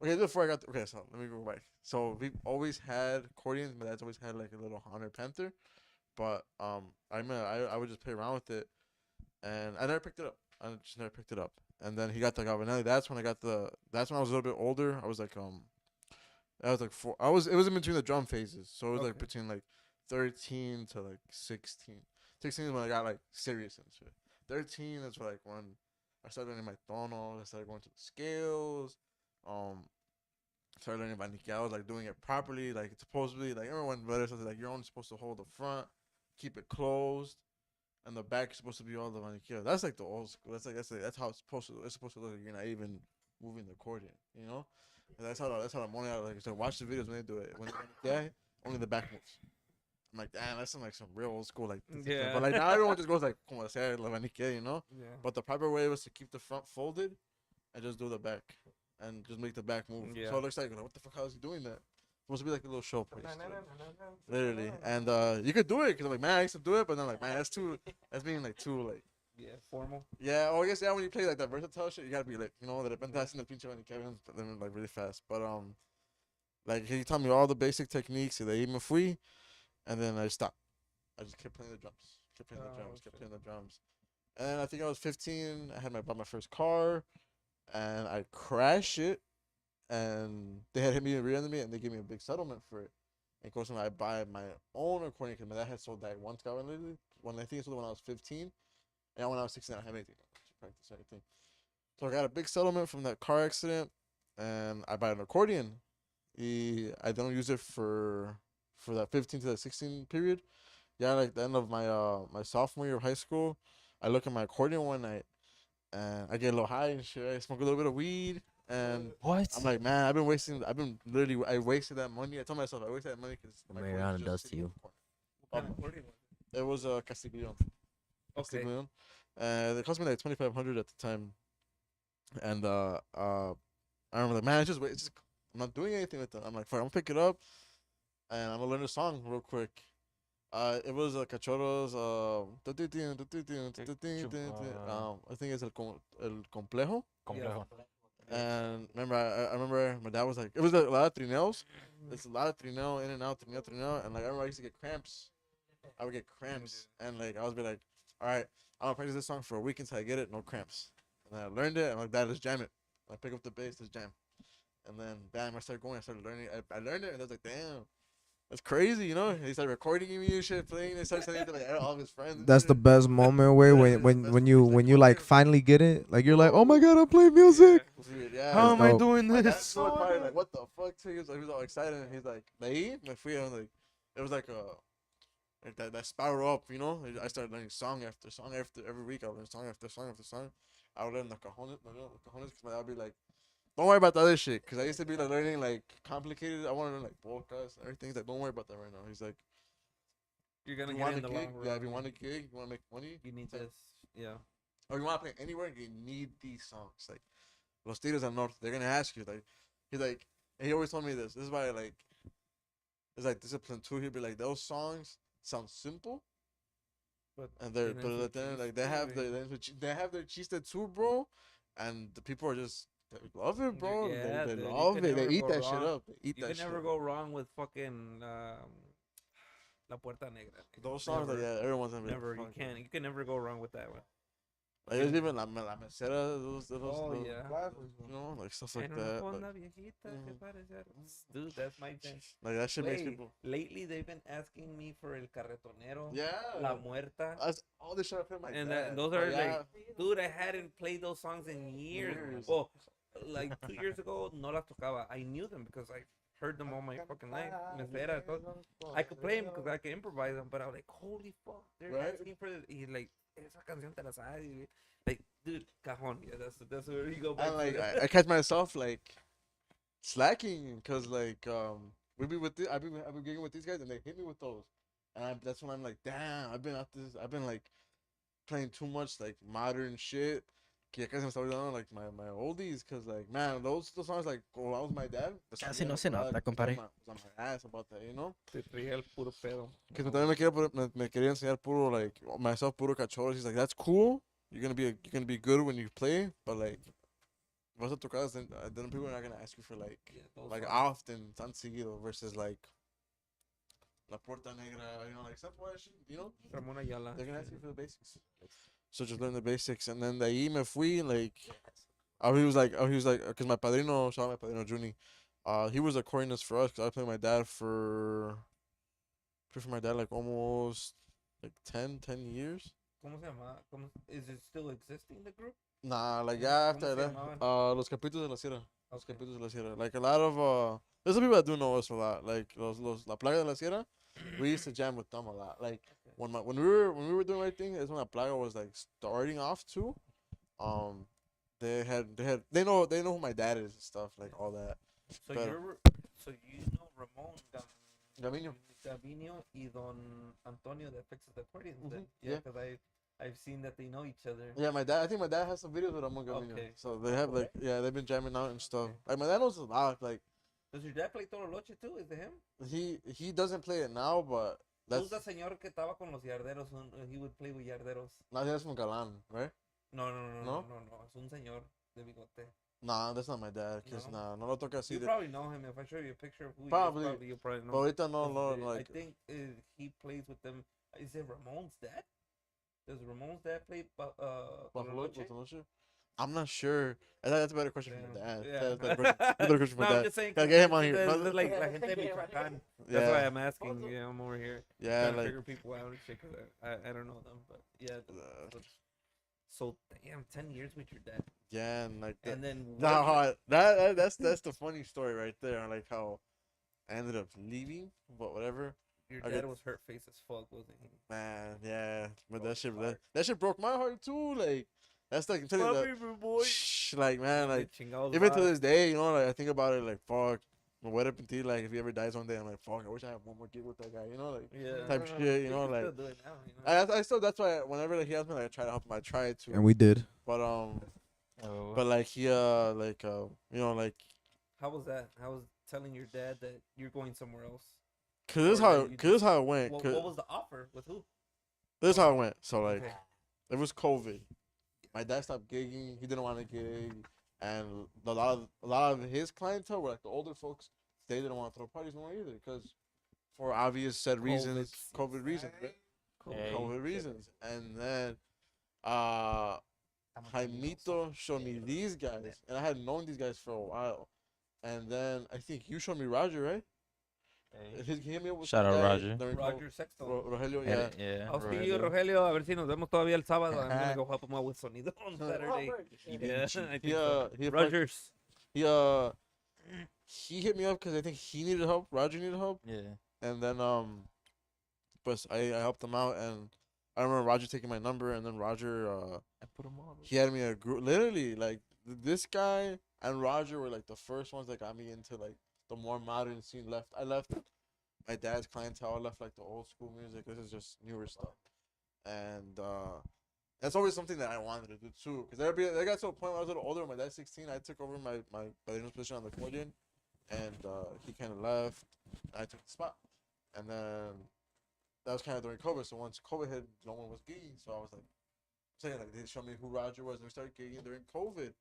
Okay, before I got okay, so let me go back. So we always had accordions. My dad's always had like a little Honor Panther, but I would just play around with it, and I never picked it up. I just never picked it up. And then he got the Galvanelli. That's when I got the. That's when I was a little bit older. I was like I was like four. It was in between the drum phases, so it was like Okay. between like 13 to like 16. 16 is when I got like serious into it. 13 is like when I started learning my tono. I started going to the scales. Started learning about Nikki. I was like doing it properly. Like it's supposedly like everyone better says like you're only supposed to hold the front, keep it closed, and the back is supposed to be all the manicure. That's like the old school. That's how it's supposed to. It's supposed to look. Like you're not even moving the accordion. You know. And that's how I'm only out. Like so, watch the videos when they do it. When yeah, only the back moves. I'm like, damn, that's like some real old school like. Yeah. But like now everyone just goes like como sea la manicure, you know. Yeah. But the proper way was to keep the front folded, and just do the back, and just make the back move. Yeah. So it looks like what the fuck? How is he doing that? Supposed to be like a little show place. Literally, and you could do it because I'm like, man, I used to do it, but then like, man, that's being like too like. Yeah, formal. Yeah, oh, I guess yeah. When you play like that versatile shit, you gotta be like, you know, de repente hacen el pinche Kevin, but then like really fast. But like he taught me all the basic techniques. And they even fui, and then I stopped. I just kept playing the drums, kept playing the drums, kept playing the drums. And then I think I was 15. I had bought my first car, and I crashed it, and they had hit me and rear-ended me, and they gave me a big settlement for it. And of course, when I buy my own accordion, because my dad had sold that once, when I think it sold it when I was 15. And when I was 16, I didn't have anything to practice anything. So I got a big settlement from that car accident, and I bought an accordion. I don't use it for that 15 to that 16 period. Yeah, like the end of my my sophomore year of high school, I look at my accordion one night, and I get a little high and shit. I smoke a little bit of weed, and What? I'm like, man, I wasted that money. I told myself I wasted that money because What Mariana does to you. It was a Castiglione. Okay. Castiglione. It cost me like 2,500 at the time, and I remember like, man, it's just I'm not doing anything with it. I'm like, fuck, I'm gonna pick it up, and I'm gonna learn a song real quick. It was Cachorros. I think it's el complejo. Complejo. And remember, I remember my dad was like, it was a lot of trineos. It's a lot of trineo in and out, trineo, and like I remember I used to get cramps. I would get cramps, and like I was be like, all right, I'm gonna practice this song for a week until I get it, no cramps. And then I learned it. I'm like, Dad, let's jam it. I pick up the bass, let's jam. And then bam, I started going. I started learning. I learned it, and I was like, damn, that's crazy, you know. And he started recording me and shit, playing. He started sending it to like all of his friends. and That's the shit. best moment way Yeah, when it's the when best when moment. you It's when like, you like fucking- finally get it. Like you're like, oh my god, I'm playing music. Dude, yeah. How That's am I dope. doing My dad this? still was probably like, what the fuck? Too? He was all excited, and he's like, "Leí, me fui." I was like, it was like that spiral up, you know. I started learning song after song after every week. I would learn song after song after song. I would learn the cajones, because my dad would be like, "Don't worry about the other shit," because I used to be like learning like complicated. I want to learn like polkas and everything. He's like, "Don't worry about that right now." He's like, You're gonna "You get want in a the gig? long run. Yeah, if you want a gig, you want to make money, You need it's like, this. Yeah. or you want to play anywhere, you need these songs. Like Los Tigres del Norte, they're gonna ask you like, he's like, And he always told me this. This is why like it's like discipline too. He'd be like, those songs sound simple, But and they're tienen but su then like chiste, güey. they have their chiste too, bro. And the people are just they love it, bro. Yeah, They dude, you love can it. They never eat go that shit wrong. up. They eat You that can shit never up. go wrong with fucking La Puerta Negra. Those songs, like, Never, yeah, everyone's gonna be never. You fuck, can't. You can never go wrong with that one. like, there's even la mesera, Oh, those yeah. you know, like stuff like En una that. fonda Like, viejita que mhm. parece. Dude, that's my thing. like that shit makes Wait, people. lately they've been asking me for El Carretonero, Yeah. La Muerta, That's all this shit I feel like and that. those But are yeah, like, dude, I hadn't played those songs in years. Years. Well, like 2 years ago, no las tocaba. I knew them because I heard them all my fucking life. Mesera, todo. I could play them because I could improvise them, but I was like, holy fuck, they're Right? asking for this. He's like, esa canción te la sabes. Y, like, dude, cajón. Yeah, that's where you go back and like to. I catch myself like slacking because like we be with I be gigging with these guys and they hit me with those, and that's when I'm like, damn, I've been like playing too much like modern shit. Que ya casi me está olvidando like my oldies, cause like man, those songs like when I was my dad. Casi no se nota, compadre. Was on my ass about that, you know. Te traía el puro pedo. Cause también me quería enseñar puro like myself puro cachorro. He's like, that's cool. You're gonna be good when you play, but like vas a tocar, then people are not gonna ask you for like Yeah, those like songs. often tan seguido versus like La Puerta Negra, you know, like stuff like shit, you know. Ramón Ayala. They're gonna ask you for the basics. So just learn the basics, and then de ahí me fui like. He was like, cause my padrino, shout out my padrino Juni, he was a cornist for us, cause I played with my dad played for my dad like almost like 10 years. ¿Cómo se llama? Is it still existing, the group? Nah, like ¿Cómo- yeah, cómo after se that, llamaban? Los Capitos de la Sierra. Los Okay. Capitos de la Sierra. Like a lot of there's some people that do know us a lot. Like los La Plaga de la Sierra, we used to jam with them a lot. Like when we were doing right thing, is when La Plaga was like starting off too. Um, they know who my dad is and stuff like all that. So Pero- you know Ramon Gavino. Gavino y Don Antonio that fixes the accordions. Then. Mhm, Yeah, yeah. because I've seen that they know each other. Yeah, my dad. I think my dad has some videos with Ramon Gavino. Okay. So they have like they've been jamming out and stuff. Okay. Like my dad knows a lot. Like Does your dad play Toro Loche too? Is it him? he doesn't play it now, but Who's that's the señor que estaba con los yarderos? He would play with yarderos. not that's from Galan, right? No. ¿No? Es un señor de bigote. Nah, that's not my dad. Cause No? no lo toca así. You De, probably know him. If I show you a picture of who Probably. he is, you'll probably know. but ahorita no, 'Cause, no, I like think he plays with them. Is it Ramon's dad? Does Ramon's dad play Buffalo Toro Loche? I'm not sure. That's a better question from my Damn. dad. Yeah. That's a better question from No, my I'm dad. just saying. Gotta get him on here. There's like la gente de Michoacán. That's Yeah. why I'm asking. Yeah, I'm over here Yeah, trying to like figure people out and shit. Cause I don't know them, but yeah. So damn, 10 years with your dad, yeah, and like that. and then That's the funny story right there. Like how I ended up leaving, but whatever. your I dad get- was hurt face as fuck, wasn't he? Man, yeah, but Broke his heart. that shit broke my heart too. Like that's like I'm telling you that, my boy. like man, like Chingados even to varas. this day, you know, like I think about it, like fuck, what up until like if he ever dies one day, I'm like fuck, I wish I had one more gig with that guy, you know, like Yeah. type shit, you know, can like still do it now, you know? I still that's why whenever like, he asked me, like I try to help him, I try to, And we did. but Oh, but like he you know like How was that? How was telling your dad that you're going somewhere else? cause this Or how that you cause this how it went. What was the offer with who? This is how it went. So like Okay. it was COVID. My dad stopped gigging. He didn't want to gig, and a lot of his clientele were like the older folks. They didn't want to throw parties no more either because for obvious said reasons, COVID reasons, right? Hey. COVID reasons. And then Jaimito showed me these guys, and I had known these guys for a while. And then I think you showed me Roger, right? He hit me up with Shout some out guy Roger. during Roger Sexton. Rogelio, yeah. Yeah. I'll see right. you, Rogelio. A ver si nos vemos todavía el sábado. I'm gonna go help him out with sonido on Saturday. Yeah, I think so. He Rogers. he hit me up because I think he needed help. Roger needed help, Yeah. and then but I helped him out, and I remember Roger taking my number, and then Roger I put him on. he had me a group. Literally, like this guy and Roger were like the first ones that got me into like the more modern scene. I left my dad's clientele. I left like the old school music. This is just newer stuff, and that's always something that I wanted to do too. Cause I got to a point when I was a little older. When my dad's 16, I took over my position on the accordion, and he kind of left. And I took the spot, and then that was kind of during COVID. So once COVID hit, no one was gigging. So I was like saying like they showed me who Roger was, and we started gigging during COVID.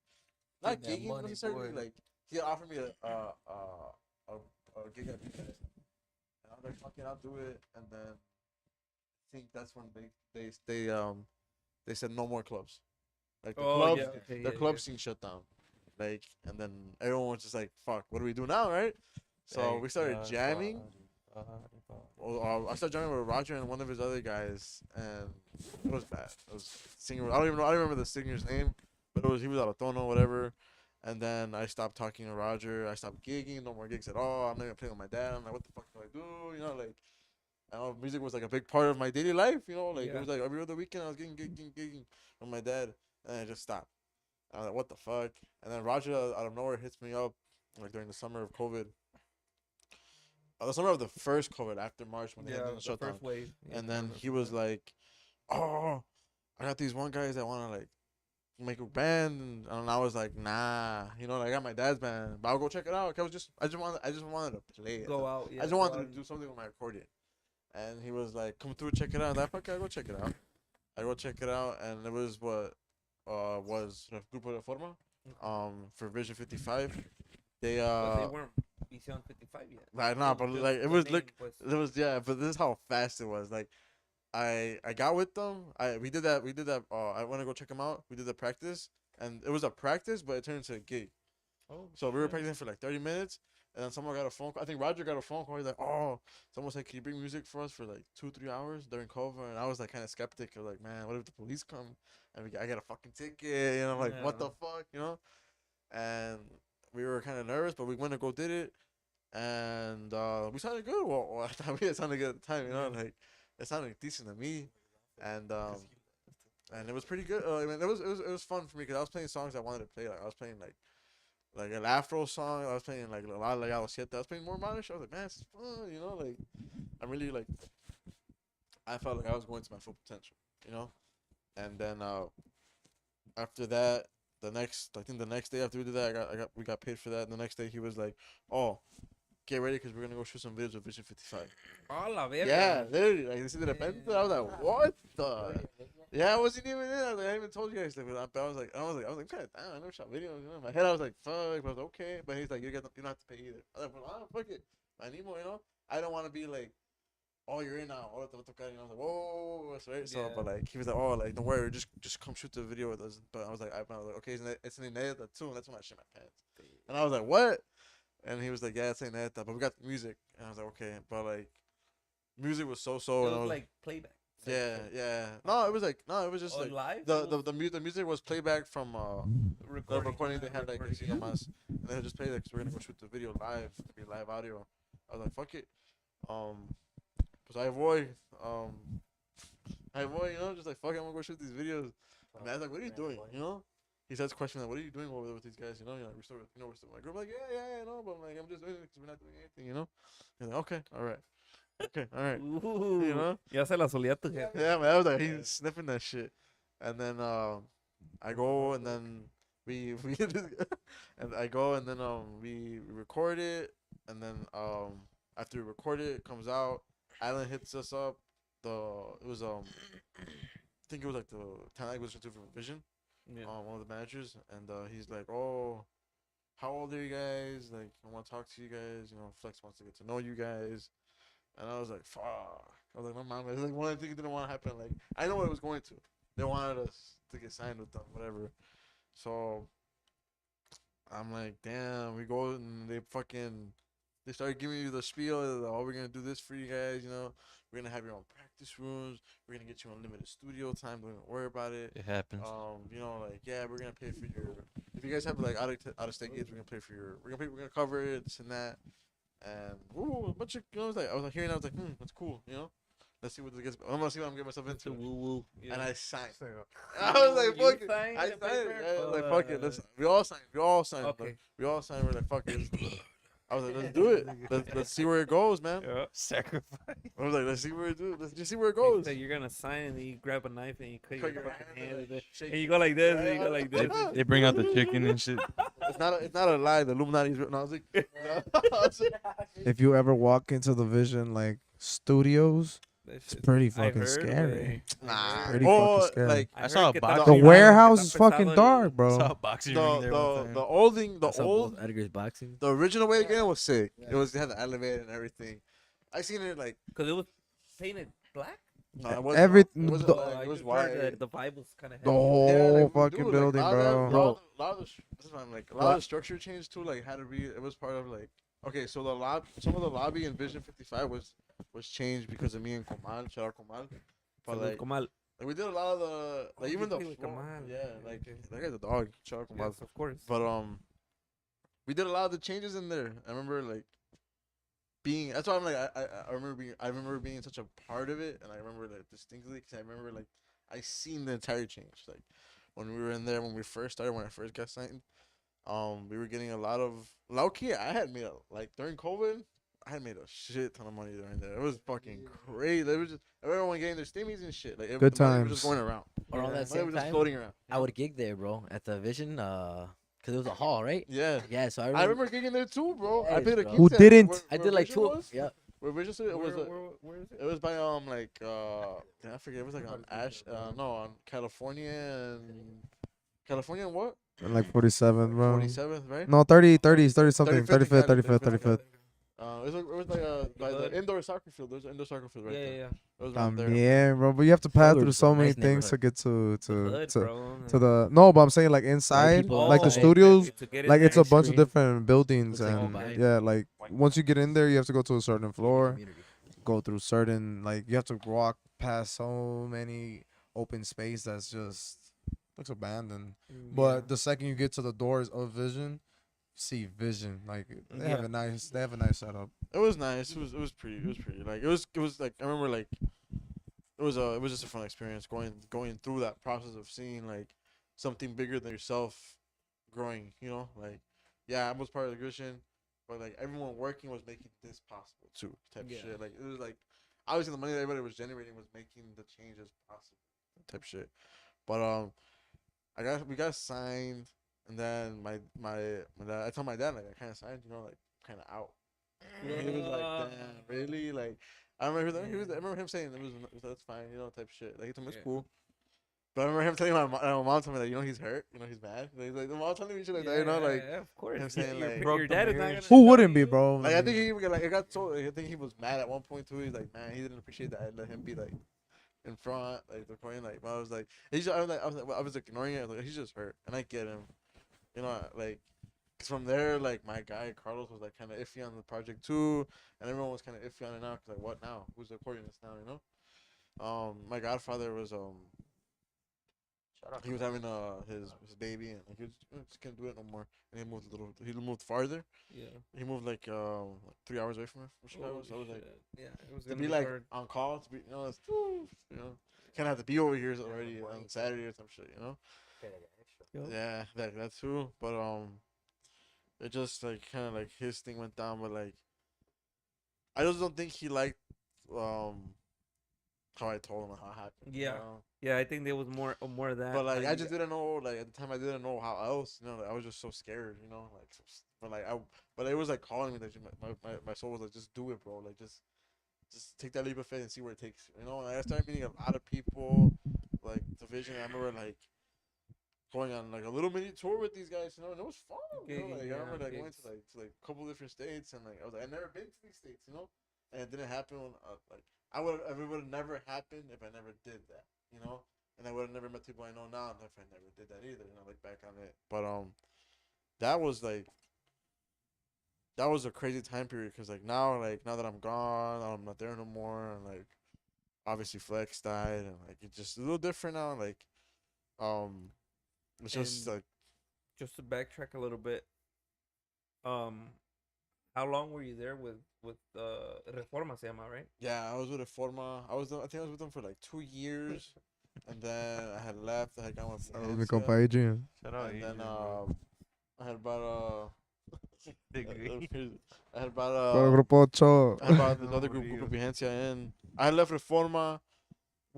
Not Getting that gigging money, necessarily. boy. Like he offered me a gig at BS, and I was like, fuck it, I'll do it. And then I think that's when they said no more clubs. Like the Oh clubs, yeah, okay, the yeah, club yeah. scene shut down. Like, and then everyone was just like, "Fuck, what do we do now?" Right? So we started jamming. I started jamming with Roger and one of his other guys, and it was bad. It was singer. I don't even know. I don't remember the singer's name, but he was out of tono, whatever. And then I stopped talking to Roger. I stopped gigging. No more gigs at all. I'm not even playing with my dad. I'm like, what the fuck do I do? You know, like, I don't know. Music was like a big part of my daily life. You know, like it Yeah. was like every other weekend I was gigging with my dad, and I just stopped. I was like, what the fuck? And then Roger out of nowhere hits me up, like during the summer of COVID. The summer of the first COVID after March when they had Yeah, the the shutdown. first wave. Yeah, And I then remember he was that. like, "Oh, I got these one guys that want to like make a band," and I was like, "Nah, you know, like, I got my dad's band, but I'll go check it out." 'Cause I just wanted to play it. Go out. I Yeah, just go wanted out to and- do something with my accordion. And he was like, "Come through, check it out." I was like, "Fuck, I go check it out." I go check it out, and it was what was Grupo de Forma, for Vision 55. They But they weren't Vision 55 yet. like nah, It but was just like it the was name look, was- it was yeah, but this is how fast it was. Like I got with them. We did that. I want to go check them out. We did the practice, and it was a practice, but it turned into a gig. Oh, So we were shit. practicing for like 30 minutes, and then someone got a phone call. I think Roger got a phone call. He's like, "Oh, someone said, can you bring music for us for like 2-3 hours during COVID?" And I was like kind of skeptic. I was like, "Man, what if the police come and I get a fucking ticket?" You know, like what the Yeah. fuck, you know? And we were kind of nervous, but we went and go did it, and we sounded good. Well, I thought we had sounded good at the time, you know, Yeah. like it sounded decent to me, and it was pretty good. I mean, it was fun for me because I was playing songs I wanted to play. Like I was playing like an Afro song. I was playing like a lot of like I was playing more modern shit. I was like, man, this is fun, you know, like I'm really like I felt like I was going to my full potential, you know. And then after that, I think the next day after we did that, we got paid for that. And the next day he was like, "Oh, get ready because we're gonna go shoot some videos with Vision 55." Oh, la verga. Yeah, literally, like this is the repente. I was like, "What the?" Yeah, I wasn't even in. I even told you guys that. But I was like, kind of damn. I never shot videos. You know, in my head, I was like, fuck. But I was like, okay. But he's like, you don't have to pay either. I was like, well, fuck it. I need more. You know, I don't want to be like, oh, you're in now. Oh, you know, I was like, whoa, right. So, Yeah. but like, he was like, oh, like, don't worry, just come shoot the video with us. But I was like, okay, it's an Ineta too. And that's when I shit my pants. And I was like, what? And he was like, yeah, it's Ineta, but we got the music. And I was like, okay, but like, music was so. It And I was was like playback. yeah, yeah. No, it was just Oh, like live? the music was playback from the recording they had like Recording. in Cinemas, and they just played like, so we're gonna go shoot the video live, be live audio. I was like, fuck it, cause I avoid, you know, just like fuck it, I'm gonna go shoot these videos. And I was like, what are you doing, you know? He starts questioning like, what are you doing over there with these guys, you know? You're like, we're still my group. I'm like, yeah, no, but I'm like, I'm just doing it because we're not doing anything, you know? He's like, okay, all right. Okay, all right. You know? Ya se la solía tu jefe. Yeah, man, I was like, he's sniffing that shit. And then I go and then we and I go and then we record it and then after we record it, it comes out. Alan hits us up. It was I think it was like the talent acquisition for Vision. Yeah. One of the managers, and he's like, "Oh, how old are you guys? Like, I want to talk to you guys. You know, Flex wants to get to know you guys." And I was like, fuck. I was like, my mom, it's like one of the things that didn't want to happen. Like, I know what it was going to. They wanted us to get signed with them, whatever. So, I'm like, damn, we go and they started giving you the spiel. Oh, we're going to do this for you guys, you know. We're going to have your own practice rooms. We're going to get you unlimited studio time. Don't even worry about it. It happens. You know, like, yeah, we're going to pay for your, if you guys have like out of state gigs, we're going to pay for your, we're going to cover it, this and that. And a bunch of, you know, I was like hearing, I was like, that's cool, you know. Let's see what this gets. I'm gonna see what I'm getting myself into. Woo woo. And I signed. So, I was like, You fuck it. signed I the signed it. paper? Yeah, I was like, fuck it. Listen, we all signed. Okay. We all signed. We're like, fuck it. I was like, let's do it. Let's see where it goes, man. Yeah. Sacrifice. I was like, let's see where it do. Let's just see where it He goes. said you're gonna sign and then you grab a knife and you cut Cut your your fucking hand hand and, with it. shake And you it. go like this, and Yeah, you go like this. and- They bring out the chicken and shit. It's not a lie. The Illuminati's written. I was like, If you ever walk into the Vision like studios, That it's shit- pretty I fucking heard, scary. güey. I nah. heard. Pretty Oh, fucking scary. like I I saw heard a que box. está The Boxing warehouse está is fucking pesado dark, I bro. saw a boxing ring there one time. the old thing, the I saw old, both Edgar's boxing. the original way to get in was sick. It was, they had the elevator and everything. I seen it like, Cause it was painted black. no, it wasn't. Every- It wasn't the- black. I It was just white. heard that the vibe was kind of The heavy. whole like, fucking dude, building, like, bro. this is what I'm like, a lot of the structure change too. Like, had to be. It was part of like. Okay, so some of the lobby in Vision 55 was changed because of me and Komal. Shout out Komal. But Salud, like, Comal. we did a lot of the like Oh, even you the play with floor, Kamal. yeah, like Okay. that guy's a dog. Shout out Komal. Yes, of course. But we did a lot of the changes in there. I remember like being. That's why I'm like I remember being such a part of it, and I remember like distinctly because I remember like I seen the entire change. Like when we were in there when we first started when I first got signed, we were getting a lot of low key. I had made like during COVID. I had made a shit ton of money during there. It was fucking crazy. It was just everyone getting their stimmies and shit. Like Good the money was just times. going around. Around that The money same was just time, floating around. I would gig there, bro, at the Vision, cause it was a hall, right? Yeah. Yeah, so I remember gigging there too, bro. I Yes, paid a bro. key Who set. didn't? I Where did like Vision two. was? Yeah, Where Vision it was Where is it? it was by I forget, it was like on on California and what? Like 47, bro. 47th, right? No, 30, 30, 30 something. 35th, 35th, Cali, 35th, 35th. 35th. It was like by the hood? indoor soccer field. There's an indoor soccer field right Yeah, there. yeah, It was around there. Yeah, bro. But you have to pass Suburbs, through so bro. many Nice things to neighborhood. get Hood, to bro. the. No, but I'm saying like inside, people like the outside. studios, To get in like it's a there, bunch of screen. different buildings, Looks like and okay. yeah, like once you get in there, you have to go to a certain floor, Community. go through certain like you have to walk past so many open space that's just looks abandoned. But the second you get to the doors of Vision, see Vision. Like they have Yeah. they have a nice setup. It was nice. It was pretty. Like it was like I remember like it was just a fun experience going through that process of seeing like something bigger than yourself growing. You know, like yeah, I was part of the vision, but like everyone working was making this possible too. Type Yeah. shit. Like it was like obviously the money that everybody was generating was making the changes possible. Type shit. But we got signed, and then my dad, I told my dad like I kind of signed, you know, like kind of out. You know, he was like, damn, really? Like, I remember I remember him saying that's fine, you know, type shit. Like he told me it's Yeah. cool. But I remember him telling my mom told me that you know he's hurt, you know he's mad. Like the mom telling me shit like that, you know, like yeah, of course. him saying, your, like, your dad is not gonna. Who tell wouldn't be, you. bro? like I think he like it got told. I think he was mad at one point too. He's like, man, he didn't appreciate that I let him be like in front, like recording. Like, but I was like, I was ignoring it. I was like, he's just hurt, and I get him. You know, like, cause from there, like my guy Carlos was like kind of iffy on the project too, and everyone was kind of iffy on it now. Cause like, what now? Who's recording this now? You know, my godfather was he was having his baby, and like, he just can't do it no more, and he moved farther. Yeah. He moved like 3 hours away from Chicago. Holy So I was like, shit. Yeah, it was to gonna be like hard. on call, to be kind of have to be over here already on Saturday or some shit, you know. Yup. Yeah, that too. But it just like kind of like his thing went down, but like I just don't think he liked how I told him how it happened. Yeah. You know? Yeah, I think there was more of that. But like I just didn't know. Like at the time, I didn't know how else. You know, like, I was just so scared. You know, like but it was like calling me. Like my soul was like, just do it, bro. Like just take that leap of faith and see where it takes you. You know, and I started meeting a lot of people. Like Division, I remember like going on like a little mini tour with these guys. You know, and it was fun. You know, like I remember like going to like a couple different states, and like I was like, I've never been to these states. You know, and it didn't happen when like it would have never happened if I never did that. You know. And I would have never met people I know now if I never did that either. You know, like back on it. But that was a crazy time period because like now that I'm gone, I'm not there no more, and like obviously Flex died, and like it's just a little different now. Like it's just And- like Just to backtrack a little bit. How long were you there with Reforma se llama, right? yeah, I was with Reforma. I think I was with them for like 2 years, and then I had left. I had gone with Mi Valencia. compa Adrian. Shout out And Adrian, then bro. I had brought I had bought Por el Grupo 8. I had bought this other group, Grupo Vigencia, and I had left Reforma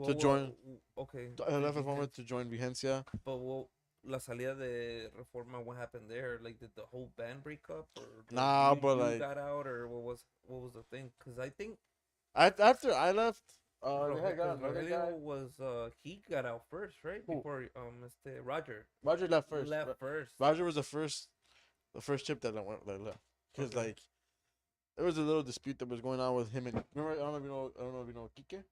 to join. Okay. I had left did you Reforma have- to join Vigencia. But what la salida de Reforma? What happened there? Like, did the whole band break up, or did Nah, but you like got out, or what was the thing? Because I think after I left, they had got Because another guy. Rogelio was he got out first, right? Who? Before Roger Roger left first. left first. Roger was the first chip that left. Because Okay. like there was a little dispute that was going on with him and remember I don't know if you know Kike.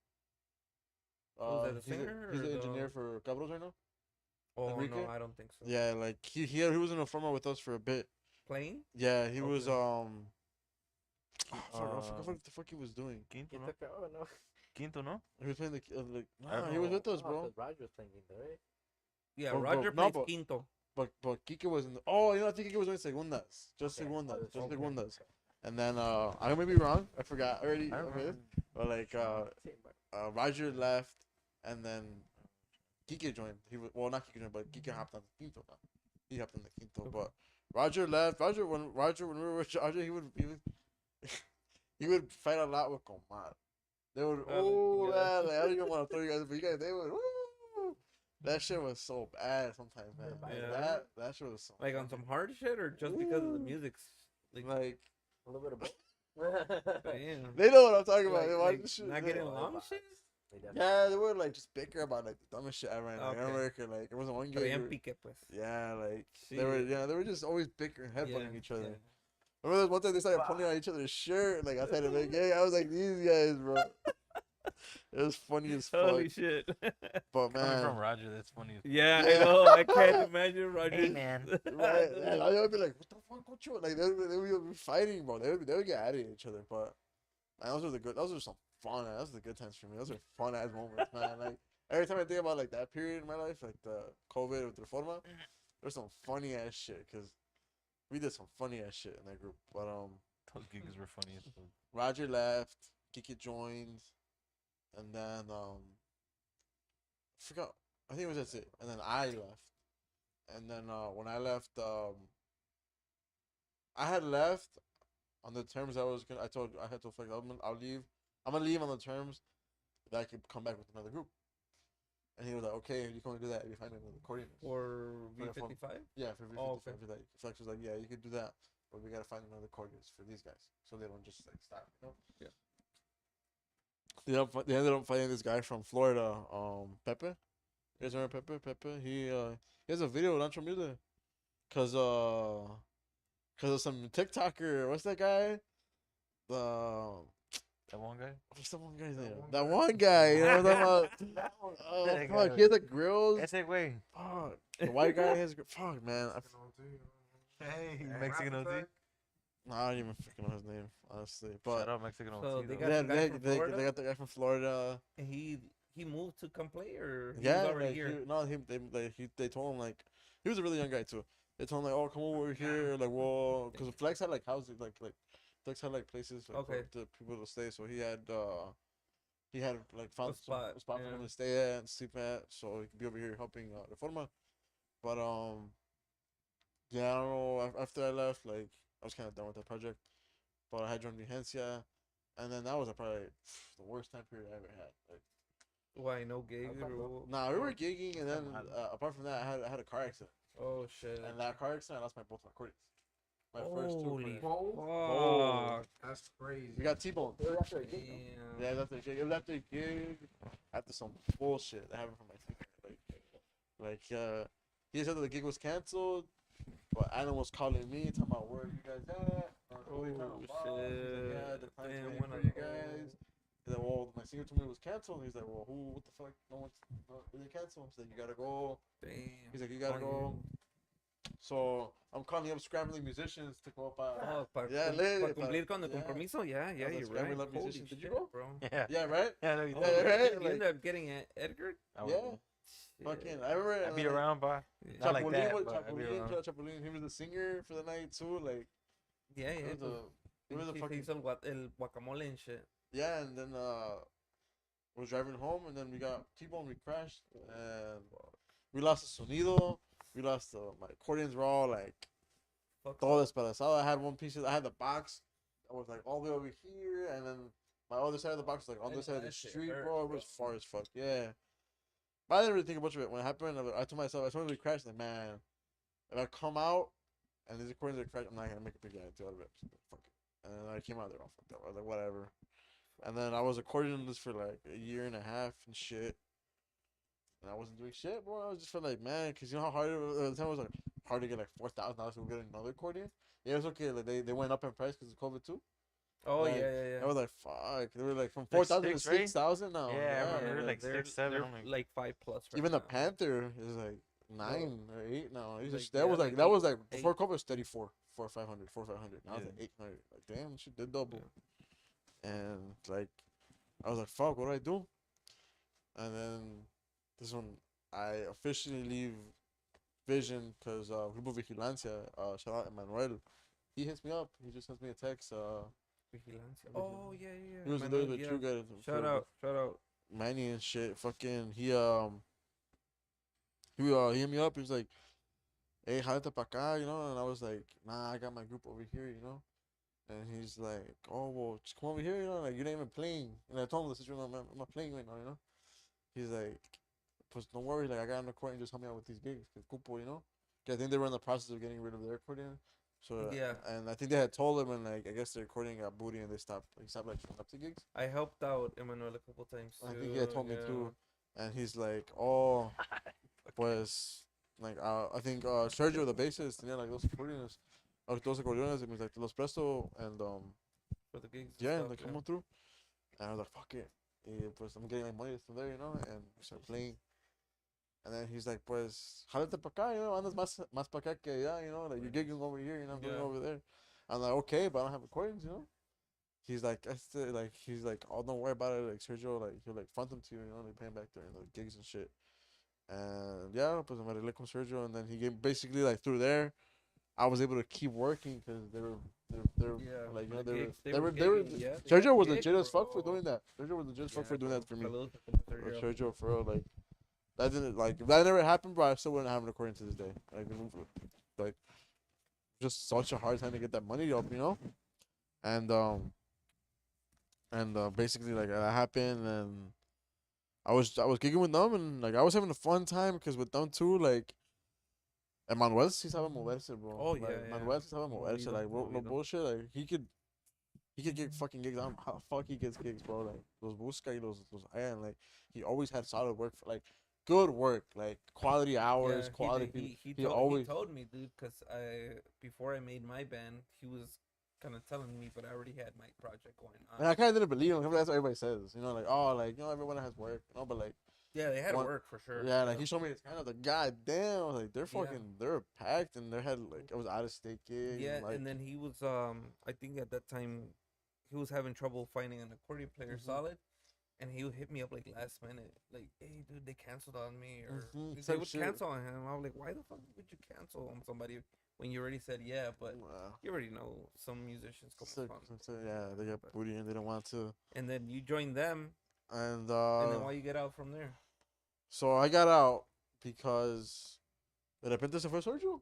Was that the He's singer he's or the the- engineer for Cabros right now. Oh Enrique? no, I don't think so. Yeah, like he was in a format with us for a bit. Playing? Yeah, he was Okay. I forgot what the fuck he was doing. Quinto, no? Quinto, no? He was playing I nah, don't he was know. with us, bro. Roger was playing Quinto, right? Yeah, But- Roger but- no, plays but- quinto. But Kike was in. Oh, you know, I think Kike was doing segundas, just Okay. segundas, just Okay. segundas. And then I may be wrong. I forgot already. I Okay. remember. But like Roger left, and then Kike joined. He was not Kike joined, but Kike hopped on the quinto now. He hopped on the quinto, Okay. but Roger left. When we were with Roger, he would he would fight a lot with Comar. They would Yeah. man, like, I don't even want to throw you guys, but you guys they would that shit was so bad sometimes, man. Like, Yeah. that shit was so Like on some hard shit, or just because of the music's like A little bit of both. damn. they know what I'm talking about. Like, They watch like this shit. not they- getting along shit. Yeah, they would like just bicker about like the dumbest shit ever. Like, Okay. I remember like it wasn't one Traían game. pique, pues. Yeah, like Sí. they were just always bickering, headbutting Yeah, each other. yeah. Remember this one time they started pulling on each other's shirt, like outside of the game. I was like, these guys, bro. It was funny as fuck. Holy shit. But Coming from man, Roger, that's funny. Yeah, Yeah. I know. I can't imagine Roger. Hey, man. right? And I would be like, what the fuck, what you? Like they would be fighting, bro. They would get at each other. But man, those were some fun. Those were the good times for me. Those are fun ass moments, man. Like every time I think about like that period in my life, like the COVID with the Reforma, there's some funny ass shit because we did some funny ass shit in that group. But Those gigs were funny as fuck. Roger left, Kiki joined, and then forgot. I think it was that's it. And then I left, and then when I left, I had left on the terms I was gonna. I had to Flex. I'll leave. I'm gonna leave on the terms that I could come back with another group. And he was like, "Okay, you can only do that if you find another accordion." Or For the phone. V55? Yeah, for Oh, for okay. that. Flex was like, "Yeah, you could do that, but we gotta find another accordions for these guys, so they don't just like stop." You know? Yeah. They ended up fighting this guy from Florida, Pepe. You guys remember Pepe? Pepe. He has a video with Ancho Mule, cause of some TikToker. What's that guy? That one guy? What's that one guy's name? That one guy. You know what I'm talking about? Oh That fuck! guy. He has the grills. Ese güey. Fuck. The white guy has. Fuck, man. Hey, Mexican OT. I don't even freaking know his name, honestly. But Shout out Mexican So OT. they though. got the guy from Florida? they got the guy from Florida. And he moved to come play, or he Yeah, was already like, here? they told him like he was a really young guy too. They told him like, oh, come over here, like, well, because Flex had like houses, like Flex had like places like, Okay. for the people to stay. So he had like found spot, a spot for yeah. him to stay at and sleep at, so he could be over here helping Reforma. But yeah, I don't know. After I left, like I was kind of done with that project. But I had joined Vigencia, and then that was probably the worst time period I ever had. Like, Why no gigs? Or, nah, we were gigging, and then apart from that, I had a car accident. oh shit! And that car accident, I lost both my accordions. My first two. Holy accordions. fuck! That's crazy. We got T-boned. Damn. Yeah, it was after a gig. It was after a gig. After some bullshit that happened from my team. He said that the gig was canceled, but Anna was calling me, talking about where you guys at. Oh, He's like, yeah, the shit. client's Damn, waiting when for I- you guys. He's like, well, my singer told me it was canceled. He's like, well, what the fuck? No one's really canceled. He's like, you gotta go. Damn. He's like, you gotta go. So I'm calling up scrambling musicians to go up. Oh, para, Yeah, cumplir con el yeah. compromiso, yeah, was you're scrambling right. up Holy musicians. Did you shit, go? bro? Yeah. Yeah, right? Yeah, no, you Oh, Yeah, did. right? you Like- ended up getting Edgar? I would- Yeah. Fucking, I remember. I'd be around, but Yeah. not like Chapulín that. was- But I'd be around. Chapulín, he was the singer for the night too. Like, Yeah, it yeah. was a, it was a Sí, se fucking hizo el guacamole and shit. yeah. And then was driving home, and then we got T-bone. We crashed, and we lost the sonido. We lost my accordions were all like fucked todo up. despedazado. I had one piece I had the box that was like all the way over here, and then my other side of the box was like on I this know side of the that shit street, hurts, bro. It bro. was far as fuck. Yeah. But I didn't really think much of it. When it happened, I told myself, I told him to crash, like, man, if I come out and these recordings are crash, I'm not going to make a big idea out of it. So, fuck it. And then I came out there all fucked up. I was like, whatever. And then I was recording this for like a year and a half and shit. And I wasn't doing shit, bro. I was just felt like, man, because you know how hard the time was like hard to get like $4,000 to get another accordion. Yeah, it was okay. Like they went up in price because of COVID too. Oh Like, yeah, yeah, yeah. I was like, fuck. They were like from Like 4,000 to six, right? 6,000 now. Yeah, I Yeah, remember Yeah, like they're 6, 7. they're I'm like, like 5+ right even the now. Panther is like 9 or 8 now. It's Like, just, that yeah, was like like that eight- was like before eight. COVID was 34, 4 500, 4 500. Now it's Yeah. like 800. Like damn, shit did double. And like I was like, fuck, what do I do? And then this one I officially leave Vision because Grupo Vigilancia, shout out Emmanuel. He hits me up. He just sends me a text. Vigilancia. Oh yeah, yeah, yeah. He was Manuel, the yeah. true guy. Shout out. Manny and shit. Fucking he hit me up. He was like, "Hey, jalate pa acá," you know, and I was like, "Nah, I got my group over here," you know. And he's like, "Oh well, just come over here, you know, like you're not even playing." And I told him the situation. I'm not playing right now, you know. He's like, "Pues don't worry, like I got an accordion. Just help me out with these gigs, cause Grupo, you know." 'Cause I think they were in the process of getting rid of their accordion. So Yeah. and I think they had told him, and like I guess their accordion got booty, and they stopped. He stopped like showing up to gigs. I helped out Emmanuel a couple times too. I think he had told me yeah. too. And he's like, "Oh, pues like I think Sergio the bassist, tenía like dos acordeones, and he's like, te los presto, and For the gigs. yeah, and like stuff, come on through." And I was like, "Fuck it." Pues I'm getting my money from there, you know, and we start playing. And then he's like, "Pues, jálate pa acá, you know, andas más pa acá que allá, you know, like you're gigging over here, you're not going Yeah. over there." I'm like, "Okay, but I don't have accordions, you know." He's like, he's like, "Oh, don't worry about it. Like Sergio, like he'll like front them to you, you know, they pay him back during the gigs and shit." And yeah, pues me arreglé con Sergio, and then he gave basically like through there, I was able to keep working because they were Yeah. like you know the they were gigs, they were gigging, yeah, they Sergio got was gigs, legit as fuck for bro. doing that. Sergio was legit as fuck Yeah, for doing bro. that for me. Salud to compa Sergio. Sergio for real, like that didn't like if that never happened, bro. I still wouldn't have an accordion to this day. Like just such a hard time to get that money up, you know. And basically like that happened, and I was gigging with them, and like I was having a fun time because with them too, like. And Manuel sí sabe moverse, bro. Oh, like, yeah, yeah. Manuel sí sabe moverse. Movido, Like, bro, no movido. bullshit. Like, he could get fucking gigs. I don't know how the fuck he gets gigs, bro. Like, los busca y los hallan. Like, he always had solid work for, like, good work. Like, quality hours, Yeah, quality he, people. did- he, He told, always. he told me, dude, because before I made my band, he was kind of telling me, but I already had my project going on. And I kind of didn't believe him. That's what everybody says. You know, like, oh, like, you know, everyone has work. You know, but, like, Yeah, they had one- work for sure. yeah, like, he showed me his kind of like, god damn. Like, they're fucking, they're packed, and they had, like, it was out of state gigs. Yeah, and, like, and then he was I think at that time he was having trouble finding an accordion player Mhm. solid, and he would hit me up like last minute, like, "Hey, dude, they canceled on me," or Mhm, they type would shit. cancel on him. I was like, "Why the fuck would you cancel on somebody when you already said yeah?" But wow. you already know some musicians come So, fun. yeah, they got But- booty and they didn't want to. And then you join them, And and then why you get out from there? so I got out because de repente se fue Sergio.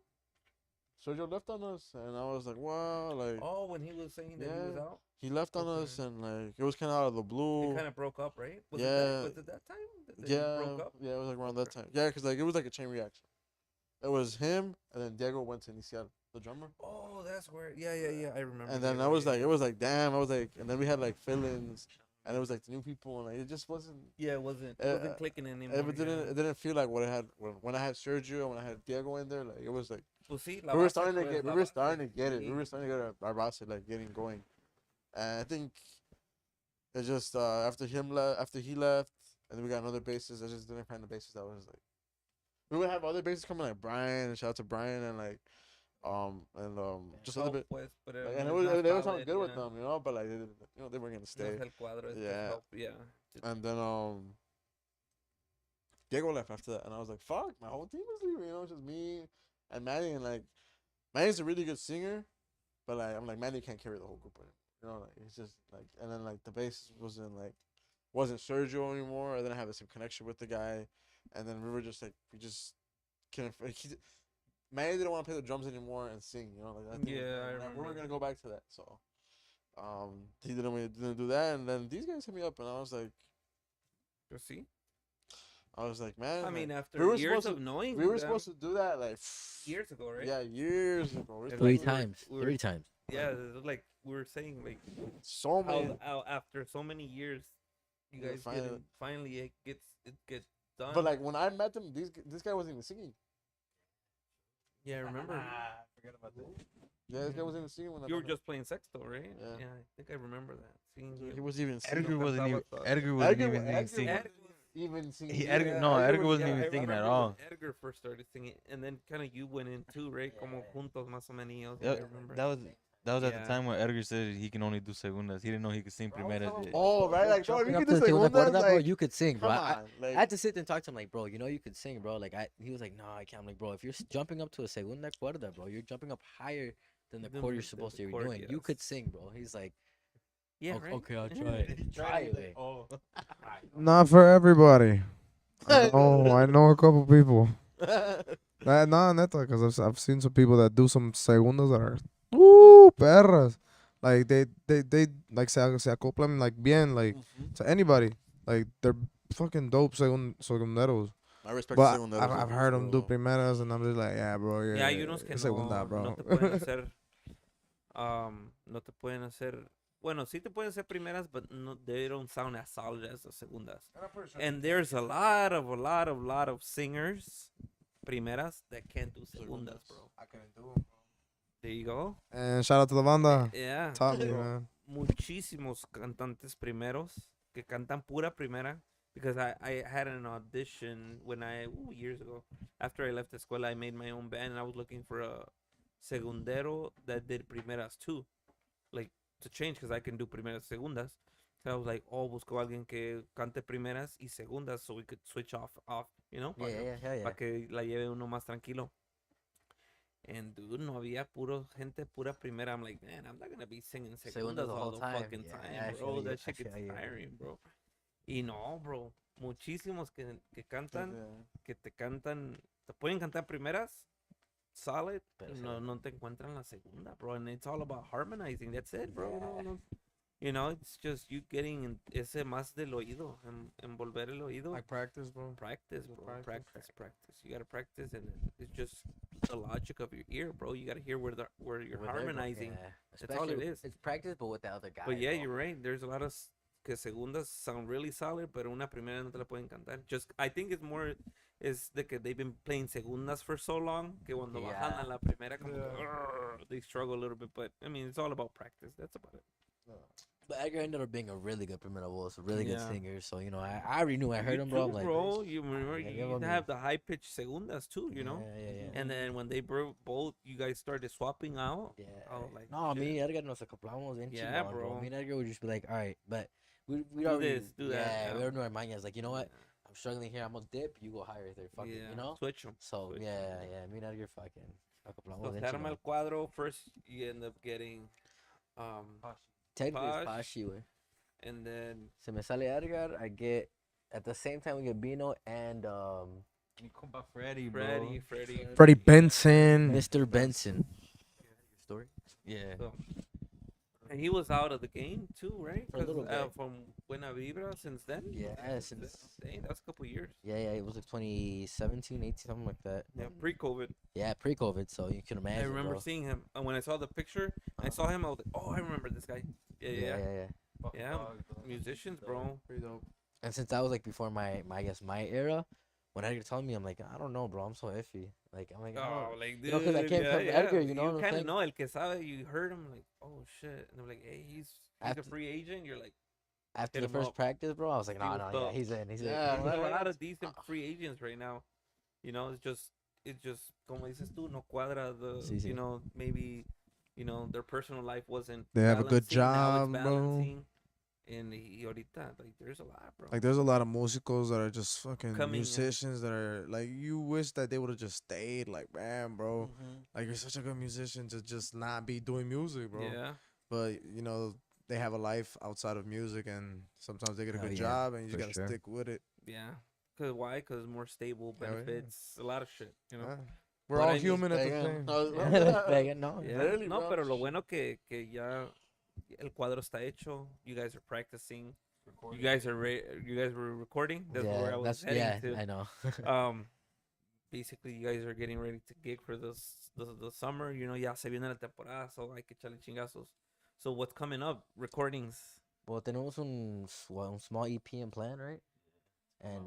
Sergio left on us, and I was like, wow, like Oh, when he was saying that he was Yeah. out, he left on Okay. us, and like it was kind of out of the it blue. kind of broke up, right? Was Yeah. it that time that Yeah, you broke up? yeah, it was like around that time. Yeah, because like it was like a chain reaction. It was him, and then Diego went to iniciar, the drummer. Oh, that's where. Yeah. I remember. And then that, I was yeah, like, yeah. it was like, damn. I was like, and then we had like fill-ins, and it was like the new people, and like it just wasn't. Yeah, it wasn't Uh, clicking anymore. It didn't. yeah. It didn't feel like what I had when I had Sergio and when I had Diego in there. Like it was like Pues sí, we were base, starting to pues, get. We la were base, starting to get it. We sí. were starting to get our roster like getting going. And I think it just after he left, and then we got another bassist. I just didn't find the bassist that was like. We would have other bassists coming like Brian, and shout out to Brian, and like just a little bit. Help, pues, but Like, and not they were sounding solid, good with yeah. them, you know, but like they didn't, they weren't gonna No stay. es el cuadro, es just Yeah. help, yeah. And then Diego left after that, and I was like, "Fuck, my whole team was leaving." You know, it's just me and Manny, and like Manny's a really good singer, but like I'm like Manny can't carry the whole group with him. You know, like it's just like, and then like the bass wasn't Sergio anymore. I didn't have the same connection with the guy, and then we were just like we just couldn't. Manny didn't want to play the drums anymore and sing. You know, like I think Yeah, I we remember. were gonna go back to that. So, he didn't do that, and then these guys hit me up, and You see, I was like, man, I mean, like, after we were years supposed to, of knowing we were them, supposed to do that like years ago, right? yeah, years ago. We're It's supposed Three like to- times. we were- 3 times. Yeah, it's like we were saying, like so many. how after so many years, you Yeah, guys finally. finally it gets done. But like when I met them, this guy wasn't even singing. yeah, I remember. Forget about that. Yeah, this guy wasn't even singing when I You were met him. just playing sexto, right? Yeah. I think I remember that. Seeing Dude, you. he wasn't even singing. Edgar wasn't even. Cantaba, Edgar wasn't Edgar even singing. Edgar- even singing. He- Edgar- no, Edgar wasn't Yeah, even I singing at remember all. when Edgar first started singing, and then kind of you went in too, right? Como juntos más o menos. Yeah, I remember. that was at Yeah. the time when Edgar said he can only do segundas. He didn't know he could sing primeras yet. Oh, right, like bro, if you Jumping up could to do the segunda segundas, cuerda, bro, like, you could sing, bro. come I on, like, had to sit there and talk to him, like, bro, you know you could sing, bro. Like, he was like, no, I can't. I'm like, bro, if you're jumping up to a segunda cuerda, bro, you're jumping up higher than the Than chord the- you're than supposed the to be chord, doing. You yes. could sing, bro. He's like, Yeah, "Ok- right. okay, I'll try it. Try it. Oh. Not for everybody. I know a couple people. No, neta, because I've seen some people that do some segundas that are perras. Like they like se acoplan like bien like to anybody. Like they're fucking dope segunderos. I respect But segundas. I've heard them do primeras and I'm just like, yeah, bro, Yeah, hay unos que es segunda, bro. no te pueden hacer, no te pueden hacer, bueno, sí te pueden hacer primeras, but no, they don't sound as solid as the segundas. And there's a lot of singers, primeras, that can't do segundas, bro. I couldn't do them. There you go. And shout out to the banda. Yeah. Taught me, man. Muchísimos cantantes primeros que cantan pura primera. Because I had an audition when years ago. After I left the escuela, I made my own band and I was looking for a segundero that did primeras too. Like to change because I can do primeras segundas. So I was like, busco a alguien que cante primeras y segundas so we could switch off, you know? Yeah, yeah. Para que la lleve uno más tranquilo. And dude, no había gente pura primera. I'm like, man, I'm not gonna be singing segundas the all whole the time. fucking Yeah, time, I bro. feel you, That I shit gets feel you. tiring, bro. Y no, bro. Muchísimos que cantan, que te pueden cantar primeras, solid, Pero no te encuentran la segunda, bro. And it's all about harmonizing. That's it, bro. You know, it's just you getting ese más del oído, envolver el oído. Like practice, bro. Practice, bro. Practice. Practice. You gotta practice, and it's just the logic of your ear, bro. You gotta hear where you're With harmonizing. Yeah. That's all it Especially- is. It's practice, but with the other guy. But yeah, bro. you're right. There's a lot of que segundas sound really solid, pero una primera no te la pueden cantar. Just I think it's more is de que they've been playing segundas for so long que cuando bajan Yeah. a la primera como que, Yeah. they struggle a little bit. But I mean, it's all about practice. That's about it. But Edgar ended up being a really good primera voz, a really good Yeah. singer. So, you know, I already knew I heard You him, bro. too, I'm like, bro, you remember Yeah, you give used him to the- have the high pitched segundas too, you know. Yeah. And then when they both, you guys started swapping out. Yeah. I was like, No, shit. me and Edgar nos acoplamos bien Yeah, chingón, bro. Me and Edgar would just be like, all right, but we Do already, this, do that, yeah, we yeah. already knew our mañas. Like, you know what? I'm struggling here. I'm gonna dip. You go higher there. Fuck it, Yeah, you know? switch them. So, switch 'em. yeah. Me and Edgar fucking acoplamos So bien se arma chingón. el cuadro. First, you end up getting, Technically, it's Posh. Pashi, güey. and then Se me sale Edgar. I get, at the same time, we get Bino and Mi compa Freddy, bro. Freddie, Freddie Benson. Mr. Benson. Story? Yeah. So, and he was out of the game too, right? For a little 'Cause, bit. from Buena Vibra since then. Yeah, since- Dang, that's a couple years. Yeah, it was like 2017, 18, something like that. Yeah, pre-COVID. Yeah, pre-COVID, so you can imagine. I remember bro. seeing him, and when I saw the picture, I saw him. I was like, oh, I remember this guy. Yeah. Yeah, musicians, bro. Pretty dope. And since that was like before my I guess my era, when Edgar told me, I'm like, I don't know, bro. I'm so iffy. Like, I'm like, Oh, like, dude, You know, 'cause I came from Edgar, you know what I'm kind of saying? know el que sabe. You heard him, like, oh shit, and I'm like, hey, he's After- a free agent. You're like, after hit the him first up. practice, bro, I was like, See no, what's yeah, up. he's in. He's Yeah, in. there's a right. lot of decent free agents right now. You know, it's just como dices tú, no cuadra the, Sí, sí. you know, maybe, you know, their personal life wasn't. They have a good balancing, now it's job, bro. balancing. And ahorita, like, there's a lot, bro. Like there's a lot of musicals that are just fucking Coming in. musicians that are like you wish that they would have just stayed. Like, man, bro, Mhm. like you're such a good musician to just not be doing music, bro. Yeah. But you know they have a life outside of music, and sometimes they get a Hell good yeah, job, and you for just gotta sure. stick with it. Yeah. Cause why? Cause more stable Hell yeah. benefits, a lot of shit, you know. Yeah. We're But all I mean- human at the Pegan. same. Pegan, no. Yeah. Literally, No, bro. pero lo bueno que ya el cuadro está hecho. You guys are practicing. You guys are you guys were recording. That's where I was heading to. I know. Um, basically, you guys are getting ready to gig for the summer. You know, ya se viene la temporada, so hay que echarle chingazos. So what's coming up? Recordings. Well, tenemos un small EP in plan, right? And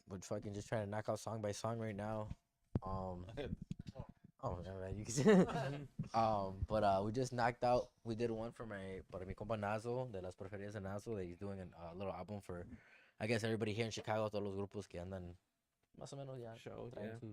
we're fucking just trying to knock out song by song right now. Oh, yeah, man, you can see. But we just knocked out. We did one for mi compa Nazo, de las preferidas de Nazo. That he's doing a little album for, I guess, everybody here in Chicago. Todos los grupos que andan, más o menos ya, Shows, trying yeah. to,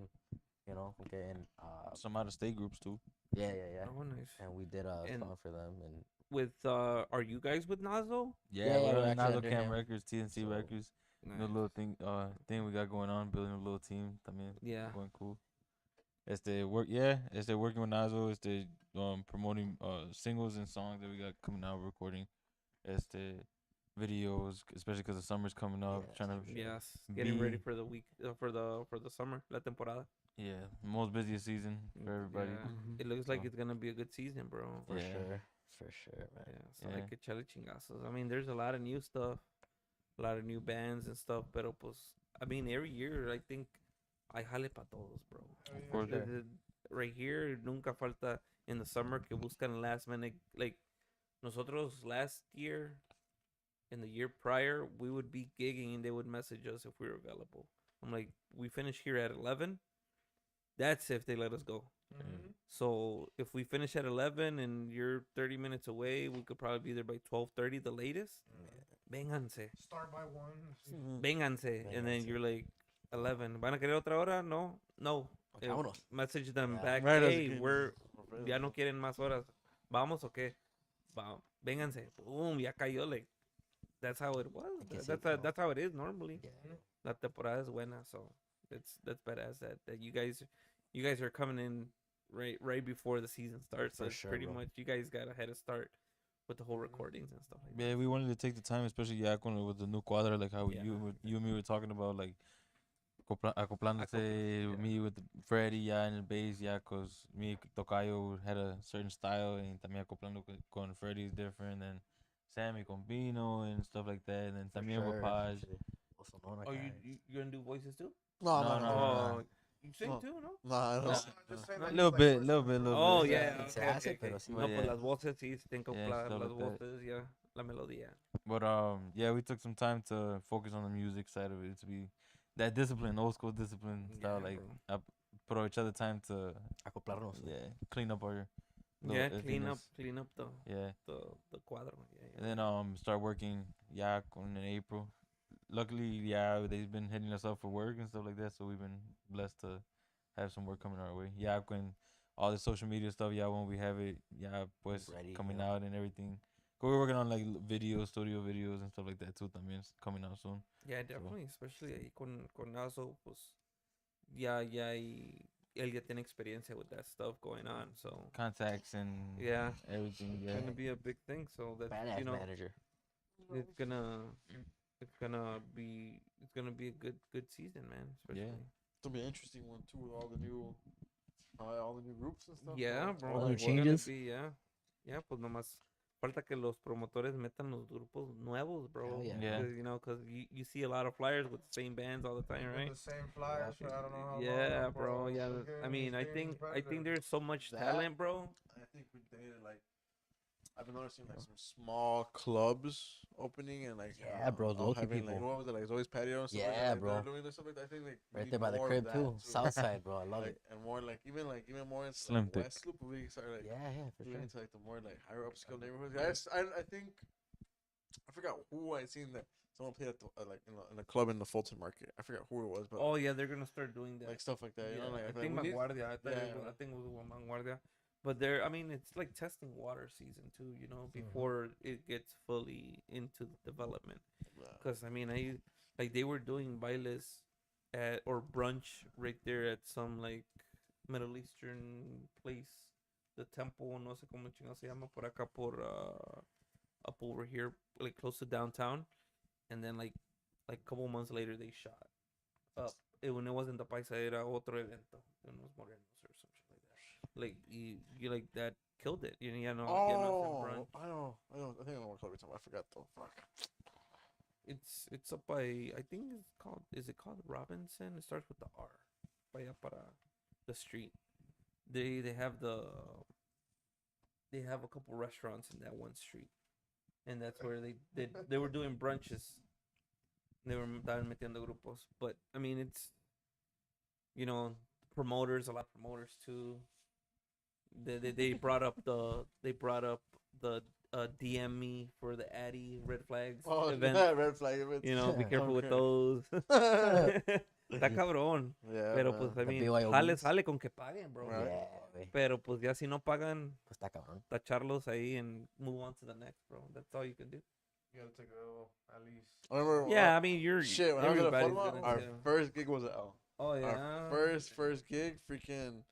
you know, okay, and Some out of state groups too. yeah. Oh, nice. And we did a And- song for them, and With are you guys with Nazo? Yeah, Yeah, we're we're on actually Nazo under Cam him. Records, TNC So- Records. The Nice. little thing we got going on, building a little team. También Yeah. going cool. Working with Nazo. Promoting singles and songs that we got coming out, recording. Videos, especially because the summer's coming up. Yeah, Trying to Yes. Getting ready Be- for the week for the summer, la temporada. most busiest season for everybody. Yeah. Mhm. It looks like So- it's gonna be a good season, bro. for Yeah. sure, man. Yeah, so Yeah. hay que echarle chingazos. I mean, there's a lot of new stuff, a lot of new bands and stuff, pero pues, I mean, every year I think hay jale pa todos, bro. Of course. Right here, nunca falta in the summer que buscan last minute. Like, nosotros last year, in the year prior, we would be gigging and they would message us if we were available. I'm like, we finish here at 11. That's if they let us go. Mhm. So if we finish at 11 and you're 30 minutes away, we could probably be there by 12:30, the latest. Vénganse, Start by 1. vénganse, and then Vénganse. you're like 11. ¿Van a querer otra hora? No. Okay, vámonos. Message them Yeah. back. Right, that's Hey, good. ya no quieren más horas. ¿Vamos o qué? Vénganse. Boom, ya cayó. Like, that's how it was. Hay que That's ser, that's how it is normally. Yeah. La temporada es buena, so that's badass that you guys are coming in right before the season starts. So For it's sure, pretty bro. much you guys got a head start with the whole recordings and stuff like that. Yeah, we wanted to take the time, especially with the new cuadra, like how Yeah. you and me were talking about, like acoplándose, yeah. me with Freddie, and el bass, cause me Tocayo had a certain style, and también acoplando con Freddie is different, and Sammy con Pino and stuff like that, and then For también with sure, Paz. sí. Also known Oh, acá. you gonna do voices too? No, No, no, no, no. Oh, you sing No. too, no? Nah, I No. don't. Just saying A that little he's, bit, like, little bit, little Oh bit. yeah, Se okay, hace, okay, pero okay. sí. No, Yeah. pues las voces sí, tengo Yeah, las stuff like that. voces, yeah, la melodía. But yeah, we took some time to focus on the music side of it, to be that discipline, old school discipline style, Yeah, like bro. aprovechar the time to Acoplarnos. clean up our Yeah, little clean up things. the Yeah. the cuadro. Yeah, And then start working in April. Luckily, they've been hitting us up for work and stuff like that, so we've been blessed to have some work coming our way. When all the social media stuff, when we have it, pues Ready, coming yeah. out and everything. 'Cause we're working on like studio videos and stuff like that too. También it's coming out soon. Yeah, definitely, especially ahí con Nazo, pues ya él ya tiene experiencia with that stuff going on, so Contacts and yeah, everything. it's Yeah, gonna be a big thing. So that's Badass manager. it's gonna be a good season, man. Especially. It'll be an interesting one too with all the new groups and stuff. Yeah, so- bro. All the it's gonna changes. be, yeah, pues nomás falta que los promotores metan los grupos nuevos, bro. Hell yeah. Yeah. Because you see a lot of flyers with the same bands all the time, right? The same flyers for I don't know how long. Yeah, for bro. Yeah, fucking I mean, I Sting's think Predator. there's so much That- talent, bro. I think we dated like. I've been noticing like some small clubs opening and like Yeah, bro, all local having, like, people. what was it, like Zoe's patio and stuff like Yeah, that, like, bro. they're doing this stuff like that. I think like we Right need there by the more of crib that, too. South side, bro. I love like, it. and more like even more into Slim like, thick. West Loop. We start like Yeah, for moving sure. into like the more like higher upscale neighborhoods. I think I forgot who I seen that someone played at the, like in a club in the Fulton Market. I forgot who it was, but Oh yeah, they're gonna start doing that. like stuff like that. You know, like I feel think like we need- Vanguardia. I yeah. think it was Vanguardia. But I mean, it's like testing water season too. You know, before it gets fully into the development. Yeah. Because I mean, they were doing bailes or brunch right there at some like Middle Eastern place, the temple, no sé cómo chingado se llama, por acá up over here, like close to downtown, and then like a couple months later they shot up. When it wasn't the paisa, era otro evento, de unos morenos or some you like that killed it. You know, Oh, I think I know what club you're talking about. I forgot though. Fuck. it's up by, I think it's called, is it called Robinson? It starts with the R. By allá para the street. They have they have a couple restaurants in that one street, and that's where they were doing brunches. They were estaban metiendo grupos, but I mean it's, you know, promoters, a lot of promoters too. They brought up the DM me for the Addy Red Flags Oh, event. yeah, red flag event. You know, be careful with Okay. those. Está cabrón. Yeah, Pero man. pues, I The mean, BYOBs. jale con que paguen, bro. Right. Yeah, güey. Pero pues ya si no pagan, Pues está cabrón. tacharlos ahí and move on to the next, bro. That's all you can do. You gotta take a L at least. I remember. Yeah, I mean, you're Shit, when I was at everybody's Forma, gonna our too. first gig was at L. Oh yeah. Our first gig, freaking,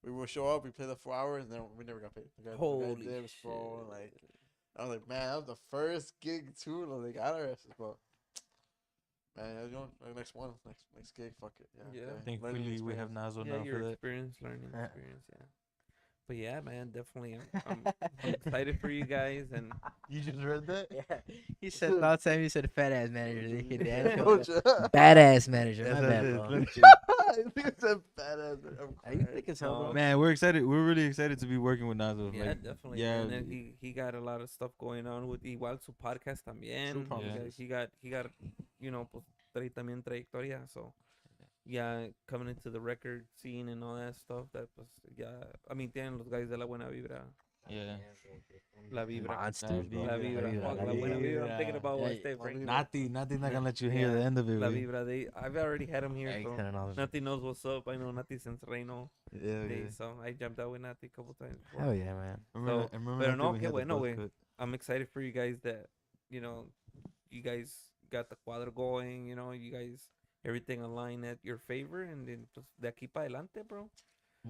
we would show up, we play the 4 hours, and then we never got paid. The guy Holy dips, shit. bro, like, I was like, man, that was the first gig too. Like, got our asses, bro. Man, you know, next one, next gig, fuck it. Yeah. Yeah. okay. Thankfully, Learning we have experience. Nazo Yeah, now your for that. experience, learning experience, yeah. But yeah, man, definitely, I'm excited for you guys, and You just read that? Yeah. He said last time he said fat ass manager. He did Don't you? badass manager. My bad, bro. I think it's a badass. Are you thick as hell, bro? Man, we're excited. We're really excited to be working with Nazo. yeah, Like, definitely. yeah, And then he got a lot of stuff going on with igual su podcast también. True promises. He got you know, pues también trayectoria, so yeah, coming into the record scene and all that stuff. That was, yeah. I mean, tienen los guys de la buena vibra. yeah. La vibra. Monster, La La vibra. Fuck, la buena vibra. I'm thinking about what I Yeah, say, Frank. Nati's not gonna let you hear Yeah, the end of it. La güey. vibra. I've already had him here, Yeah, so $10. Nati knows what's up. I know Nati since Reno Yeah, days, so I jumped out with Nati a couple times. before. Hell yeah, man. Remember, So, remember pero that no, we qué had the bueno, buzz güey. cut? I'm excited for you guys that, you know, you guys got the cuadro going, you know, you guys, everything aligned at your favor, and then just de aquí para adelante, bro.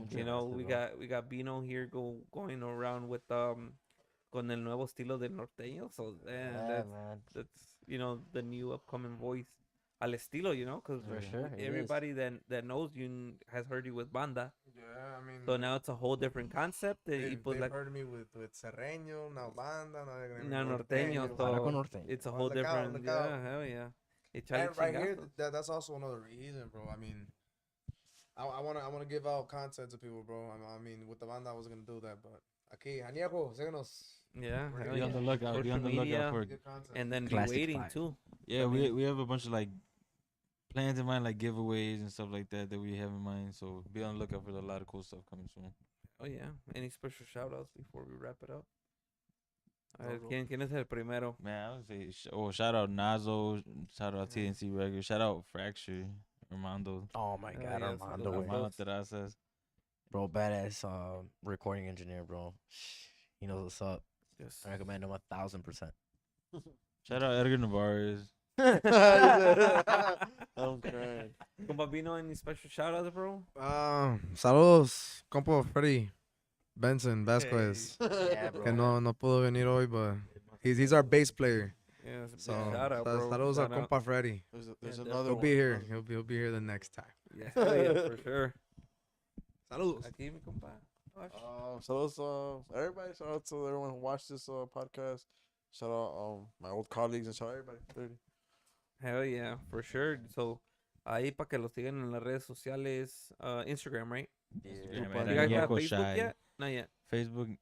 You know, we got Bino here going around with con el nuevo estilo del norteño, so Yeah, man. that's you know, the new upcoming voice al estilo, you know, because For sure, it is. everybody that knows you has heard you with banda, Yeah, I mean. so now it's a whole different concept. Y pues They've like heard me with Serreño, now banda, now they're gonna now hear norteño, Ahora con so norteño. it's a Oh, whole look out, different. look Yeah, out. hell yeah. Echale And right here, chingazos. that's also another reason, bro. I mean, I wanna give out content to people, bro. I mean, with the banda, I wasn't gonna do that, but aquí, Añejo, síguenos. Yeah, We're hell Be yeah. on the lookout. Be Social on the media, lookout for. Good content. and then be Classic waiting fire. too. Yeah, I we mean- we have a bunch of like plans in mind, like giveaways and stuff like that we have in mind. So be on the lookout for a lot of cool stuff coming soon. Oh yeah. Any special shout outs before we wrap it up? A No, ver, bro. ¿quién es el primero? Man, I would say, shout out Nazo, shout out TNC Records, shout out Fracture, Armando, Oh my Hell God, yeah, Armando, saludos. güey. Armando Terrazas. Bro, badass recording engineer, bro. He knows what's up. Yes. I recommend him 1,000%. Shout out Edgar Navarez. I'm crying. Con Bambino, any special shout outs, bro? Saludos, compa Freddy Benson Vasquez. Yeah, bro. Que no pudo venir hoy, but he's our bass player. Yeah, it's a So big shout out, bro. saludos a Shout out. compa Freddy. There's Yeah, another He'll one. be here. He'll be here the next time. Yeah, hell yeah, for sure. Saludos. Aquí, mi compa. So everybody, shout out to everyone who watched this podcast. Shout out my old colleagues and shout out everybody. 30. Hell yeah, for sure. So, ahí para que lo sigan en las redes sociales, Instagram, right? Instagram You at guys have Añejo Facebook Shy. yet? Not yet. Facebook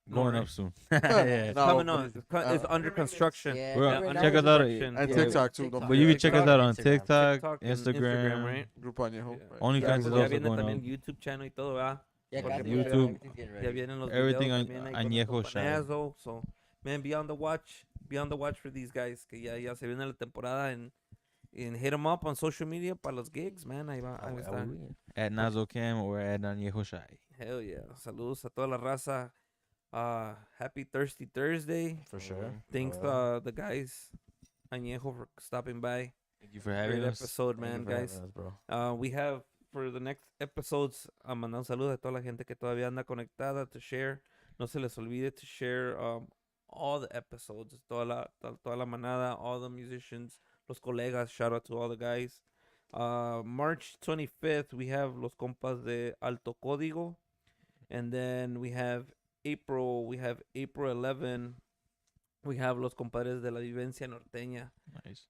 No, going right? up soon. Yeah. No, Coming but on. It's under construction. Yeah, We're- right now check we're us out just- at- And Yeah, TikTok too. Don't But you can forget. check us out on Instagram. TikTok, TikTok and Instagram, right? Grupo Añejo. Yeah. Right. OnlyFans Ya, is ya also viene going también on. YouTube channel y todo, ¿verdad? Yeah, Porque casi, YouTube, everything's getting Ya ready. vienen los Everything videos on- también ahí con el Añejo Shy. compañazo. So, man, be on the watch. Be on the watch for these guys. Que ya se viene la temporada and hit them up on social media para los gigs, man. Ahí va Ah, a güey, estar. güey. At Nazo Cam or at Añejo Shy. Hell yeah. Saludos a toda la raza. Happy Thirsty Thursday. For sure. Thanks Oh, the guys, Añejo, for stopping by. Thank you for having Great us. episode, Thank you man, for having guys. us, bro. We have for the next episodes, mandar un saludo a toda la gente que todavía anda conectada to share. No se les olvide to share all the episodes, toda la manada, all the musicians, los colegas. Shout out to all the guys. March 25th, we have los compas de Alto Código. And then we have April 11. We have Los Compadres de la Vivencia Norteña. Nice.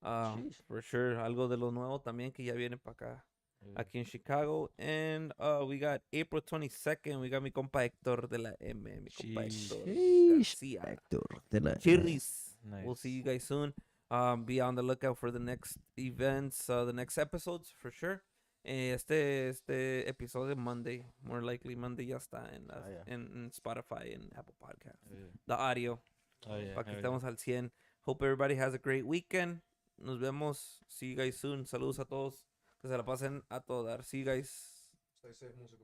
For sure. Algo de lo nuevo también que ya viene para acá. Yeah. Aquí en Chicago. And we got April 22nd. We got mi compa Héctor de la M. Mi compa Héctor García. Chirris. We'll see you guys soon. Be on the lookout for the next events, the next episodes for sure. Este episodio Monday, more likely Monday ya está en Spotify and Apple Podcasts. Yeah. The audio, Oh yeah. para que hell estemos al 100. Hope everybody has a great weekend. Nos vemos. See you guys soon. Saludos a todos. Que se la pasen a todo dar. See you guys. Stay safe, músico.